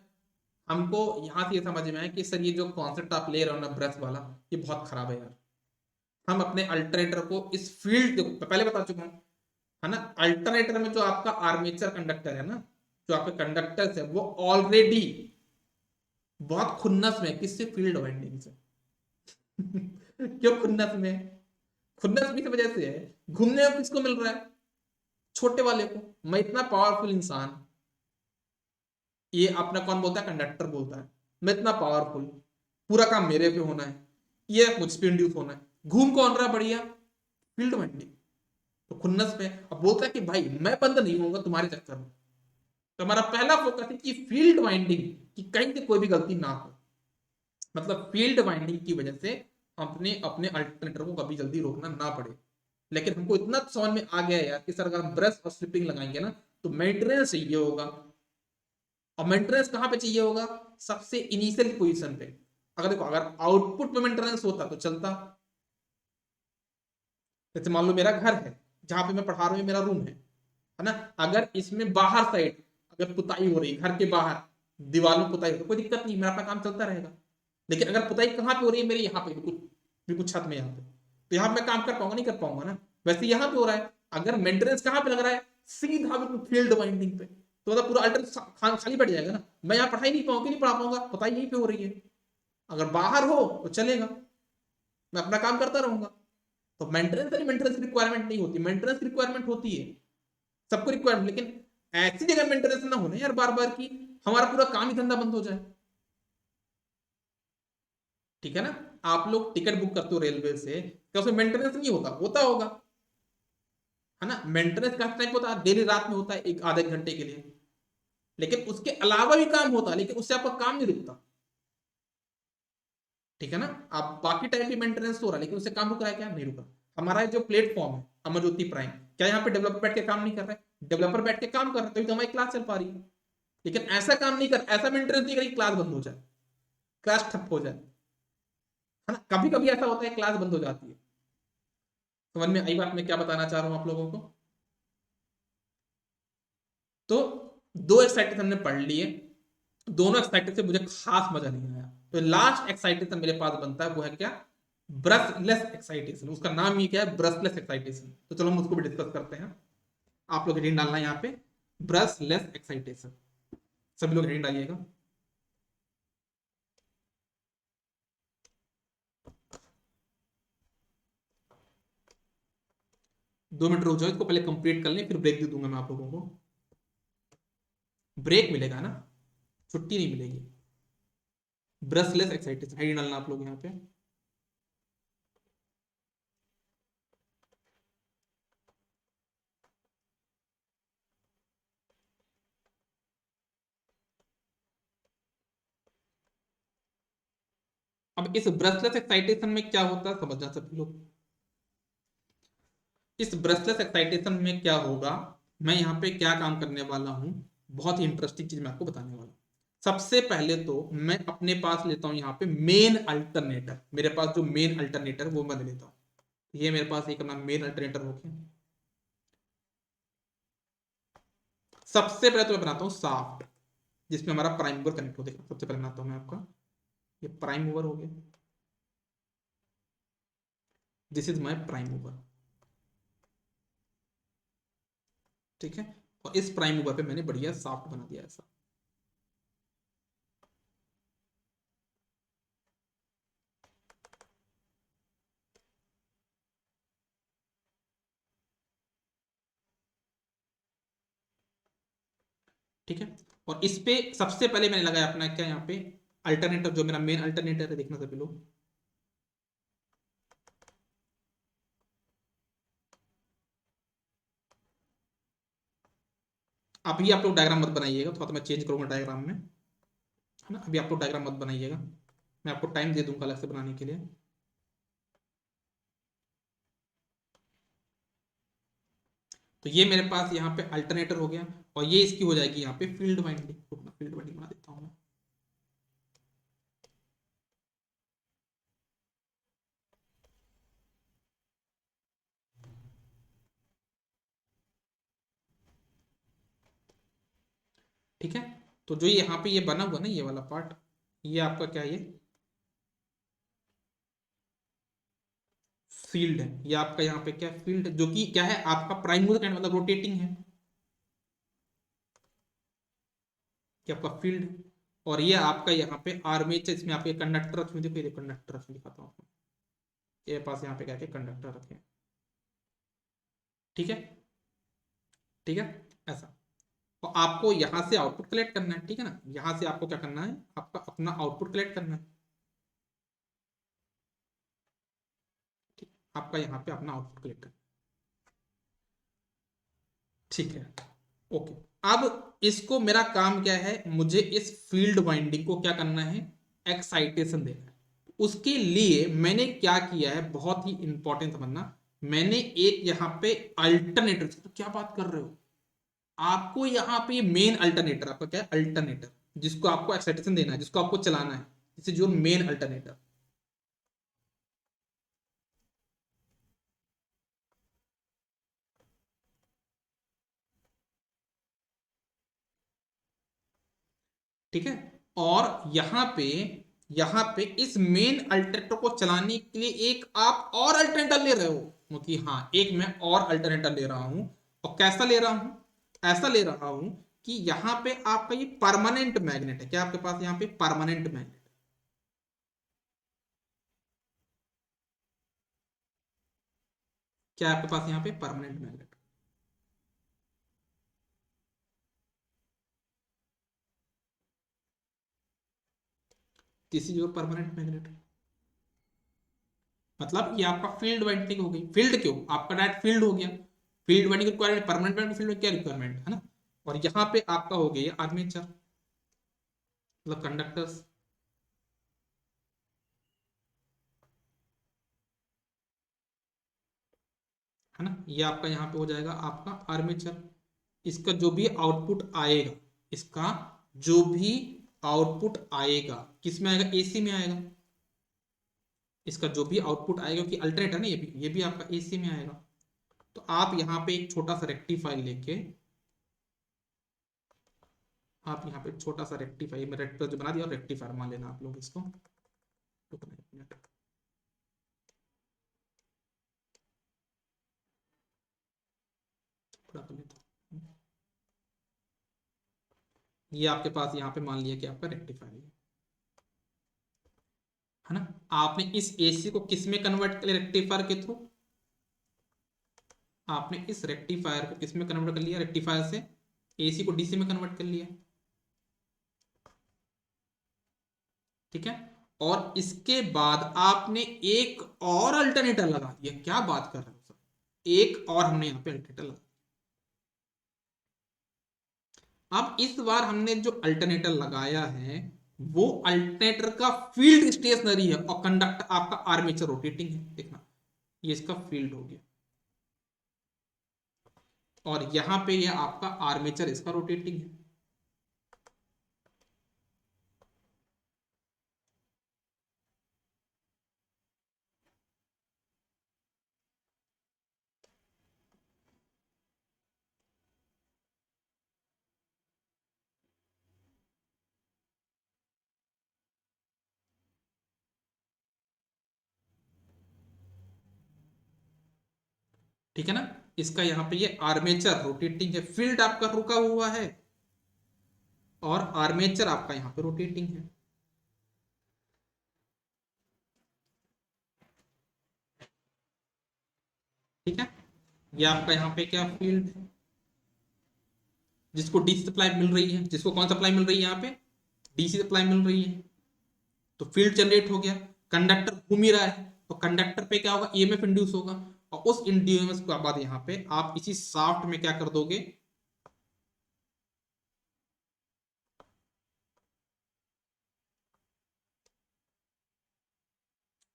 Speaker 1: हमको यहां से ये समझ में आया कि सर ये जो कॉन्सेप्ट आप ले रहे हो ना ब्रश वाला, ये बहुत खराब है यार। हम अपने अल्टरनेटर को इस फील्ड, पहले बता चुका हूं, है ना, अल्टरनेटर में जो आपका आर्मेचर कंडक्टर है ना, जो आपके कंडक्टर है वो ऑलरेडी बहुत खुन्नस में, किससे, फील्ड वाइंडिंग से। क्यों खुन्नस में, खुन्नस भी इस वजह से है, घूमने में किसको मिल रहा है, छोटे वाले को। मैं इतना पावरफुल इंसान, ये अपना कौन बोलता है, कंडक्टर बोलता है, मैं इतना पावरफुल, पूरा काम मेरे पे होना है, ये मुझ पे इंड्यूस होना है, घूम कौन रहा बढ़िया, फील्ड वाइंडिंग। तो खुन्नस पे अब बोलता है कि भाई मैं बंद नहीं होऊंगा तुम्हारे चक्कर में। तो हमारा पहला फोकस है कि फील्ड वाइंडिंग, कि कहीं से कोई भी गलती ना हो, मतलब फील्ड वाइंडिंग की वजह से अपने अपने अल्टरनेटर को कभी जल्दी रोकना ना पड़े। लेकिन हमको इतना तो समझ में आ गया यार कि सर अगर हम ब्रश और स्ट्रिपिंग लगाएंगे ना तो मेंटेनेंस चाहिए होगा, और मेंटेनेंस कहां पे चाहिए होगा, सबसे इनिशियल पोजीशन पे। अगर देखो, अगर आउटपुट में मेंटेनेंस होता तो चलता, जैसे मान लो मेरा घर है जहां पे मैं पढ़ा रहा हूँ, मेरा रूम है ना, अगर इसमें बाहर साइड अगर पुताई हो रही है, घर के बाहर दीवार में पुताई हो, तो कोई दिक्कत नहीं, मेरा अपना काम चलता रहेगा। लेकिन अगर पुताई कहाँ पे हो रही है, मेरे यहाँ पे बिल्कुल बिल्कुल छत में, यहाँ पे, तो यहाँ मैं काम कर पाऊंगा, नहीं कर पाऊंगा ना। वैसे यहाँ पे हो रहा है, अगर मेंटेनेंस कहाँ पे लग रहा है, सीधा बिल्कुल फील्ड वाइंडिंग पे, तो मतलब पूरा अल्टर खाली बैठ जाएगा ना, मैं यहाँ पढ़ाई नहीं पाऊंगा, नहीं पढ़ा पाऊंगा, पुताई यहीं पे हो रही है। अगर बाहर हो तो चलेगा, मैं अपना काम करता रहूंगा। तो मेंटेनेंस रिक्वायरमेंट नहीं होती, मेंटेनेंस रिक्वायरमेंट होती है सबको रिक्वायरमेंट, लेकिन ऐसी जगह मेंटेनेंस ना होना यार बार बार की हमारा पूरा काम ही धंधा बंद हो जाए, ठीक है ना। आप लोग टिकट बुक करते हो रेलवे से, क्या उसमें मेंटेनेंस नहीं होता, होता होगा, है ना। मेंटेनेंस का टाइप होता है, डेली रात में होता है एक आधे घंटे के लिए, लेकिन उसके अलावा भी काम होता है, लेकिन उससे आपका काम नहीं रुकता, ठीक है ना। आप बाकी टाइम भी मेंटेनेंस हो रहा है, लेकिन उससे काम रुक रहा है क्या, नहीं रुका। हमारा जो प्लेटफॉर्म है अमर ज्योति प्राइम, क्या यहाँ पे डेवलपर बैठ के काम नहीं कर रहा है, डेवलपर बैठ के काम कर रहा है, तभी तो हमारी क्लास चल पा रही है। लेकिन ऐसा काम नहीं कर, ऐसा मेंटेनेंस नहीं करेगी क्लास बंद हो जाए, क्लास ठप हो जाए, है ना। कभी कभी ऐसा होता है क्लास बंद हो जाती है। समझ में आई बात मैं क्या बताना चाह रहा हूं आप लोगों को। तो दो एक्साइटेशन हमने पढ़ लिए, दोनों एक्साइटेशन से मुझे खास मजा नहीं आया, तो लास्ट एक्साइटेशन मेरे पास बनता है वो है क्या, ब्रशलेस एक्साइटेशन। उसका नाम ये क्या है, ब्रशलेस एक्साइटेशन। तो चलो हम उसको भी डिस्कस करते हैं। आप लोग हेडिंग डालना है यहाँ पे, ब्रशलेस एक्साइटेशन, सभी लोग हेडिंग डालिएगा। दो मिनट रुक जाओ, इसको पहले कंप्लीट कर लें, फिर ब्रेक दे दूंगा मैं आप लोगों को। ब्रेक मिलेगा ना, छुट्टी नहीं मिलेगी। ब्रशलेस एक्साइटेशन हेडिंग डालना आप लोग यहाँ पे। अब इस ब्रशलेस एक्साइटेशन में क्या होता है समझना सभी लोग। इस ब्रशलेस एक्साइटेशन में क्या होगा, मैं यहाँ पे क्या काम करने वाला हूँ, बहुत ही इंटरेस्टिंग चीज मैं आपको बताने वाला हूँ। सबसे पहले तो मैं अपने पास लेता हूँ यहाँ पे मेन अल्टरनेटर, मेरे पास जो मेन अल्टरनेटर वो मैं लेता हूँ। ये मेरे पास एक अपना मेन अल्टरनेटर हो गया। सबसे पहले तो मैं बनाता हूँ साफ्ट, जिसमें हमारा प्राइम मूवर कनेक्ट हो। देखो सबसे पहले बनाता हूँ मैं आपका, ये प्राइम मूवर हो गया, this is my prime mover, ठीक है। और इस प्राइम मूवर पे मैंने बढ़िया साफ्ट बना दिया ऐसा। ठीक है, और इस पे सबसे पहले मैंने लगाया अपना क्या यहाँ पे अल्टरनेटर, जो मेरा मेन अल्टरनेटर है, देखना सभी लोग। अभी आप लोग डायग्राम मत बनाइएगा, थोड़ा तो मैं चेंज करूंगा डायग्राम में, है ना। अभी आप लोग डायग्राम मत बनाइएगा, मैं आपको टाइम दे दूंगा अलग से बनाने के लिए। तो ये मेरे पास यहाँ पे अल्टरनेटर हो गया, और ये इसकी हो जाएगी यहाँ पे फील्ड वाइंडिंग। रुकना, फील्ड वाइंडिंग बना देता हूँ मैं। ठीक है, तो जो यहाँ पे ये बना हुआ ना, ये वाला पार्ट, ये आपका क्या है, ये फील्ड है। ये आपका यहाँ पे क्या फील्ड है, जो कि क्या है आपका प्राइम मूवर का मतलब रोटेटिंग है, कि आपका फील्ड है। और ये आपका यहाँ पे आर्मेचर, इसमें आपके कंडक्टर रखे हुए, देखो ये कंडक्टर रखे दिखाता हूँ आपको, ये पास यहाँ पे क्या क्या कंडक्टर रखे हैं। ठीक है, ठीक है, ऐसा। और आपको यहां से आउटपुट कलेक्ट करना है, ठीक है ना, यहां से आपको क्या करना है, आपका अपना आउटपुट कलेक्ट करना है। ठीक, आपका यहाँ पे अपना आउटपुट कलेक्ट करना है। ठीक है, ओके। अब इसको मेरा काम क्या है, मुझे इस फील्ड वाइंडिंग को क्या करना है, एक्साइटेशन देना है। उसके लिए मैंने क्या किया है, बहुत ही इंपॉर्टेंट समझना, मैंने एक यहाँ पे अल्टरनेटर, तो क्या बात कर रहे हो, आपको यहाँ पे मेन अल्टरनेटर, आपका क्या है अल्टरनेटर, जिसको आपको एक्साइटेशन देना है, जिसको आपको चलाना है, जिसे जो मेन अल्टरनेटर। ठीक है, और यहां पे इस मेन अल्टरनेटर को चलाने के लिए एक आप और अल्टरनेटर ले रहे हो, क्योंकि हाँ एक मैं और अल्टरनेटर ले रहा हूं। और कैसा ले रहा हूं, ऐसा ले रहा हूं कि यहां पे आपका ये परमानेंट मैग्नेट है, क्या आपके पास यहां पे परमानेंट मैग्नेट, क्या आपके पास यहां पे permanent magnet. This is your permanent magnet, मतलब ये आपका फील्ड वाइंडिंग हो गई। फील्ड क्यों, आपका डायरेक्ट फील्ड हो गया, field winding requirement, permanent magnet field में क्या रिक्वायरमेंट है ना। और यहाँ पे आपका हो गया आर्मेचर, मतलब कंडक्टर्स, है ना। ये आपका यहाँ पे हो जाएगा आपका आर्मेचर। इसका जो भी आउटपुट आएगा, इसका जो भी आउटपुट आएगा किस में आएगा, एसी में आएगा। इसका जो भी आउटपुट आएगा, क्योंकि अल्टरनेटर ना ये भी आपका एसी में आएगा। तो आप यहाँ पे एक छोटा सा रेक्टिफायर लेके, आप यहाँ पे छोटा सा रेक्टिफायर, मैं रेक्टिफायर जो बना दिया, और रेक्टिफायर मान लेना आप लोग इसको। रुकना एक मिनट, थोड़ा कर लेता हूँ। ये आपके पास यहाँ पे मान लिया कि आपका रेक्टिफायर है ना। आपने इस एसी को किस में कन्वर्ट कर लिया, रेक्टिफायर के थ्रू। आपने इस रेक्टिफायर को किस में कन्वर्ट कर लिया, रेक्टिफायर से एसी को डीसी में कन्वर्ट कर लिया। ठीक है, और इसके बाद आपने एक और अल्टरनेटर लगा दिया, क्या बात कर रहे हो सर, एक और हमने यहाँ पे अल्टरनेटर लगा। अब इस बार हमने जो अल्टरनेटर लगाया है, वो अल्टरनेटर का फील्ड स्टेशनरी है, और कंडक्टर आपका आर्मेचर रोटेटिंग है। देखना, ये इसका फील्ड हो गया, और यहां पे ये आपका आर्मेचर इसका रोटेटिंग है। ठीक है ना, इसका यहाँ पे ये आर्मेचर रोटेटिंग है, फील्ड आपका रुका हुआ है, और आर्मेचर आपका यहाँ पे रोटेटिंग है। ठीक है, ये आपका यहाँ पे क्या फील्ड है, जिसको डीसी सप्लाई मिल रही है, जिसको कौन सप्लाई मिल रही है, यहाँ पे डीसी सप्लाई मिल रही है। तो फील्ड जनरेट हो गया, कंडक्टर घूम ही रहा है, तो कंडक्टर पे क्या होगा, ईएमएफ इंड्यूस होगा। और उस इंड्यूस के बाद यहाँ पे आप इसी शाफ्ट में क्या कर दोगे,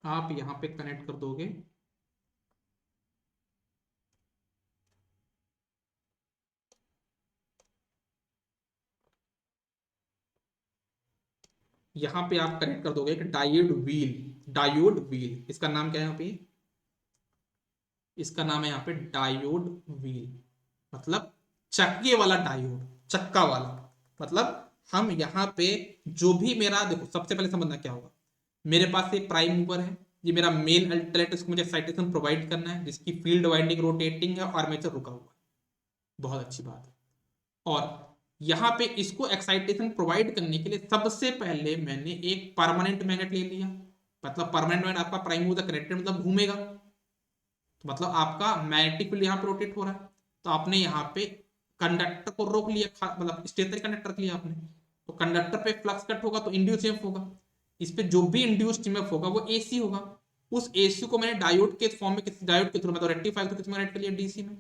Speaker 1: आप यहाँ पे कनेक्ट कर दोगे यहाँ पे आप कनेक्ट कर दोगे कि डायोड व्हील, डायोड व्हील, इसका नाम क्या है यहाँ पे, इसका नाम है यहाँ पे डायोड व्हील, मतलब चक्के वाला डायोड, चक्का वाला। मतलब हम यहाँ पे जो भी मेरा, देखो सबसे पहले समझना क्या होगा, मेरे पास एक प्राइम मूवर है, ये मेरा मेन अल्टरनेटर, इसको मुझे एक्साइटेशन प्रोवाइड करना है, जिसकी फील्ड वाइंडिंग रोटेटिंग है, आर्मेचर रुका हुआ है, बहुत अच्छी बात है। और यहाँ पे इसको एक्साइटेशन प्रोवाइड करने के लिए सबसे पहले मैंने एक परमानेंट मैग्नेट ले लिया, मतलब परमानेंट मैग्नेट आपका प्राइम मूवर कनेक्टेड, मतलब घूमेगा, तो मतलब आपका मैग्नेटिक फील्ड यहाँ पे रोटेट हो रहा है, तो आपने यहाँ पे कंडक्टर को रोक लिया, मतलब स्टेशनरी कंडक्टर रख लिया आपने, तो कंडक्टर पे फ्लक्स कट होगा तो इंड्यूस ईएमएफ होगा, इस पे जो भी इंड्यूस्ड ईएमएफ होगा वो एसी होगा, उस एसी को मैंने डायोड के फॉर्म में, किसी डायोड के थ्रू मतलब रेक्टिफायर के थ्रू कनेक्ट कर लिया डीसी में,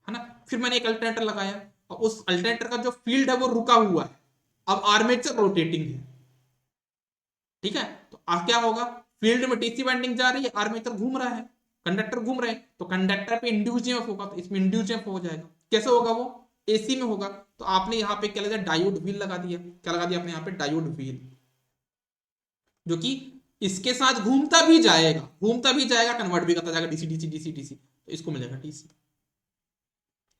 Speaker 1: है ना। फिर मैंने एक अल्टरनेटर लगाया और उस अल्टरनेटर का जो फील्ड है वो रुका हुआ है, अब आर्मेचर रोटेटिंग है, ठीक है। तो अब क्या होगा, फील्ड में डीसी वाइंडिंग जा रही है, आर्मेचर घूम रहा है, कंडक्टर घूम रहे हैं, तो कंडक्टर पे इंड्यूस ईएमएफ होगा, तो इसमें इंड्यूस ईएमएफ हो जाएगा, कैसे होगा वो, एसी में होगा। तो आपने यहाँ पे क्या लगा दिया, डायोड व्हील लगा दिया, क्या लगा दिया आपने यहाँ पे, डायोड व्हील, जो कि इसके साथ घूमता भी जाएगा, घूमता भी जाएगा, कन्वर्ट भी करता जाएगा डीसी डीसी डीसी डीसी, तो इसको मिलेगा डीसी।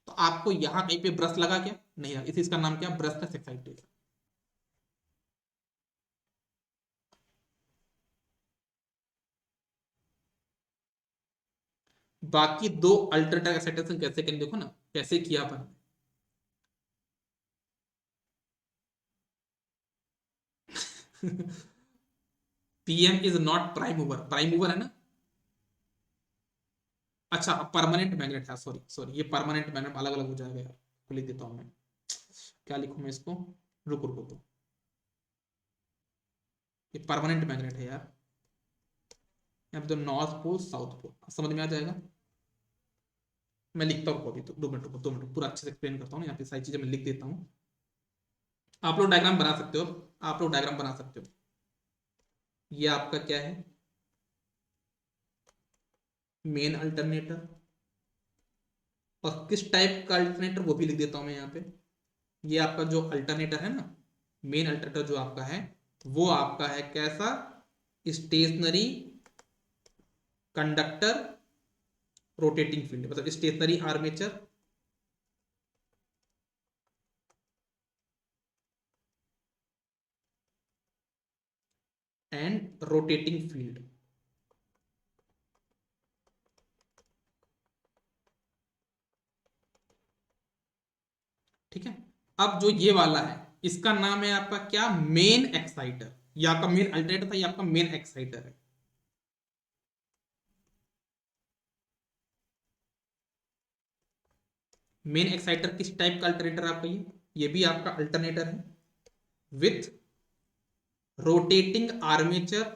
Speaker 1: तो आपको यहां कहीं पे ब्रश लगा क्या, नहीं लगा, इसका नाम क्या, ब्रशलेस एक्साइटेशन। बाकी दो अल्टरनेटिव एक्साइटेशन कैसे करें, देखो ना कैसे किया अपन, PM is not prime mover, prime mover है ना, अच्छा परमानेंट मैग्नेट है, सॉरी सॉरी, ये परमानेंट मैग्नेट अलग अलग हो जाएगा यार, तो लिख देता हूं मैं, क्या लिखूं मैं इसको, रुको रुको तो, ये परमानेंट मैग्नेट है यार, यहाँ पे तो नॉर्थ पोल साउथ पोल, समझ में आ जाएगा। मैं लिखता हूँ अभी, तो 2 मिनट रुको, 2 मिनट पूरा अच्छे से एक्सप्लेन करता हूँ, यहाँ पे सारी चीजें मैं लिख देता हूँ, आप लोग डायग्राम बना सकते हो, आप लोग डायग्राम बना सकते हो। ये आपका क्या है, मेन अल्टरनेटर, और किस टाइप का अल्टरनेटर वो भी लिख देता हूं मैं यहाँ पे। ये आपका जो अल्टरनेटर है ना, मेन अल्टरनेटर जो आपका है, वो आपका है कैसा, स्टेशनरी कंडक्टर रोटेटिंग फील्ड, मतलब stationary armature and rotating field, ठीक है। अब जो ये वाला है, इसका नाम है आपका क्या, मेन एक्साइटर, ये आपका मेन अल्टरनेटर था, ये आपका मेन एक्साइटर है। मेन एक्साइटर किस टाइप का अल्टरनेटर है आपका, ये भी आपका अल्टरनेटर है with rotating armature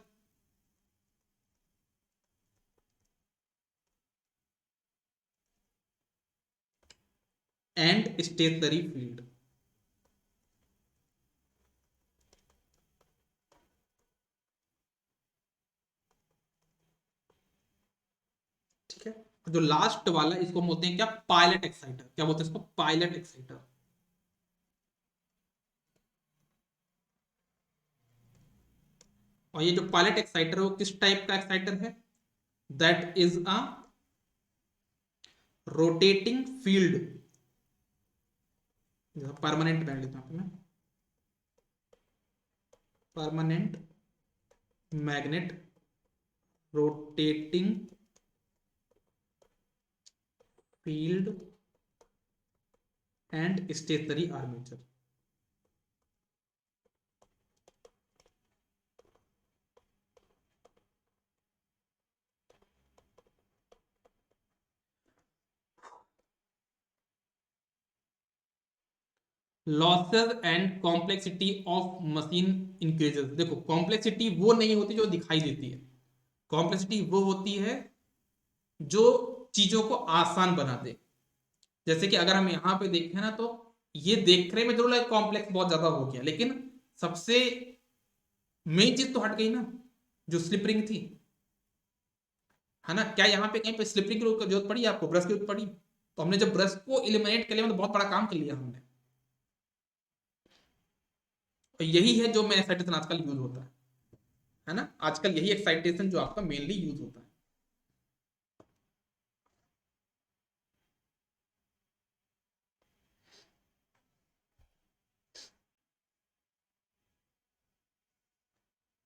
Speaker 1: and stationary field, ठीक है। जो लास्ट वाला, इसको बोलते हैं क्या, पायलट एक्साइटर, क्या बोलते हैं इसको, पायलट एक्साइटर। और ये जो पायलट एक्साइटर है वो किस टाइप का एक्साइटर है, that is a rotating field, permanent बैठ लेता हूं मैं, permanent magnet rotating field and stationary armature. Losses and complexity of machine increases, देखो कॉम्प्लेक्सिटी वो नहीं होती जो दिखाई देती है, कॉम्प्लेक्सिटी वो होती है जो चीजों को आसान बना दे। जैसे कि अगर हम यहाँ पे देखें ना, तो ये देखने में जरूर लगे कॉम्प्लेक्स बहुत ज्यादा हो गया, लेकिन सबसे मेन चीज तो हट गई ना, जो स्लिपरिंग थी, है ना। क्या यहाँ पे कहीं पे स्लिपरिंग की जरूरत पड़ी आपको, ब्रश की जरूरत पड़ी, तो हमने जब ब्रश को इलिमिनेट कर लिया, मतलब बहुत बड़ा काम कर लिया हमने। और यही है जो मेन एक्साइटेशन आजकल यूज होता है ना, आजकल यही एक्साइटेशन जो आपका मेनली यूज होता है।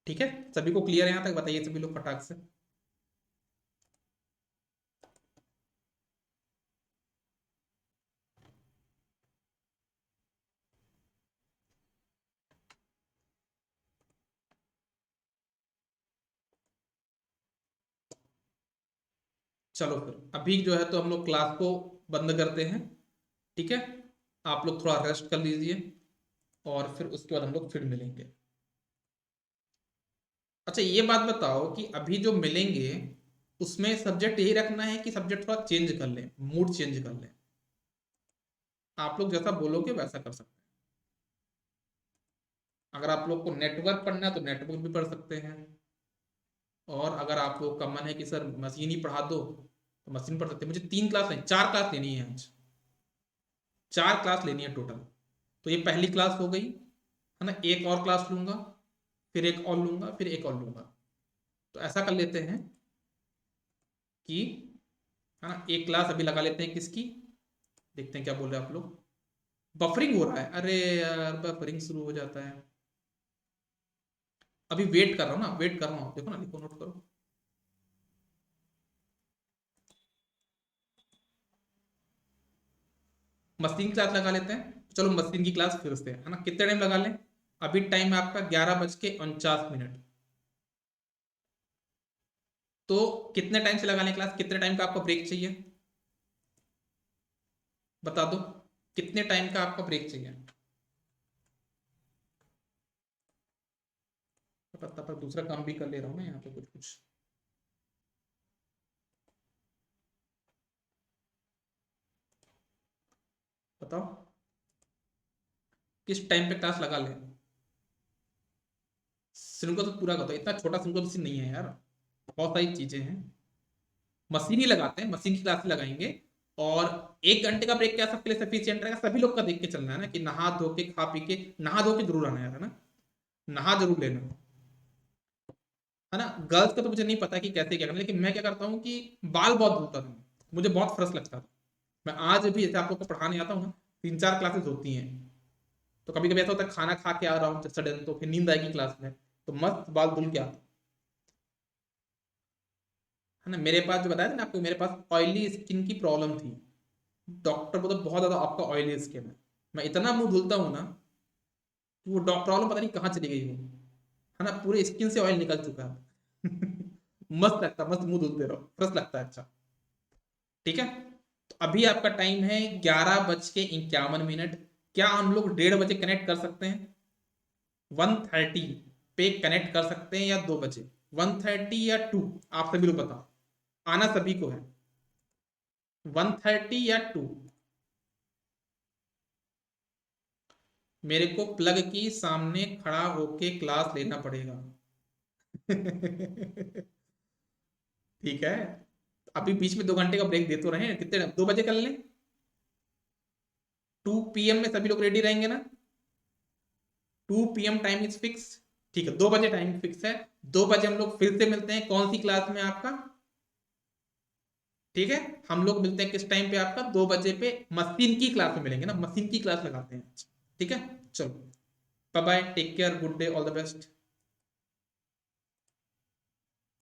Speaker 1: ठीक है, सभी को क्लियर है यहां तक? बताइए सभी लोग फटाक से। चलो फिर अभी जो है तो हम लोग क्लास को बंद करते हैं, ठीक है? आप लोग थोड़ा रेस्ट कर लीजिए और फिर उसके बाद हम लोग फिर मिलेंगे। अच्छा ये बात बताओ कि अभी जो मिलेंगे उसमें सब्जेक्ट यही रखना है कि सब्जेक्ट थोड़ा चेंज कर लें, मूड चेंज कर लें? आप लोग जैसा बोलोगे वैसा कर सकते हैं। अगर आप लोग को नेटवर्क पढ़ना है तो नेटवर्क भी पढ़ सकते हैं, और अगर आप लोग का मन है कि सर मशीन ही पढ़ा दो तो मशीन पढ़ सकते हैं। मुझे 3 क्लास नहीं 4 क्लास लेनी है आज, 4 क्लास लेनी है टोटल। तो ये पहली क्लास हो गई है ना, एक और क्लास लूंगा, फिर एक और लूंगा, फिर एक और लूंगा। तो ऐसा कर लेते हैं कि है ना, एक क्लास अभी लगा लेते हैं किसकी, देखते हैं क्या बोल रहे हैं आप लोग। बफरिंग हो रहा है, अरे यार बफरिंग शुरू हो जाता है। अभी वेट कर रहा हूँ ना, वेट कर रहा हूँ, देखो ना, लिखो, नोट करो। मशीन क्लास लगा लेते हैं, चलो मशीन की क्लास फिर से है ना, कितने टाइम लगा लें? अभी टाइम है आपका 11:49। तो कितने टाइम से लगा लें क्लास, कितने टाइम का आपको ब्रेक चाहिए बता दो, कितने टाइम का आपका ब्रेक चाहिए? पता पर दूसरा काम भी कर ले रहा हूँ ना यहाँ पे कुछ कुछ। बताओ किस टाइम पे क्लास लगा लें? सिंगल तो पूरा करता, इतना छोटा सिंगल सीन नहीं है यार, बहुत सारी चीजें हैं। मशीन ही लगाते हैं, मशीन की क्लास लगाएंगे, और 1 घंटे का ब्रेक क्या सबके लिए सफिशियंट रहेगा? सभी लोग का देख के चलना है ना, कि नहा धो के खा पी के, नहा धो के जरूर आना है ना, नहा जरूर लेना है ना। गर्ल्स का तो मुझे नहीं पता कि कैसे क्या करना, लेकिन मैं क्या करता हूँ कि बाल बहुत धोता था, मुझे बहुत फ्रेश लगता था। मैं आज भी जैसे आप लोग को पढ़ाने आता हूँ ना, 3-4 क्लासेस होती हैं, तो कभी कभी ऐसा होता है खाना खा के आ रहा हूँ सडन, तो फिर नींद आएगी क्लास में, तो मस्त बाल धुल के आता है ना। मेरे पास जो बताया था ना आपको, मेरे पास ऑयली स्किन की प्रॉब्लम थी, डॉक्टर बोलता बहुत ज्यादा आपका ऑयली स्किन है। मैं इतना मुंह धुलता हूँ ना कि वो डॉक्टर प्रॉब्लम पता नहीं कहाँ चली गई वो, है ना, पूरे स्किन से ऑयल निकल चुका है। मस्त लगता है, मस्त मुंह धुलते रहो, फ्रेश लगता है, अच्छा। ठीक है, तो अभी आपका टाइम है 11:51। क्या हम लोग 1:30 बजे कनेक्ट कर सकते हैं? 1:30 पे कनेक्ट कर सकते हैं या 2 बजे? 1:30 या 2? आप सभी लोग बताओ, आना सभी को है, 1:30 या 2? मेरे को प्लग की सामने खड़ा होके क्लास लेना पड़ेगा। ठीक है, अभी बीच में 2 घंटे का ब्रेक दे तो रहे हैं, कितने 2 बजे कर लें? 2 PM में सभी लोग रेडी रहेंगे ना? 2 PM टाइम इज फिक्स, ठीक है, 2 बजे टाइम फिक्स है। 2 बजे हम लोग फिर से मिलते हैं, कौन सी क्लास में आपका? ठीक है, हम लोग मिलते हैं किस टाइम पे आपका? 2 बजे पे मशीन की क्लास में मिलेंगे ना, मशीन की क्लास लगाते हैं। ठीक है, चलो, bye bye, take care, good day, all the best.